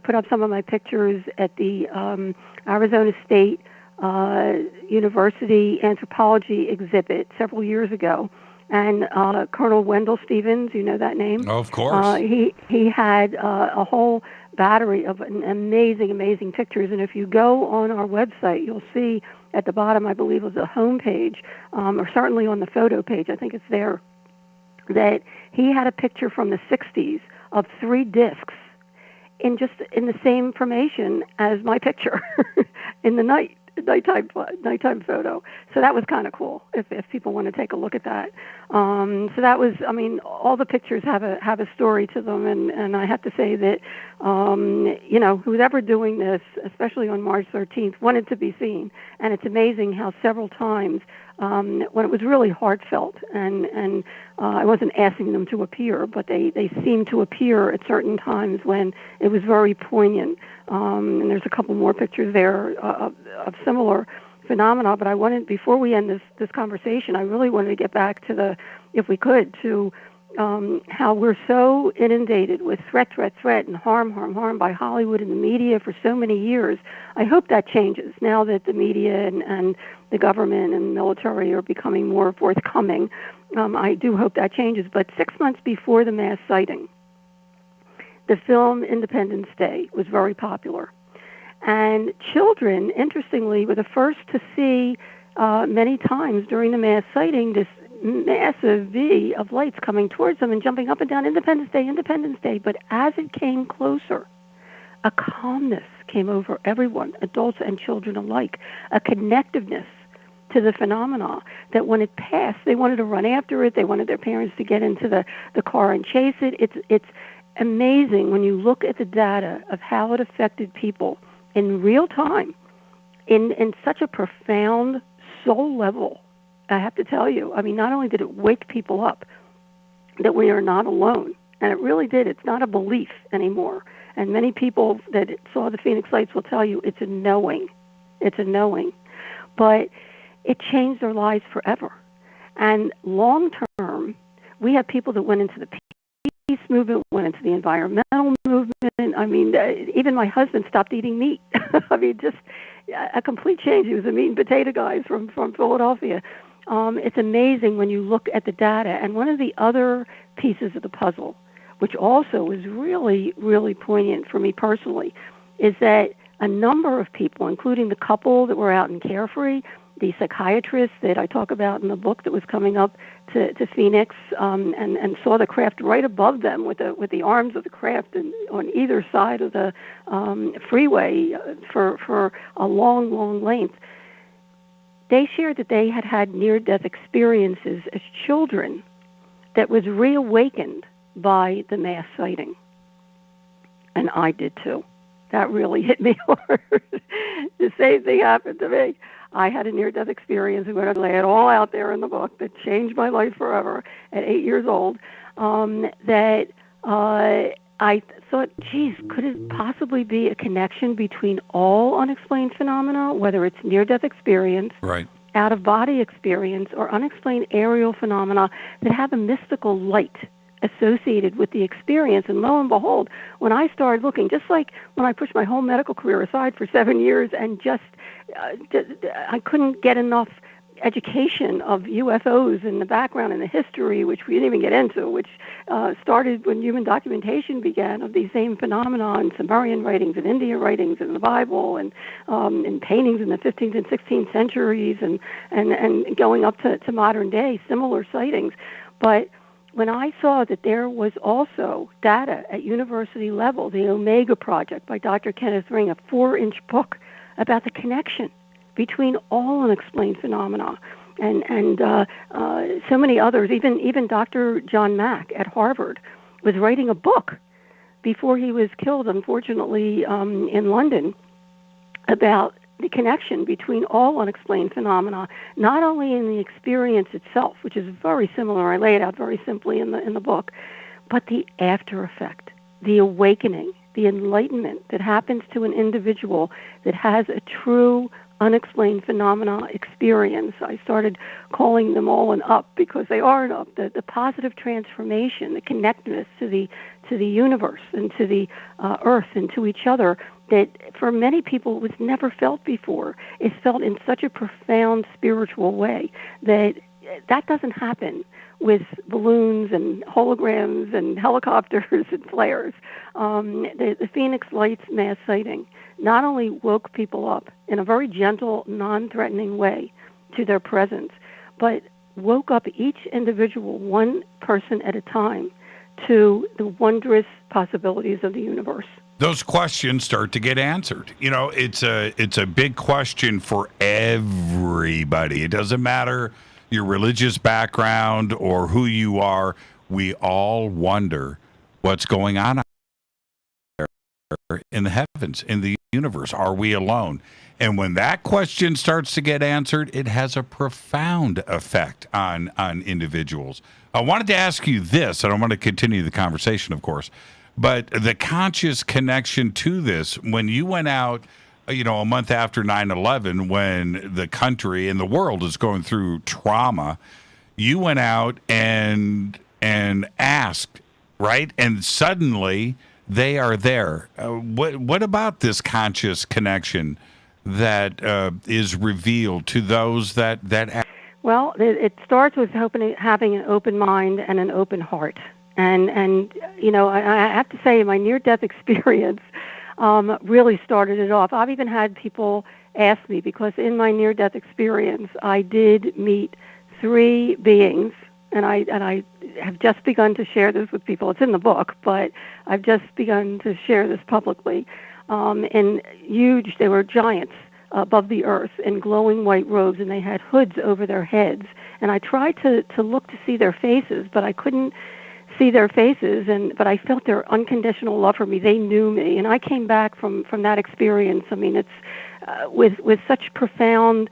put up some of my pictures at the Arizona State University anthropology exhibit several years ago. And Colonel Wendell Stevens, you know that name? Oh, of course. He had a whole battery of amazing pictures. And if you go on our website, you'll see at the bottom, I believe, of the home page, or certainly on the photo page, I think it's there, that he had a picture from the 60s of 3 discs in the same formation as my picture in the nighttime photo. So that was kind of cool if people want to take a look at that. So that was, I mean, all the pictures have a story to them, and I have to say that who's ever doing this, especially on March 13th, wanted to be seen. And it's amazing how several times when it was really heartfelt, and I wasn't asking them to appear, but they seemed to appear at certain times when it was very poignant. And there's a couple more pictures there of similar phenomena. But I wanted, before we end this conversation, I really wanted to get back to if we could, to how we're so inundated with threat, and harm by Hollywood and the media for so many years. I hope that changes now that the media and the government and military are becoming more forthcoming. I do hope that changes. But 6 months before the mass sighting, the film Independence Day was very popular. And children, interestingly, were the first to see many times during the mass sighting this massive V of lights coming towards them and jumping up and down, Independence Day. But as it came closer, a calmness came over everyone, adults and children alike, a connectiveness to the phenomena that when it passed, they wanted to run after it. They wanted their parents to get into the car and chase it. It's amazing when you look at the data of how it affected people in real time, in such a profound soul level. I have to tell you, I mean, not only did it wake people up that we are not alone, and it really did. It's not a belief anymore. And many people that saw the Phoenix Lights will tell you it's a knowing. It's a knowing. But it changed their lives forever. And long term, we have people that went into the peace movement, went into the environmental movement. I mean, even my husband stopped eating meat. I mean, just a complete change. He was a meat and potato guy from Philadelphia. It's amazing when you look at the data. And one of the other pieces of the puzzle, which also was really, really poignant for me personally, is that a number of people, including the couple that were out in Carefree, the psychiatrist that I talk about in the book that was coming up to Phoenix and saw the craft right above them with the arms of the craft and on either side of the freeway for a long, long length. They shared that they had near-death experiences as children that was reawakened by the mass sighting. And I did too. That really hit me hard. The same thing happened to me. I had a near-death experience, and I lay it all out there in the book that changed my life forever at 8 years old, that I thought, geez, could it possibly be a connection between all unexplained phenomena, whether it's near-death experience, right, out-of-body experience, or unexplained aerial phenomena that have a mystical light associated with the experience? And lo and behold, when I started looking, just like when I pushed my whole medical career aside for 7 years and just I couldn't get enough education of UFOs in the background and the history, which we didn't even get into, which started when human documentation began of these same phenomena in Sumerian writings and Indian writings and the Bible and paintings in the 15th and 16th centuries and going up to modern day, similar sightings. But when I saw that there was also data at university level, the Omega Project by Dr. Kenneth Ring, a 4-inch book about the connection between all unexplained phenomena and so many others, even Dr. John Mack at Harvard was writing a book before he was killed, unfortunately, in London, about the connection between all unexplained phenomena, not only in the experience itself, which is very similar, I lay it out very simply in the book, but the after effect, the awakening, the enlightenment that happens to an individual that has a true unexplained phenomena experience. I started calling them all an up because they are an up. The positive transformation, the connectedness to the universe and to the earth and to each other that for many people was never felt before. It's felt in such a profound spiritual way that doesn't happen with balloons and holograms and helicopters and flares. The Phoenix Lights mass sighting not only woke people up in a very gentle, non-threatening way to their presence, but woke up each individual, one person at a time, to the wondrous possibilities of the universe. Those questions start to get answered. You know, it's a big question for everybody. It doesn't matter your religious background or who you are. We all wonder what's going on out there in the heavens, in the universe. Are we alone? And when that question starts to get answered, it has a profound effect on individuals. I wanted to ask you this, and I want to continue the conversation, of course, but the conscious connection to this, when you went out, you know, a month after 9/11, when the country and the world is going through trauma, you went out and and asked, right? And suddenly they are there. What about this conscious connection that is revealed to those that Well, it starts with having an open mind and an open heart. And you know, I have to say, my near-death experience really started it off. I've even had people ask me, because in my near-death experience, I did meet 3 beings, and I have just begun to share this with people. It's in the book, but I've just begun to share this publicly. And huge, they were giants above the earth in glowing white robes, and they had hoods over their heads. And I tried to look to see their faces, but I couldn't see their faces, but I felt their unconditional love for me. They knew me, and I came back from that experience. I mean, it's with such profound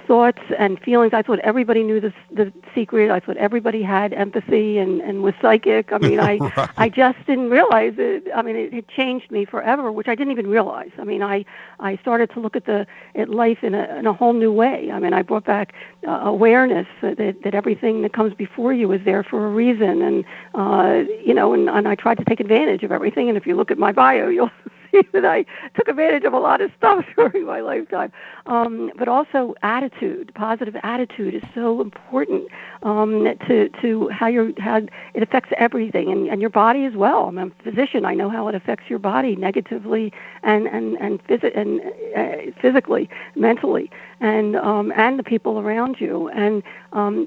thoughts and feelings. I thought everybody knew the secret. I thought everybody had empathy and was psychic. I mean, Right. I just didn't realize it. I mean, it changed me forever, which I didn't even realize. I mean, I started to look at life in a whole new way. I mean, I brought back awareness that everything that comes before you is there for a reason, and you know, and I tried to take advantage of everything. And if you look at my bio, you'll see that I took advantage of a lot of stuff during my lifetime. But also attitude, positive attitude is so important to how it affects everything, and your body as well. I'm a physician. I know how it affects your body negatively and physically, mentally, and the people around you, and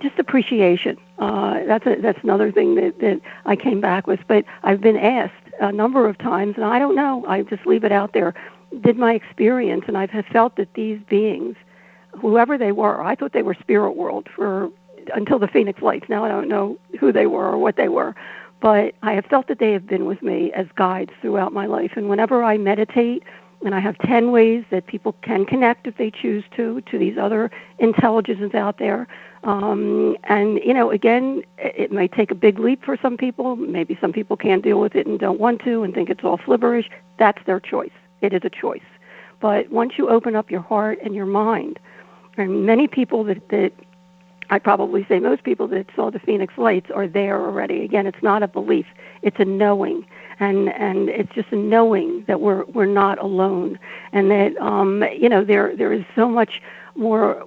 just appreciation. That's another thing that I came back with. But I've been asked a number of times, and I don't know. I just leave it out there. Did my experience, and I've felt that these beings, whoever they were, I thought they were spirit world until the Phoenix Lights. Now I don't know who they were or what they were, but I have felt that they have been with me as guides throughout my life. And whenever I meditate, and I have 10 ways that people can connect if they choose to these other intelligences out there. And, you know, again, it might take a big leap for some people. Maybe some people can't deal with it and don't want to and think it's all flibberish. That's their choice. It is a choice. But once you open up your heart and your mind, and many people that I'd probably say most people that saw the Phoenix Lights are there already. Again, it's not a belief. It's a knowing. And it's just a knowing that we're not alone, and that you know, there is so much more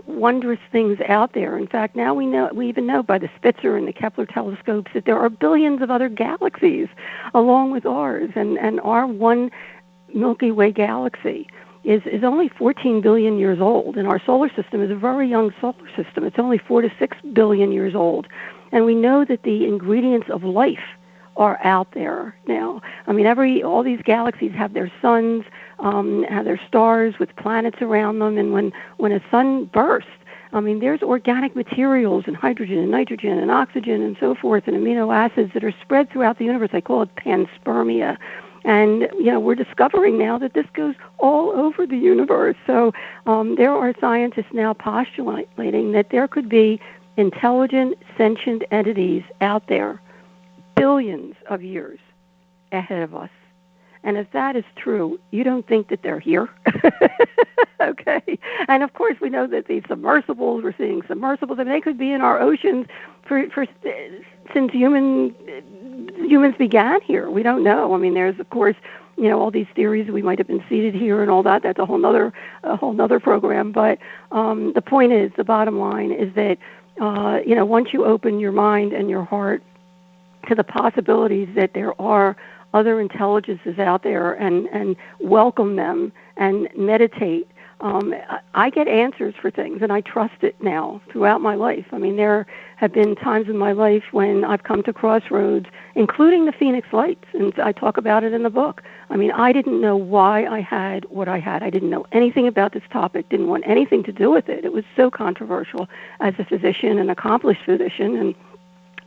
wondrous things out there. In fact, now we even know by the Spitzer and the Kepler telescopes that there are billions of other galaxies along with ours, and our one Milky Way galaxy is only 14 billion years old, and our solar system is a very young solar system. It's only 4 to 6 billion years old, and we know that the ingredients of life are out there now. I mean, all these galaxies have their suns, have their stars with planets around them, and when a sun bursts, I mean, there's organic materials and hydrogen and nitrogen and oxygen and so forth, and amino acids that are spread throughout the universe. I call it panspermia. And, you know, we're discovering now that this goes all over the universe. So there are scientists now postulating that there could be intelligent, sentient entities out there billions of years ahead of us. And if that is true, you don't think that they're here? Okay. And of course, we know that these submersibles, we're seeing submersibles, I mean, they could be in our oceans since humans began here. We don't know. I mean, there's, of course, you know, all these theories that we might have been seated here and all that. That's a whole nother program. But the point is, the bottom line is that, you know, once you open your mind and your heart to the possibilities that there are other intelligences out there, and welcome them and meditate. I get answers for things, and I trust it now throughout my life. I mean, there have been times in my life when I've come to crossroads, including the Phoenix Lights, and I talk about it in the book. I mean, I didn't know why I had what I had. I didn't know anything about this topic, didn't want anything to do with it. It was so controversial as a physician, an accomplished physician, and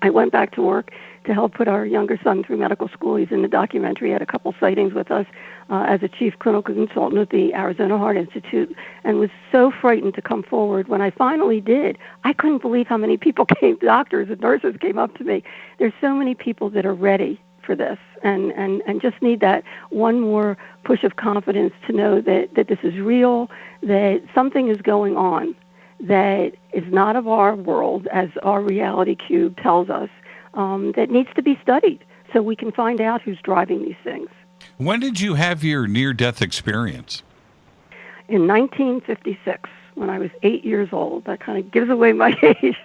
I went back to work to help put our younger son through medical school. He's in the documentary. He had a couple sightings with us as a chief clinical consultant at the Arizona Heart Institute, and was so frightened to come forward. When I finally did, I couldn't believe how many people came, doctors and nurses came up to me. There's so many people that are ready for this and just need that one more push of confidence to know that this is real, that something is going on. that is not of our world, as our reality cube tells us, that needs to be studied so we can find out who's driving these things. When did you have your near-death experience? In 1956, when I was 8 years old. That kind of gives away my age.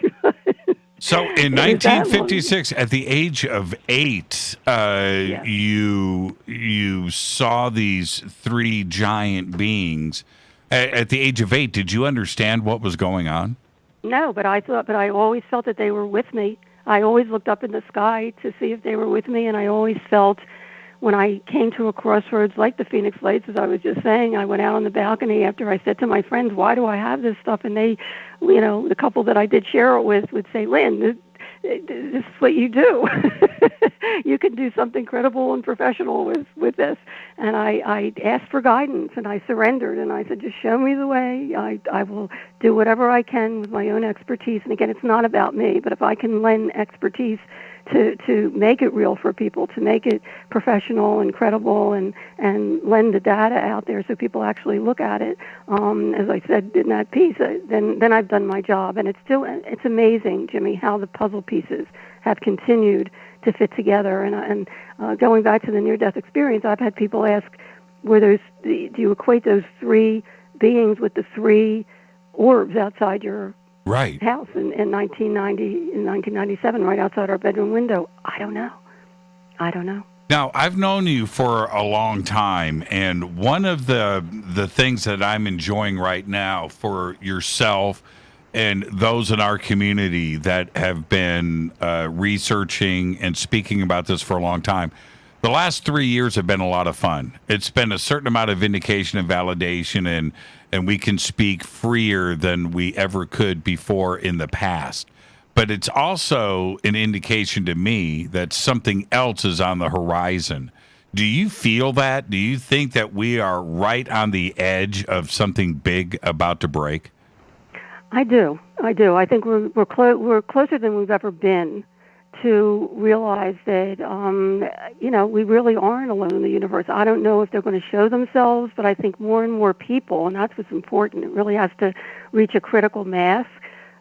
So in 1956, at the age of 8, yes. you saw these 3 giant beings. At the age of 8, did you understand what was going on? No, but I always felt that they were with me. I always looked up in the sky to see if they were with me, and I always felt when I came to a crossroads like the Phoenix Lights, as I was just saying, I went out on the balcony after I said to my friends, why do I have this stuff? And they, the couple that I did share it with would say, Lynn, this is what you do. You can do something credible and professional with this. And I asked for guidance, and I surrendered, and I said, just show me the way. I will do whatever I can with my own expertise. And again, it's not about me, but if I can lend expertise to make it real for people, to make it professional and credible, and lend the data out there so people actually look at it, as I said in that piece, then I've done my job. And it's amazing, Jimmy, how the puzzle pieces have continued to fit together. And going back to the near-death experience, I've had people ask, do you equate those 3 beings with the 3 orbs outside your house in 1997, right outside our bedroom window? I don't know. Now, I've known you for a long time, and one of the things that I'm enjoying right now for yourself and those in our community that have been researching and speaking about this for a long time, the last 3 years have been a lot of fun. It's been a certain amount of vindication and validation, and we can speak freer than we ever could before in the past. But it's also an indication to me that something else is on the horizon. Do you feel that? Do you think that we are right on the edge of something big about to break? I do. I think we're closer than we've ever been to realize that, we really aren't alone in the universe. I don't know if they're going to show themselves, but I think more and more people, and that's what's important, it really has to reach a critical mass,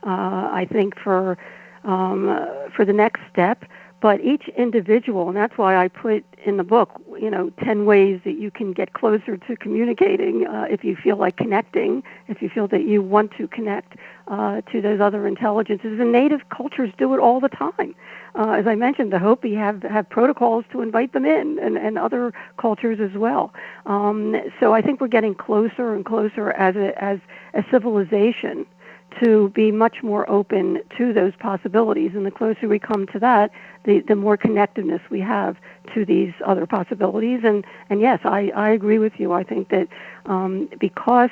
I think, for the next step. But each individual, and that's why I put in the book, 10 ways that you can get closer to communicating if you feel like connecting, if you feel that you want to connect to those other intelligences. And native cultures do it all the time. As I mentioned, the Hopi have protocols to invite them in, and other cultures as well. So I think we're getting closer and closer as a civilization to be much more open to those possibilities. And the closer we come to that, the more connectedness we have to these other possibilities. And yes, I agree with you. I think that because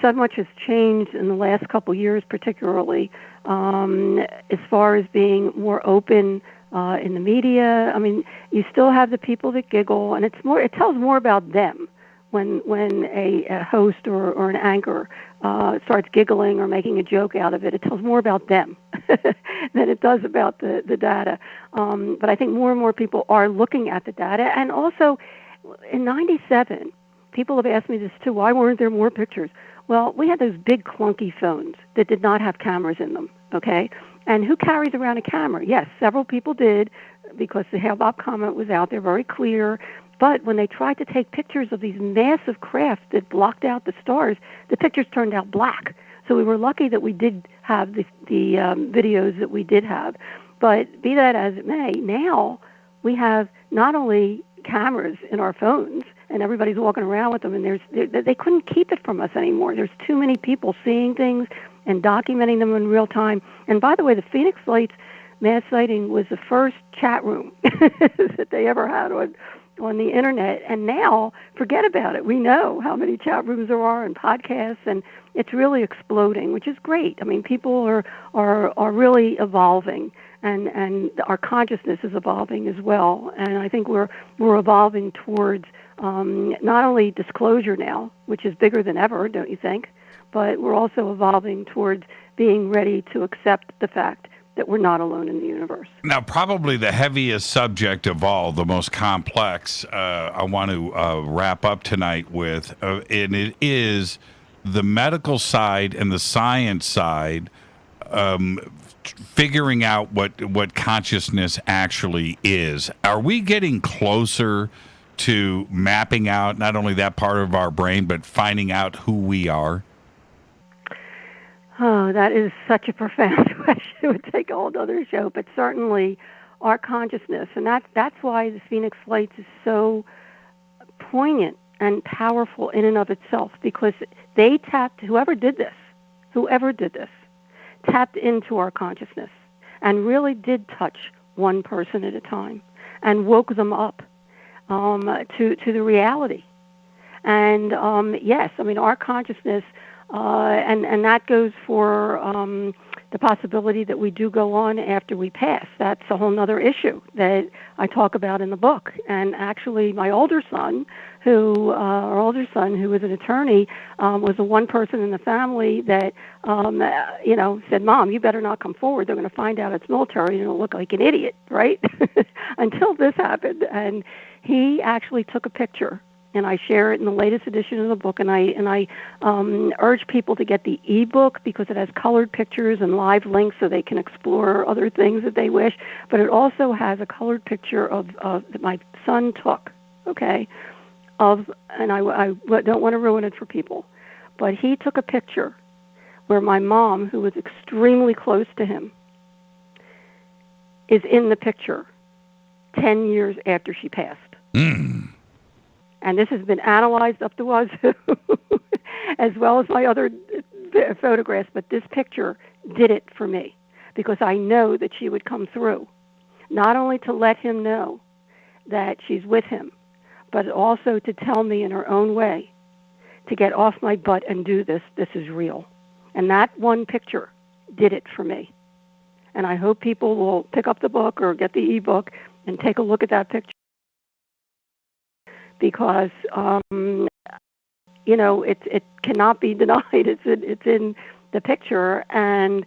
so much has changed in the last couple of years, particularly as far as being more open in the media. I mean, you still have the people that giggle, and it tells more about them when a host or an anchor starts giggling or making a joke out of it. It tells more about them than it does about the data. But I think more and more people are looking at the data. And also, in 97, people have asked me this too, why weren't there more pictures? Well, we had those big clunky phones that did not have cameras in them, okay? And who carries around a camera? Yes, several people did, because the Hale-Bopp comet was out there, very clear. But when they tried to take pictures of these massive craft that blocked out the stars, the pictures turned out black. So we were lucky that we did have the videos that we did have. But be that as it may, now we have not only cameras in our phones, and everybody's walking around with them, and they couldn't keep it from us anymore. There's too many people seeing things and documenting them in real time. And by the way, the Phoenix Lights mass sighting was the first chat room that they ever had on the internet, and now forget about it. We know how many chat rooms there are and podcasts, and it's really exploding, which is great. I mean, people are really evolving, and our consciousness is evolving as well. And I think we're evolving towards not only disclosure now, which is bigger than ever, don't you think? But we're also evolving towards being ready to accept the fact that we're not alone in the universe. Now, probably the heaviest subject of all, the most complex, I want to wrap up tonight with, and it is the medical side and the science side, figuring out what consciousness actually is. Are we getting closer to mapping out not only that part of our brain, but finding out who we are? Oh, that is such a profound question. It would take a whole other show, but certainly our consciousness, and that's why the Phoenix Lights is so poignant and powerful in and of itself, because they tapped, whoever did this, tapped into our consciousness and really did touch one person at a time and woke them up to the reality. And yes, I mean, our consciousness, and that goes for the possibility that we do go on after we pass. That's a whole other issue that I talk about in the book. And actually, my older son, who was an attorney, was the one person in the family that, said, "Mom, you better not come forward. They're going to find out it's military and it'll look like an idiot," right? Until this happened. And he actually took a picture, and I share it in the latest edition of the book, and I urge people to get the ebook because it has colored pictures and live links so they can explore other things that they wish. But it also has a colored picture of that my son took, okay, and I don't want to ruin it for people, but he took a picture where my mom, who was extremely close to him, is in the picture 10 years after she passed. Mm. And this has been analyzed up the wazoo, as well as my other photographs. But this picture did it for me because I know that she would come through, not only to let him know that she's with him, but also to tell me in her own way to get off my butt and do this. This is real. And that one picture did it for me. And I hope people will pick up the book or get the ebook and take a look at that picture. Because it cannot be denied. It's in the picture, and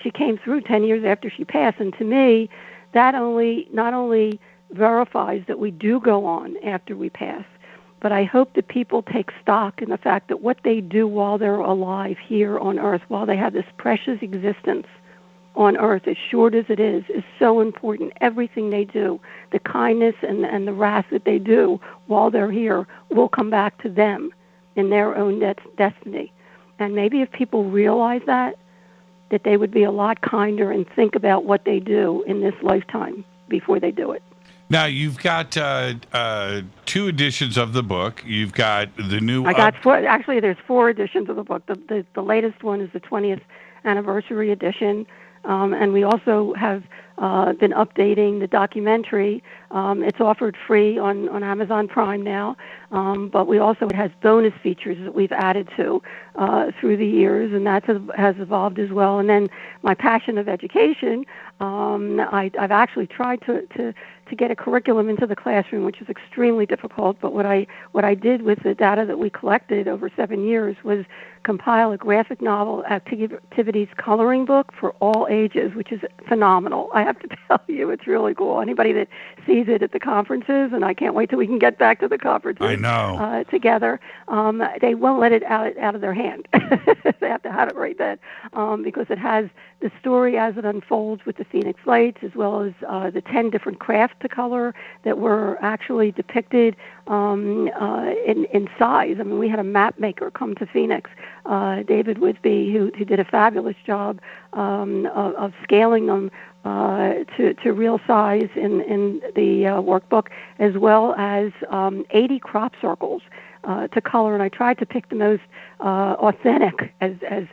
she came through 10 years after she passed. And to me, that not only verifies that we do go on after we pass, but I hope that people take stock in the fact that what they do while they're alive here on Earth, while they have this precious existence on Earth, as short as it is so important. Everything they do, the kindness and the wrath that they do while they're here, will come back to them in their own destiny. And maybe if people realize that they would be a lot kinder and think about what they do in this lifetime before they do it. Now, you've got 2 editions of the book. You've got the new... I got 4. Actually, there's 4 editions of the book. The latest one is the 20th anniversary edition. And we also have been updating the documentary. It's offered free on Amazon Prime now, but it has bonus features that we've added to through the years, and that has evolved as well. And then my passion of education, I've actually tried to get a curriculum into the classroom, which is extremely difficult. But what I did with the data that we collected over 7 years was compile a graphic novel activities coloring book for all ages, which is phenomenal. I have to tell you, it's really cool. Anybody that sees it at the conferences, and I can't wait till we can get back to the conferences. I know. Together, they won't let it out of their hand. They have to have it right then, because it has the story as it unfolds with the Phoenix Lights, as well as the 10 different crafts to color that were actually depicted in size. I mean, we had a map maker come to Phoenix, David Wisby, who did a fabulous job of scaling them to real size in the workbook, as well as 80 crop circles to color, and I tried to pick the most authentic, as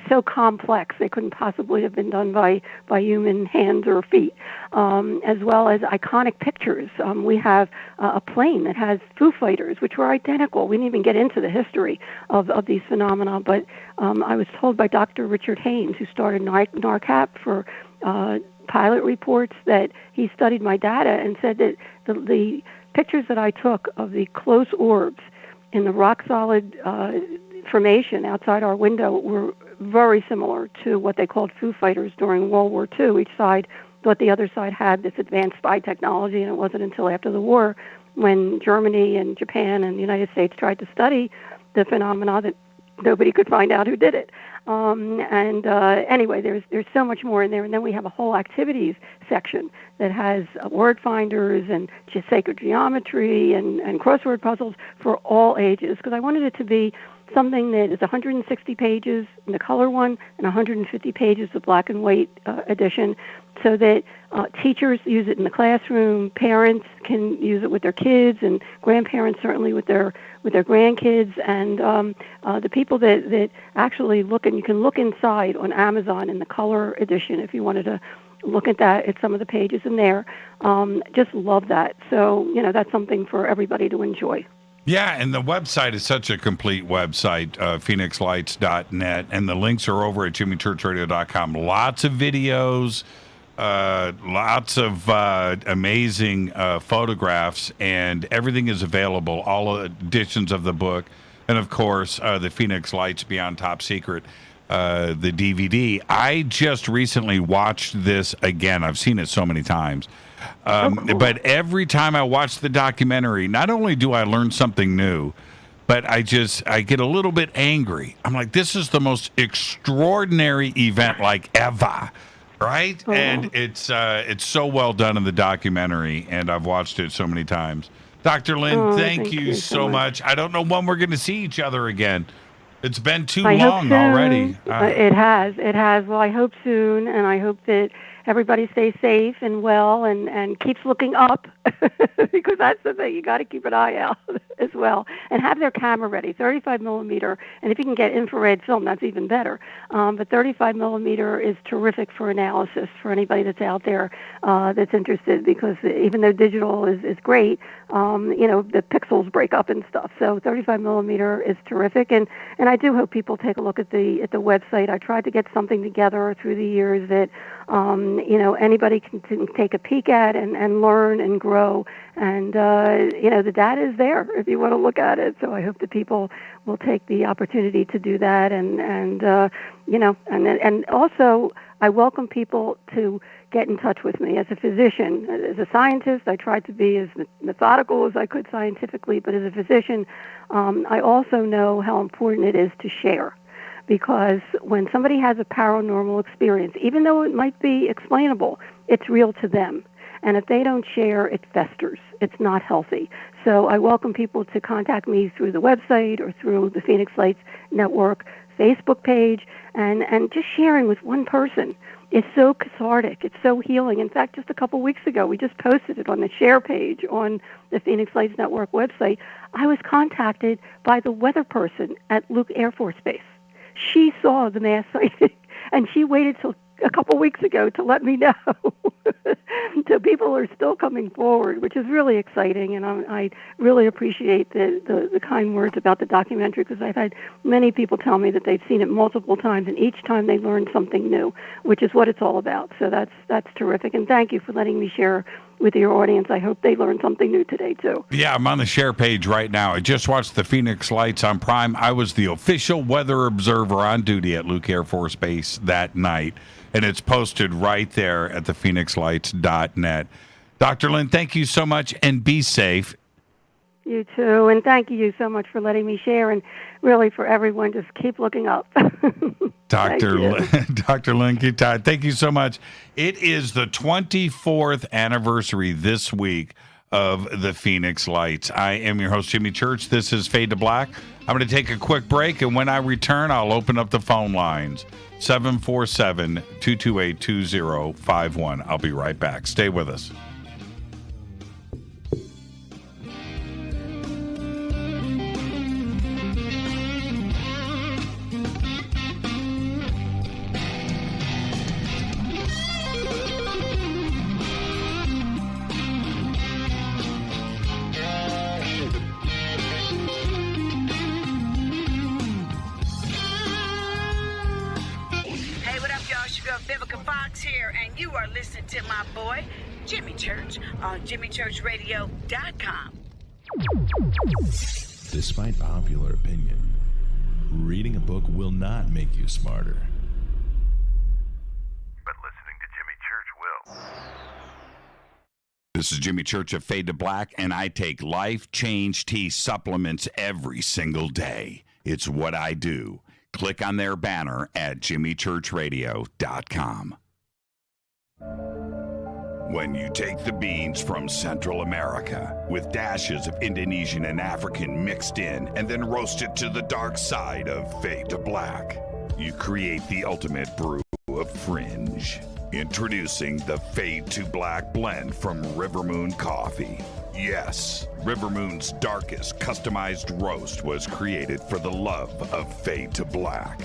so complex they couldn't possibly have been done by human hands or feet, as well as iconic pictures. We have a plane that has Foo Fighters, which were identical. We didn't even get into the history of these phenomena, but I was told by Dr. Richard Haynes, who started NARCAP for pilot reports, that he studied my data and said that the pictures that I took of the close orbs in the rock-solid formation outside our window were very similar to what they called Foo Fighters during World War II. Each side thought the other side had this advanced spy technology, and it wasn't until after the war, when Germany and Japan and the United States tried to study the phenomena, that nobody could find out who did it. Anyway, there's so much more in there, and then we have a whole activities section that has word finders and just sacred geometry and crossword puzzles for all ages, because I wanted it to be something that is 160 pages in the color one and 150 pages the black and white edition, so that teachers use it in the classroom, parents can use it with their kids, and grandparents certainly with their grandkids, and the people that actually look, and you can look inside on Amazon in the color edition if you wanted to look at that, at some of the pages in there. Just love that. So, that's something for everybody to enjoy. Yeah, and the website is such a complete website, phoenixlights.net, and the links are over at jimmychurchradio.com. Lots of videos, lots of amazing photographs, and everything is available, all editions of the book, and of course, the Phoenix Lights Beyond Top Secret, the DVD. I just recently watched this again. I've seen it so many times. Cool. But every time I watch the documentary, not only do I learn something new, but I get a little bit angry. I'm like, this is the most extraordinary event ever, right? Oh. And it's so well done in the documentary, and I've watched it so many times. Dr. Lynne, thank you so much. I don't know when we're going to see each other again. It's been too long already. It has. Well, I hope soon, and I hope that everybody stays safe and well and keeps looking up, because that's the thing. You got to keep an eye out as well, and have their camera ready, 35 millimeter. And if you can get infrared film, that's even better. But 35 millimeter is terrific for analysis for anybody that's out there that's interested, because even though digital is great, the pixels break up and stuff. So 35 millimeter is terrific, and I do hope people take a look at the website. I tried to get something together through the years that anybody can take a peek at and learn and grow. And, the data is there if you want to look at it. So I hope that people will take the opportunity to do that. And also I welcome people to get in touch with me as a physician. As a scientist, I tried to be as methodical as I could scientifically, but as a physician, I also know how important it is to share. Because when somebody has a paranormal experience, even though it might be explainable, it's real to them. And if they don't share, it festers. It's not healthy. So I welcome people to contact me through the website or through the Phoenix Lights Network Facebook page, and just sharing with one person is so cathartic. It's so healing. In fact, just a couple weeks ago, we just posted it on the share page on the Phoenix Lights Network website. I was contacted by the weather person at Luke Air Force Base. She saw the mass sighting, and she waited till a couple weeks ago to let me know. So people are still coming forward, which is really exciting, and I really appreciate the kind words about the documentary, because I've had many people tell me that they've seen it multiple times, and each time they learned something new, which is what it's all about. So that's terrific, and thank you for letting me share with your audience. I hope they learned something new today, too. Yeah, I'm on the share page right now. I just watched the Phoenix Lights on Prime. I was the official weather observer on duty at Luke Air Force Base that night, and it's posted right there at the phoenixlights.net. Dr. Lynne, thank you so much, and be safe. You too, and thank you so much for letting me share, and really for everyone, just keep looking up. Dr. Lynne Kitei, thank you so much. It is the 24th anniversary this week of the Phoenix Lights. I am your host, Jimmy Church. This is Fade to Black. I'm going to take a quick break, and when I return, I'll open up the phone lines, 747-228-2051. I'll be right back. Stay with us. Here, and you are listening to my boy Jimmy Church on jimmychurchradio.com. Despite popular opinion, reading a book will not make you smarter, but listening to Jimmy Church will. This is Jimmy Church of Fade to Black, and I take Life Change Tea supplements every single day. It's what I do. Click on their banner at jimmychurchradio.com. When you take the beans from Central America with dashes of Indonesian and African mixed in and then roast it to the dark side of fade to black, you create the ultimate brew of fringe. Introducing the Fade to Black blend from Rivermoon Coffee. Yes, Rivermoon's darkest customized roast was created for the love of Fade to Black.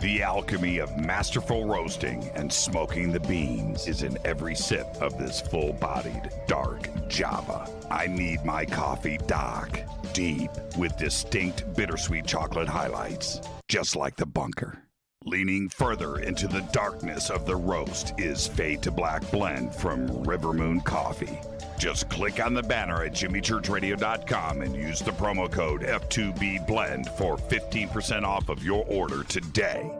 The alchemy of masterful roasting and smoking the beans is in every sip of this full-bodied, dark Java. I need my coffee dark, deep, with distinct bittersweet chocolate highlights, just like the bunker. Leaning further into the darkness of the roast is Fade to Black blend from Rivermoon Coffee. Just click on the banner at jimmychurchradio.com and use the promo code F2BBLEND for 15% off of your order today.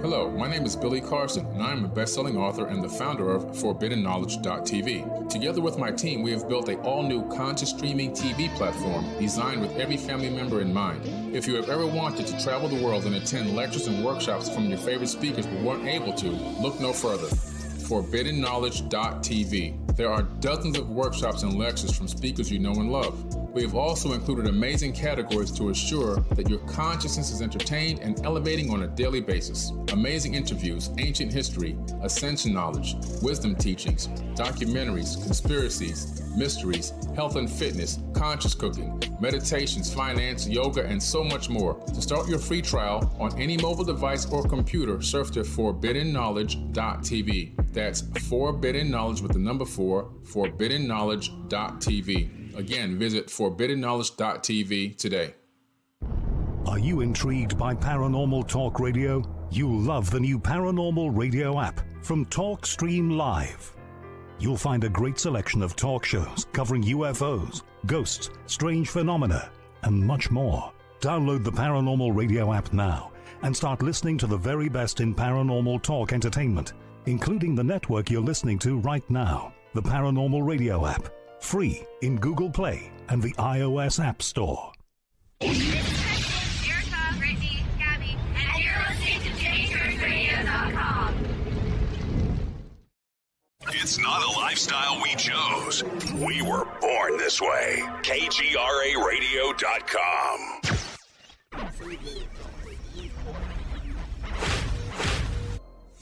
Hello, my name is Billy Carson, and I am a best-selling author and the founder of ForbiddenKnowledge.tv. Together with my team, we have built an all-new conscious streaming TV platform designed with every family member in mind. If you have ever wanted to travel the world and attend lectures and workshops from your favorite speakers but weren't able to, look no further. ForbiddenKnowledge.tv. There are dozens of workshops and lectures from speakers you know and love. We have also included amazing categories to assure that your consciousness is entertained and elevating on a daily basis. Amazing interviews, ancient history, ascension knowledge, wisdom teachings, documentaries, conspiracies, mysteries, health and fitness, conscious cooking, meditations, finance, yoga, and so much more. To start your free trial on any mobile device or computer, surf to ForbiddenKnowledge.tv. That's Forbidden Knowledge with the number 4, ForbiddenKnowledge.tv. Again, visit ForbiddenKnowledge.tv today. Are you intrigued by Paranormal Talk Radio? You'll love the new Paranormal Radio app from TalkStream Live. You'll find a great selection of talk shows covering UFOs, ghosts, strange phenomena, and much more. Download the Paranormal Radio app now and start listening to the very best in paranormal talk entertainment, including the network you're listening to right now, the Paranormal Radio app. Free in Google Play and the iOS App Store. Erica, Brittany, Gabby, and you're listening to JimmyChurchRadio.com. It's not a lifestyle we chose. We were born this way. KGRARadio.com.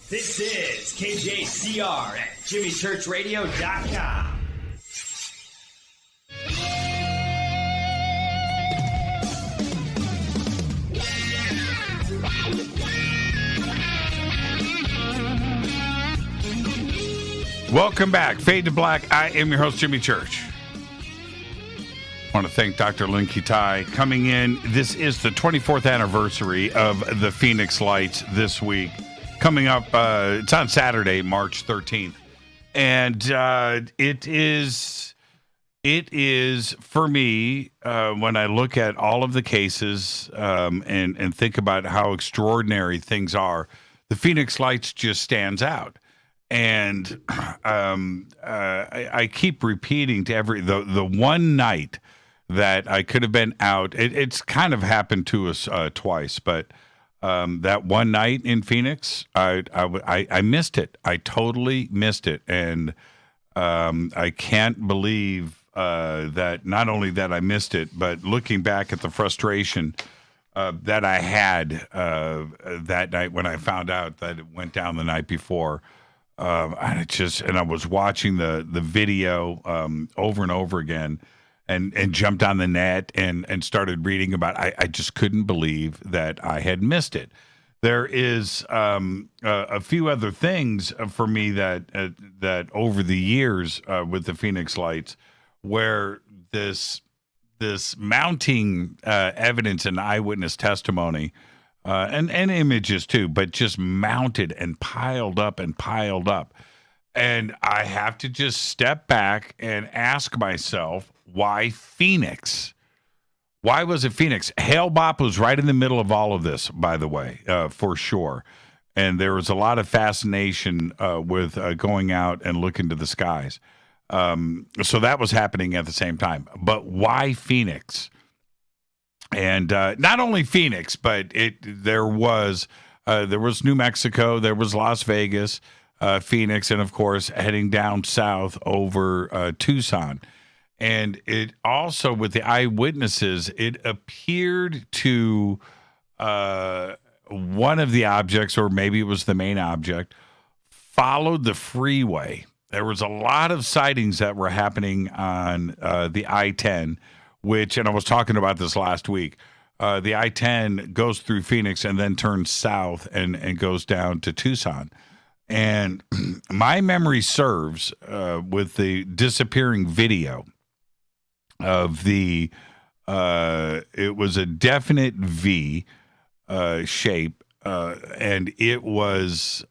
This is KJCR at JimmyChurchRadio.com. Welcome back. Fade to Black. I am your host, Jimmy Church. I want to thank Dr. Lynne Kitei coming in. This is the 24th anniversary of the Phoenix Lights this week. Coming up, it's on Saturday, March 13th. And it is for me, when I look at all of the cases and think about how extraordinary things are, the Phoenix Lights just stands out. And I keep repeating to the one night that I could have been out. It's kind of happened to us twice, but that one night in Phoenix, I missed it. I totally missed it, and I can't believe that not only that I missed it, but looking back at the frustration that I had that night when I found out that it went down the night before. And I was watching the video over and over again, and jumped on the net and started reading about. I just couldn't believe that I had missed it. There is a few other things for me that over the years with the Phoenix Lights, where this mounting evidence and eyewitness testimony. And images too, but just mounted and piled up. And I have to just step back and ask myself, why Phoenix? Why was it Phoenix? Hale Bopp was right in the middle of all of this, by the way, for sure. And there was a lot of fascination with going out and looking to the skies. So that was happening at the same time. But why Phoenix? And not only Phoenix, but there was New Mexico, there was Las Vegas, Phoenix, and of course heading down south over Tucson. And it also, with the eyewitnesses, it appeared to one of the objects, or maybe it was the main object, followed the freeway. There was a lot of sightings that were happening on the I-10, which, and I was talking about this last week, the I-10 goes through Phoenix and then turns south and goes down to Tucson. And my memory serves with the disappearing video of it was a definite V shape, and it was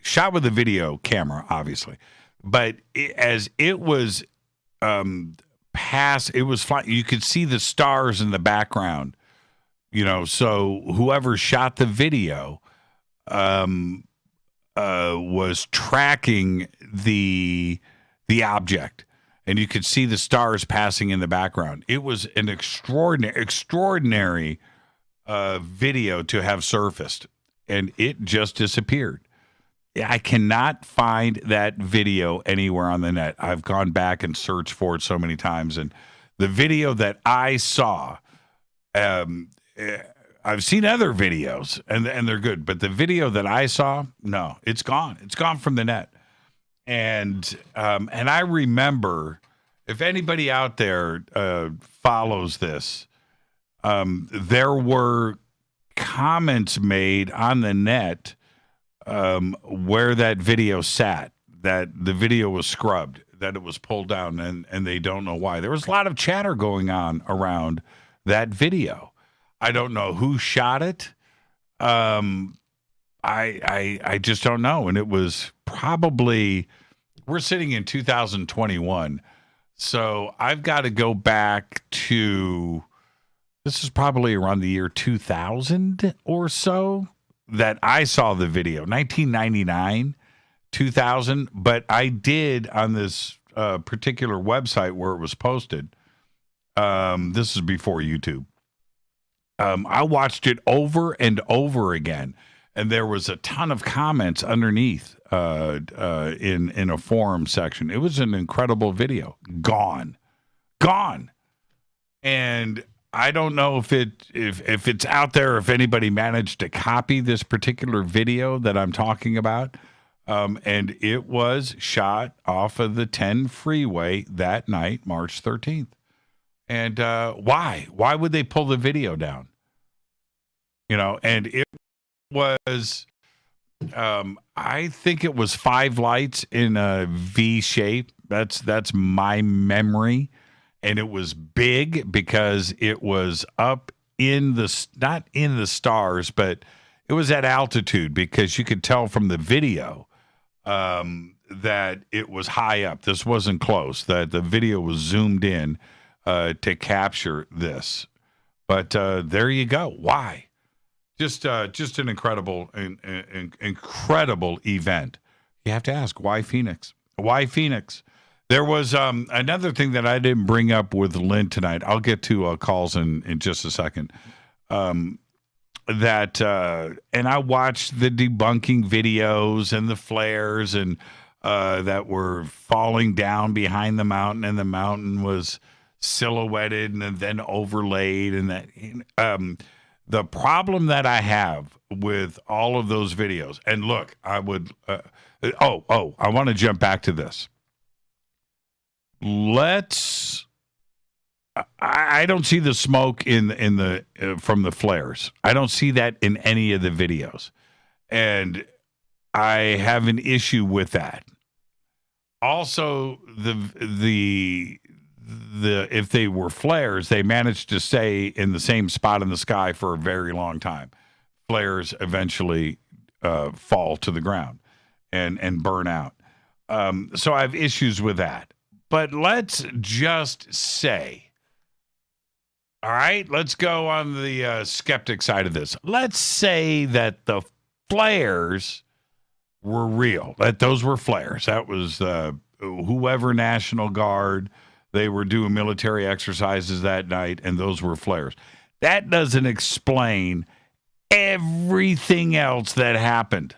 shot with a video camera, obviously. But as it was it was flying, you could see the stars in the background, so whoever shot the video was tracking the object, and you could see the stars passing in the background. It was an extraordinary video to have surfaced, and it just disappeared. I cannot find that video anywhere on the net. I've gone back and searched for it so many times, and the video that I saw, I've seen other videos, and they're good, but the video that I saw, no, it's gone. It's gone from the net. And I remember, if anybody out there follows this, there were comments made on the net where that video sat, that the video was scrubbed, that it was pulled down, and they don't know why. There was a lot of chatter going on around that video. I don't know who shot it. I just don't know. And it was probably, we're sitting in 2021. So I've got to go back to, this is probably around the year 2000 or so that I saw the video, 1999, 2000. But I did on this particular website where it was posted. This is before YouTube. I watched it over and over again, and there was a ton of comments underneath in a forum section. It was an incredible video. Gone. And I don't know if it's out there, if anybody managed to copy this particular video that I'm talking about. And it was shot off of the 10 freeway that night, March 13th. And why? Why would they pull the video down? And it was, I think it was 5 lights in a V shape. That's my memory. And it was big because it was up in not in the stars, but it was at altitude, because you could tell from the video that it was high up. This wasn't close, that the video was zoomed in to capture this. But there you go. Why? Just an incredible event. You have to ask, why Phoenix? Why Phoenix? There was another thing that I didn't bring up with Lynne tonight. I'll get to calls in just a second. And I watched the debunking videos and the flares and that were falling down behind the mountain, and the mountain was silhouetted and then overlaid, and that. The problem that I have with all of those videos, and look, I would, I want to jump back to this. I don't see the smoke in the from the flares. I don't see that in any of the videos, and I have an issue with that. Also, if they were flares, they managed to stay in the same spot in the sky for a very long time. Flares eventually fall to the ground and burn out. So I have issues with that. But let's just say, all right, let's go on the skeptic side of this. Let's say that the flares were real, that those were flares. That was whoever National Guard They were doing military exercises that night, and those were flares. That doesn't explain everything else that happened.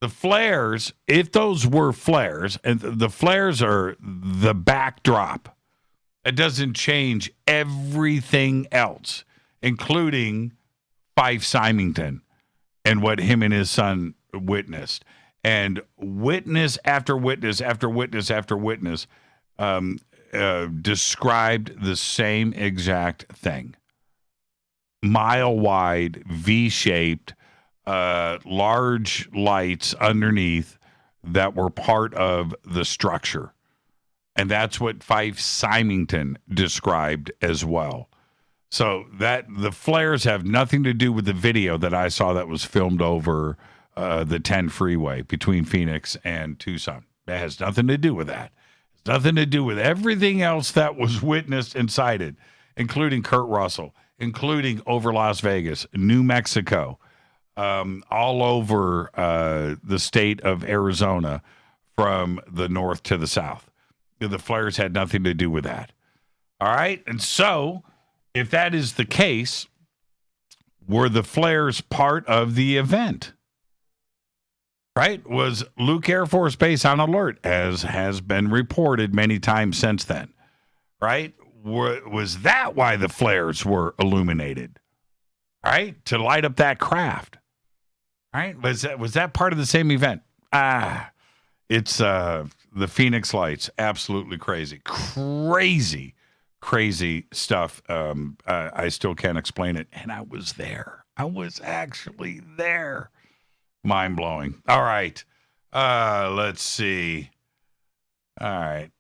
The flares, if those were flares, and the flares are the backdrop, it doesn't change everything else, including Fife Symington and what him and his son witnessed. And witness after witness after witness after witness described the same exact thing. Mile-wide, V-shaped, large lights underneath that were part of the structure. And that's what Fife Symington described as well. So that the flares have nothing to do with the video that I saw that was filmed over the 10 freeway between Phoenix and Tucson. That has nothing to do with that. It's nothing to do with everything else that was witnessed and cited, including Kurt Russell, including over Las Vegas, New Mexico, all over the state of Arizona from the north to the south. The flares had nothing to do with that. All right? And so, if that is the case, were the flares part of the event? Right? Was Luke Air Force Base on alert, as has been reported many times since then? Right? Was that why the flares were illuminated? Right? To light up that craft. Right? Was that part of the same event? It's the Phoenix Lights. Absolutely crazy. Crazy stuff. I still can't explain it. And I was there. I was actually there. Mind-blowing. All right. Let's see. All right.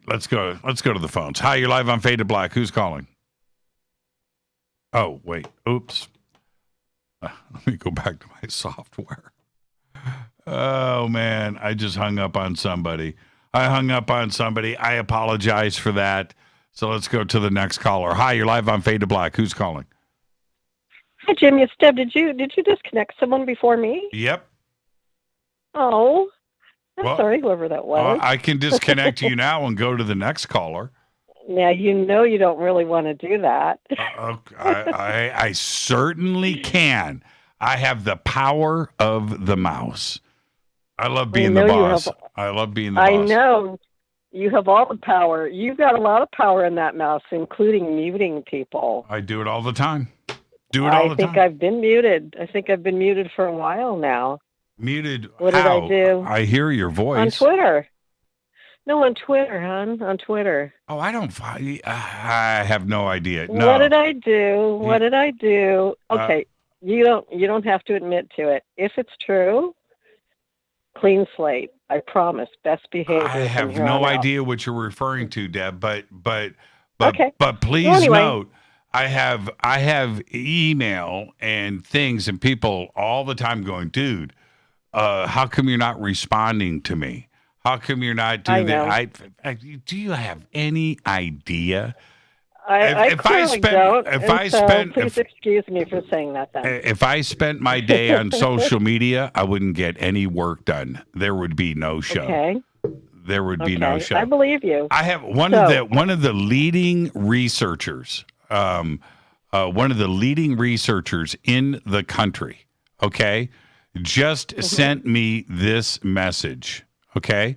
Let's go to the phones. Hi, you're live on Fade to Black. Who's calling? Oh, wait. Oops. Let me go back to my software. Oh, man. I just hung up on somebody. I apologize for that. So let's go to the next caller. Hi, you're live on Fade to Black. Who's calling? Hi, Jimmy. It's Deb. Did you disconnect someone before me? Yep. Oh, I'm sorry, whoever that was. I can disconnect you now and go to the next caller. Now, you don't really want to do that. I certainly can. I have the power of the mouse. I love being the boss. I love being the boss. I know. You have all the power. You've got a lot of power in that mouse, including muting people. I do it all the time. I think I've been muted. I think I've been muted for a while now. Muted? What How? did I do? I hear your voice. On Twitter. No, on Twitter, hon. On Twitter. Oh, I have no idea. No. What did I do? Okay, you don't have to admit to it. If it's true, clean slate. I promise. Best behavior. I have no idea what you're referring to, Deb. But okay. But please note, I have email and things and people all the time going, dude, how come you're not responding to me? How come you're not doing that? Do you have any idea? Please excuse me for saying that then. If I spent my day on social media, I wouldn't get any work done. There would be no show. Okay. There would be no show. I believe you. I have one of the leading researchers, in the country, okay, just sent me this message, okay?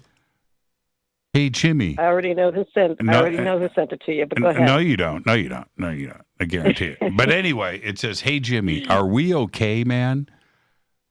Hey, Jimmy. I already know who sent it to you, but go ahead. No, you don't. I guarantee it. But anyway, it says, "Hey, Jimmy, are we okay, man?"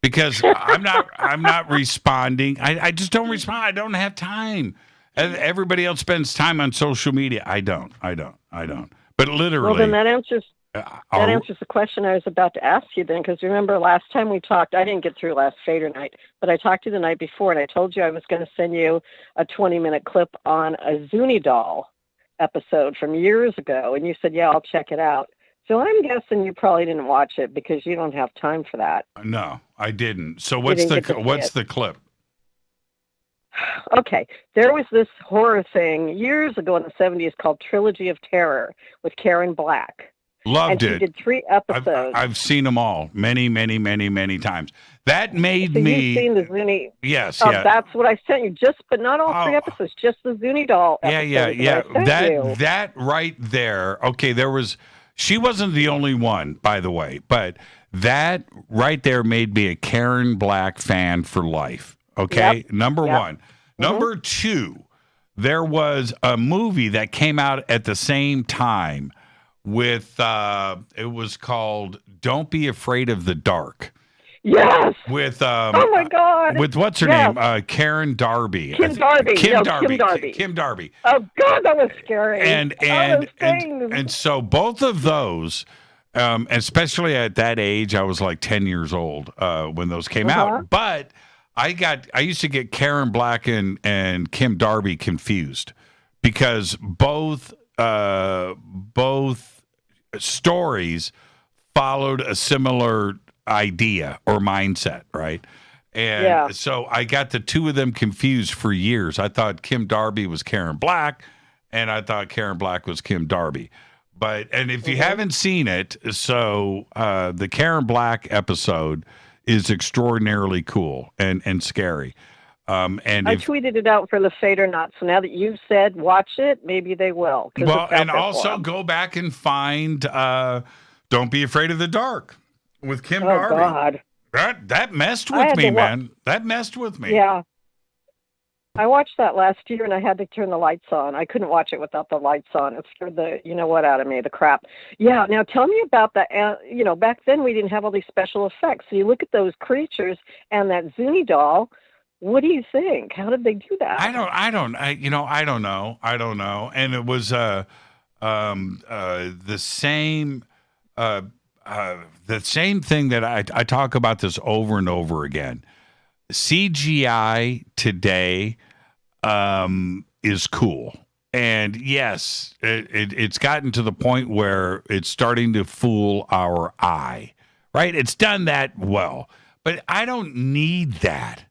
Because I'm not responding. I just don't respond. I don't have time. Everybody else spends time on social media. I don't. But literally. Well, then that answers the question I was about to ask you then, because remember last time we talked, I didn't get through last Fader night, but I talked to you the night before, and I told you I was going to send you a 20-minute clip on a Zuni doll episode from years ago, and you said, yeah, I'll check it out. So I'm guessing you probably didn't watch it because you don't have time for that. No, I didn't. So what's the clip? Okay, there was this horror thing years ago in the 70s called Trilogy of Terror with Karen Black. Loved and it. She did 3 episodes. I've seen them all many times. That made so me. You've seen the Zuni. Yes, yeah. That's what I sent you. But not all 3 episodes. Just the Zuni doll. Yeah. That right there. Okay, she wasn't the only one, by the way, but that right there made me a Karen Black fan for life. Okay, Yep. Number Yep. 1. Number 2, there was a movie that came out at the same time with it was called Don't Be Afraid of the Dark. Yes. With oh my God. With what's her name? Karen Darby. Kim Darby. Kim Darby. Oh God, that was scary. And so both of those, especially at that age, I was like 10 years old when those came out. But I used to get Karen Black and Kim Darby confused because both stories followed a similar idea or mindset, right? And so I got the two of them confused for years. I thought Kim Darby was Karen Black, and I thought Karen Black was Kim Darby. And if you haven't seen it, so the Karen Black episode is extraordinarily cool and scary. And I tweeted it out for the Fade or Not. So now that you've said watch it, maybe they will. Well, and also go back and find Don't Be Afraid of the Dark with Kim Darby. God. That messed with me, man. That messed with me. Yeah. I watched that last year, and I had to turn the lights on. I couldn't watch it without the lights on. It scared the you-know-what out of me, the crap. Yeah, now tell me about that. Back then we didn't have all these special effects. So you look at those creatures and that Zuni doll. What do you think? How did they do that? I don't know. And it was the same thing that I talk about this over and over again. CGI today is cool. And yes, it's gotten to the point where it's starting to fool our eye, right? It's done that well, but I don't need that.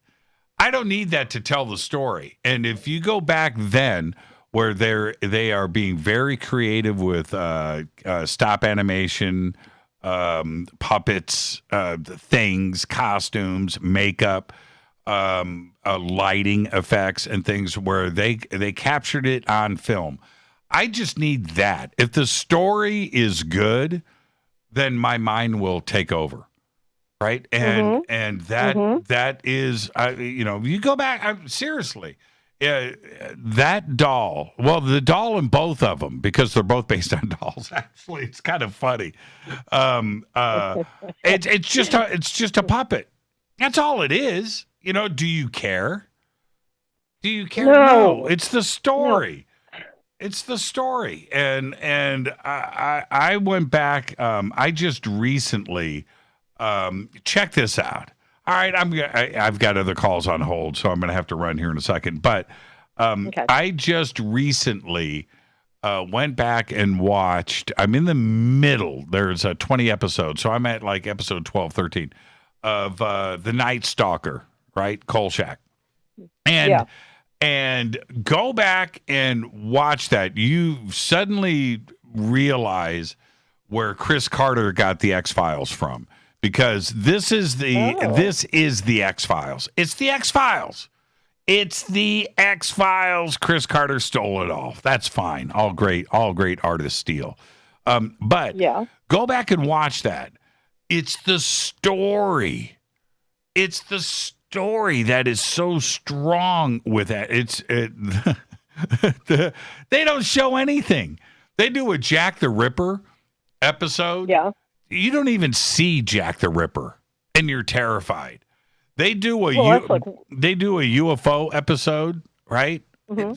I don't need that to tell the story. And if you go back then, where they are being very creative with stop animation, puppets, things, costumes, makeup, lighting effects, and things where they captured it on film. I just need that. If the story is good, then my mind will take over. Right. And that is, you go back, seriously, that doll, well, the doll in both of them, because they're both based on dolls, actually, it's kind of funny. It's just a puppet. That's all it is. Do you care? Do you care? No, it's the story. No. It's the story. And I went back, I just recently, check this out. All right, I've got other calls on hold, so I'm going to have to run here in a second. But I just recently went back and watched. I'm in the middle. There's 20 episodes, so I'm at like episode 12, 13 of The Night Stalker, right? Kolchak. And go back and watch that. You suddenly realize where Chris Carter got the X-Files from. Because this is the X-Files. It's the X-Files. It's the X-Files. Chris Carter stole it all. That's fine. All great artists steal. But go back and watch that. It's the story. It's the story that is so strong with that. They don't show anything. They do a Jack the Ripper episode. Yeah. You don't even see Jack the Ripper, and you're terrified. They do a UFO episode, right? You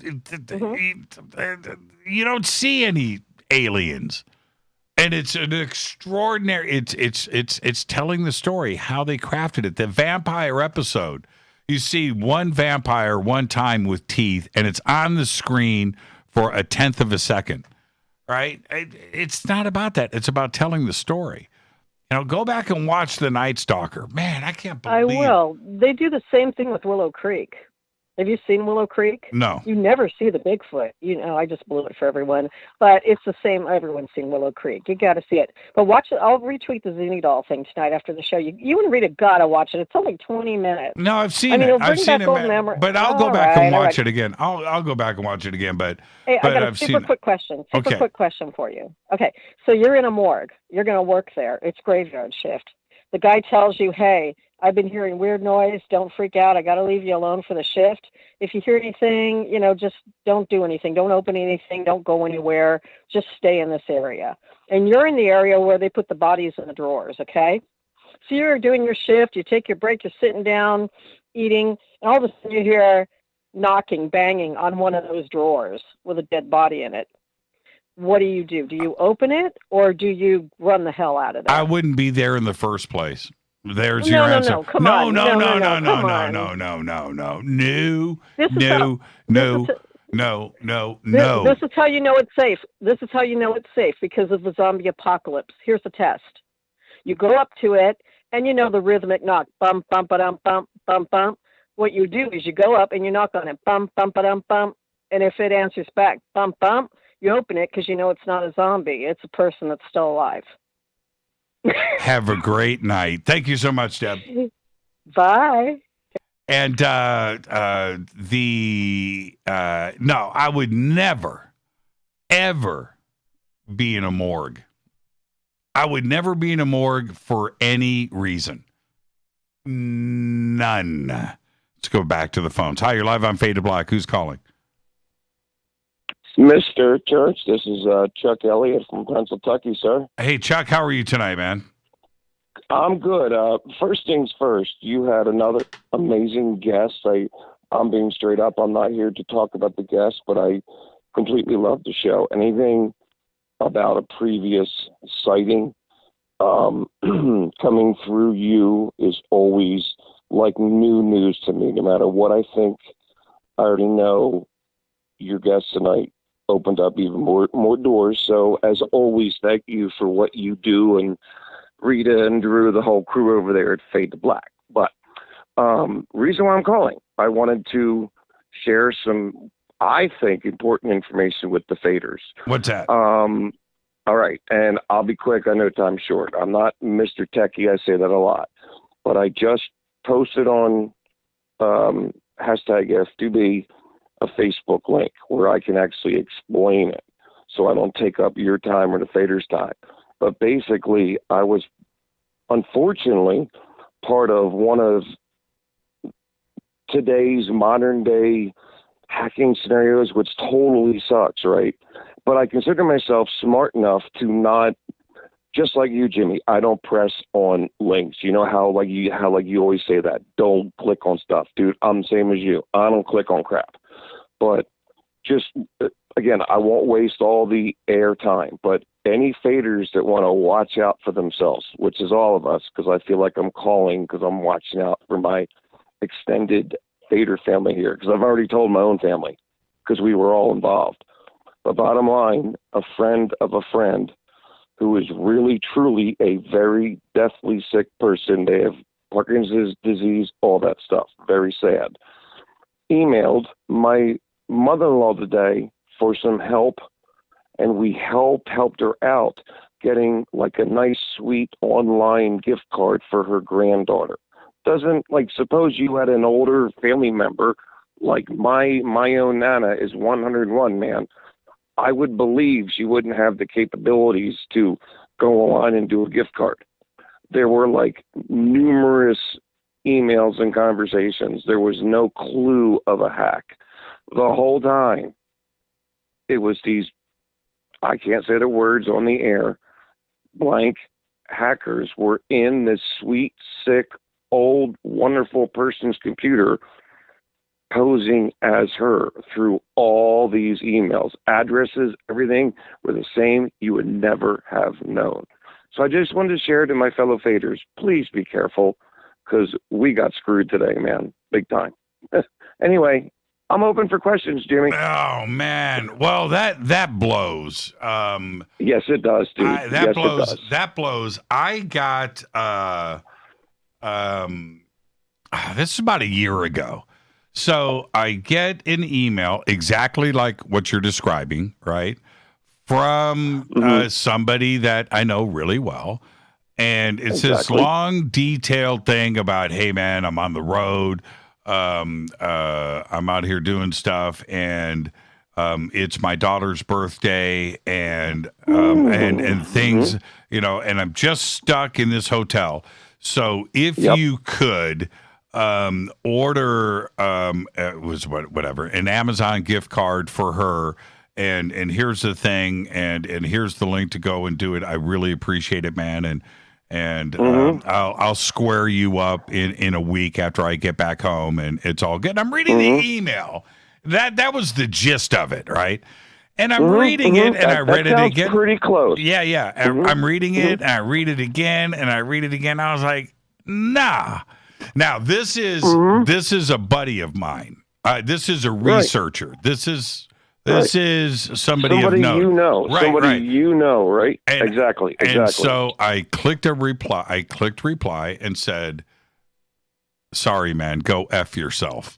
don't see any aliens, and it's an extraordinary. It's telling the story how they crafted it. The vampire episode, you see one vampire one time with teeth, and it's on the screen for a tenth of a second. Right? It's not about that. It's about telling the story. Go back and watch The Night Stalker. Man, I can't believe. I will. They do the same thing with Willow Creek. Have you seen Willow Creek? No. You never see the Bigfoot. I just blew it for everyone. But it's the same. Everyone's seen Willow Creek. You got to see it. But watch it. I'll retweet the Zuni Doll thing tonight after the show. You and Rita got to watch it. It's only 20 minutes. No, I've seen it. I've seen it, but I'll go back and watch it again. I'll go back and watch it again. But hey, I got a I've super seen quick question. Okay. Quick question for you. Okay, so you're in a morgue. You're going to work there. It's graveyard shift. The guy tells you, hey, I've been hearing weird noise. Don't freak out. I got to leave you alone for the shift. If you hear anything, just don't do anything. Don't open anything. Don't go anywhere. Just stay in this area. And you're in the area where they put the bodies in the drawers, okay? So you're doing your shift. You take your break. You're sitting down, eating, and all of a sudden you hear knocking, banging on one of those drawers with a dead body in it. What do you do? Do you open it or do you run the hell out of there? I wouldn't be there in the first place. There's your answer. No, come on. No. This is how you know it's safe. This is how you know it's safe because of the zombie apocalypse. Here's the test. You go up to it and the rhythmic knock. Bum, bum, ba-dum, bum, bum, bum. What you do is you go up and you knock on it. Bum, bum, ba-dum, bum. And if it answers back, bum, bum, you open it because it's not a zombie. It's a person that's still alive. Have a great night. Thank you so much, Deb. Bye. And no, I would never, ever be in a morgue. I would never be in a morgue for any reason. None. Let's go back to the phones. Hi, you're live on Fade to Black. Who's calling? Mr. Church, this is Chuck Elliott from Pennsylvania, sir. Hey, Chuck, how are you tonight, man? I'm good. First things first, you had another amazing guest. I'm being straight up. I'm not here to talk about the guest, but I completely love the show. Anything about a previous sighting coming through you is always like new news to me. No matter what I think, I already know your guest tonight opened up even more doors. So as always, thank you for what you do, and Rita and Drew, the whole crew over there at Fade to Black. But reason why I'm calling, I wanted to share some, I think, important information with the faders. What's that? All right, and I'll be quick. I know time's short. I'm not Mr. Techie. I say that a lot. But I just posted on hashtag F2B a Facebook link where I can actually explain it so I don't take up your time or the fader's time. But basically, I was unfortunately part of one of today's modern day hacking scenarios, which totally sucks, right? But I consider myself smart enough to not, just like you, Jimmy, I don't press on links. You know how you always say that, don't click on stuff. Dude, I'm the same as you. I don't click on crap. But just, again, I won't waste all the air time, but any faders that want to watch out for themselves, which is all of us, because I feel like I'm calling because I'm watching out for my extended fader family here, because I've already told my own family because we were all involved. But bottom line, a friend of a friend who is really, truly a very deathly sick person, they have Parkinson's disease, all that stuff, very sad, emailed my mother-in-law today for some help, and we helped her out getting like a nice, sweet online gift card for her granddaughter. Doesn't, like, suppose you had an older family member, like my own Nana is 101, man. I would believe she wouldn't have the capabilities to go online and do a gift card. There were like numerous emails and conversations. There was no clue of a hack. The whole time, it was these, I can't say the words on the air, blank hackers were in this sweet, sick, old, wonderful person's computer posing as her through all these emails. Addresses, everything were the same. You would never have known. So I just wanted to share it to my fellow faders. Please be careful, because we got screwed today, man. Big time. Anyway, I'm open for questions, Jimmy. Oh, man. Well, that blows. Yes, it does, dude. That blows. That blows. I got, this is about a year ago. So I get an email exactly like what you're describing, right? From somebody that I know really well. And it's this long, detailed thing about, hey, man, I'm on the road. I'm out here doing stuff, and it's my daughter's birthday, and things, and I'm just stuck in this hotel. So if you could order, it was whatever, an Amazon gift card for her, and here's the thing, and here's the link to go and do it. I really appreciate it, man, and I'll square you up in a week after I get back home, and it's all good. I'm reading the email. That was the gist of it, right? And I'm reading it, and I read it again. Pretty close. Yeah. I'm reading it, and I read it again, and I read it again. I was like, nah. Now this is a buddy of mine. This is a researcher. This is somebody of note. You know. Right, somebody you know, right? And, exactly. And so I clicked reply. I clicked reply and said, sorry, man, go F yourself.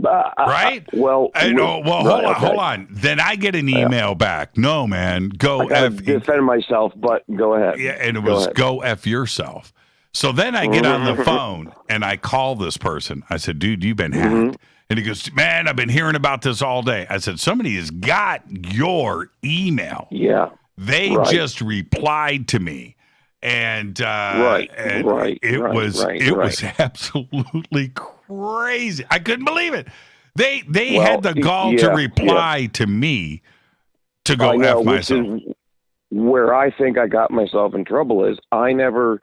Right? Well, hold on. Then I get an email back. No, man, go F. Defend myself, but go ahead. Yeah, and it was go F yourself. So then I get on the phone and I call this person. I said, dude, you've been hacked. And he goes, man, I've been hearing about this all day. I said, somebody has got your email. Yeah. They just replied to me. And it was absolutely crazy. I couldn't believe it. They had the gall to reply to me to go F myself. Where I think I got myself in trouble is I never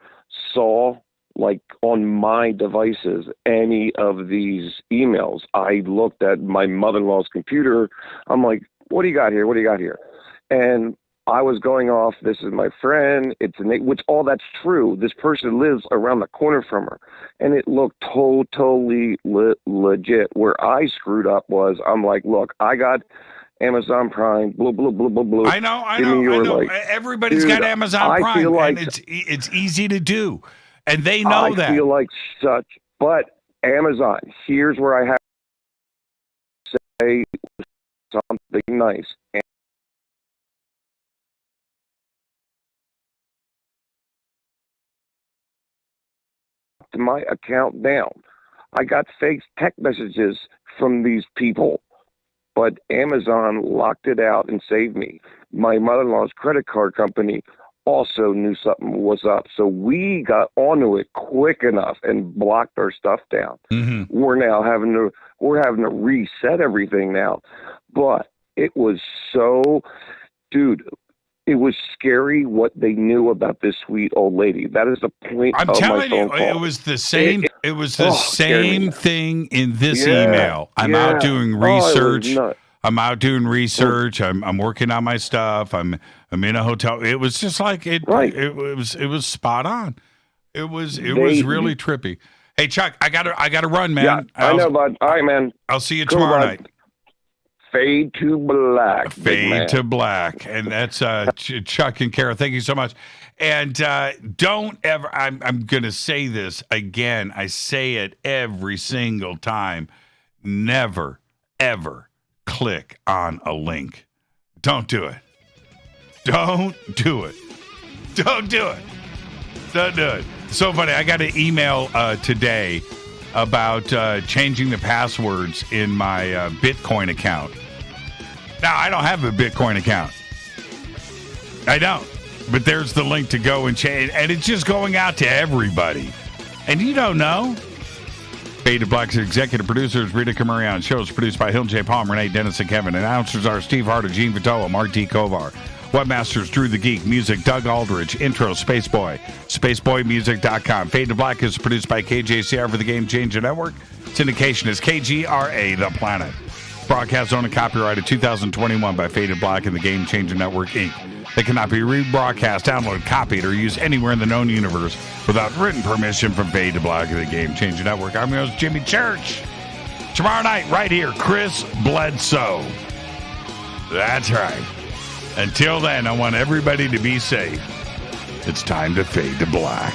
saw, like, on my devices, any of these emails. I looked at my mother-in-law's computer. I'm like, what do you got here? What do you got here? And I was going off, this is my friend, which all that's true. This person lives around the corner from her. And it looked totally legit. Where I screwed up was, I'm like, look, I got Amazon Prime, blah, blah, blah, blah, blah. I know. Like, everybody's got Amazon Prime, feel like, and it's easy to do. And they know that. I feel like but Amazon, here's where I have to say something nice. My account down. I got fake text messages from these people, but Amazon locked it out and saved me. My mother-in-law's credit card company also knew something was up, so we got onto it quick enough and blocked our stuff down. We're now having to reset everything now, but it was it was scary what they knew about this sweet old lady. That is the point. I'm telling you, it was the same. It was the same thing in this email. I'm out doing research. I'm out doing research. I'm working on my stuff. I'm in a hotel. It was just like it. Right. It was spot on. It was really trippy. Hey Chuck, I gotta run, man. Yeah, I know, bud. All right, man. I'll see you tomorrow night. Fade to black. Fade to black. And that's Chuck and Kara. Thank you so much. And don't ever, I'm going to say this again. I say it every single time. Never, ever click on a link. Don't do it. Don't do it. Don't do it. Don't do it. So funny. I got an email today about changing the passwords in my Bitcoin account. Now, I don't have a Bitcoin account. I don't. But there's the link to go and change. And it's just going out to everybody. And you don't know. Fade to Black's executive producers, Rita Camarion. Shows produced by Hill J. Palm, Renee, Dennis, and Kevin. Announcers are Steve Harder, Gene Vitola, Mark D. Kovar. Webmasters, Drew the Geek. Music, Doug Aldrich. Intro, Spaceboy. SpaceboyMusic.com. Fade to Black is produced by KJCR for the Game Changer Network. Syndication is KGRA, The Planet. Broadcast owned and copyrighted 2021 by Fade to Black and the Game Changer Network, Inc. They cannot be rebroadcast, downloaded, copied, or used anywhere in the known universe without written permission from Fade to Black and the Game Changer Network. I'm your host, Jimmy Church. Tomorrow night, right here, Chris Bledsoe. That's right. Until then, I want everybody to be safe. It's time to fade to black.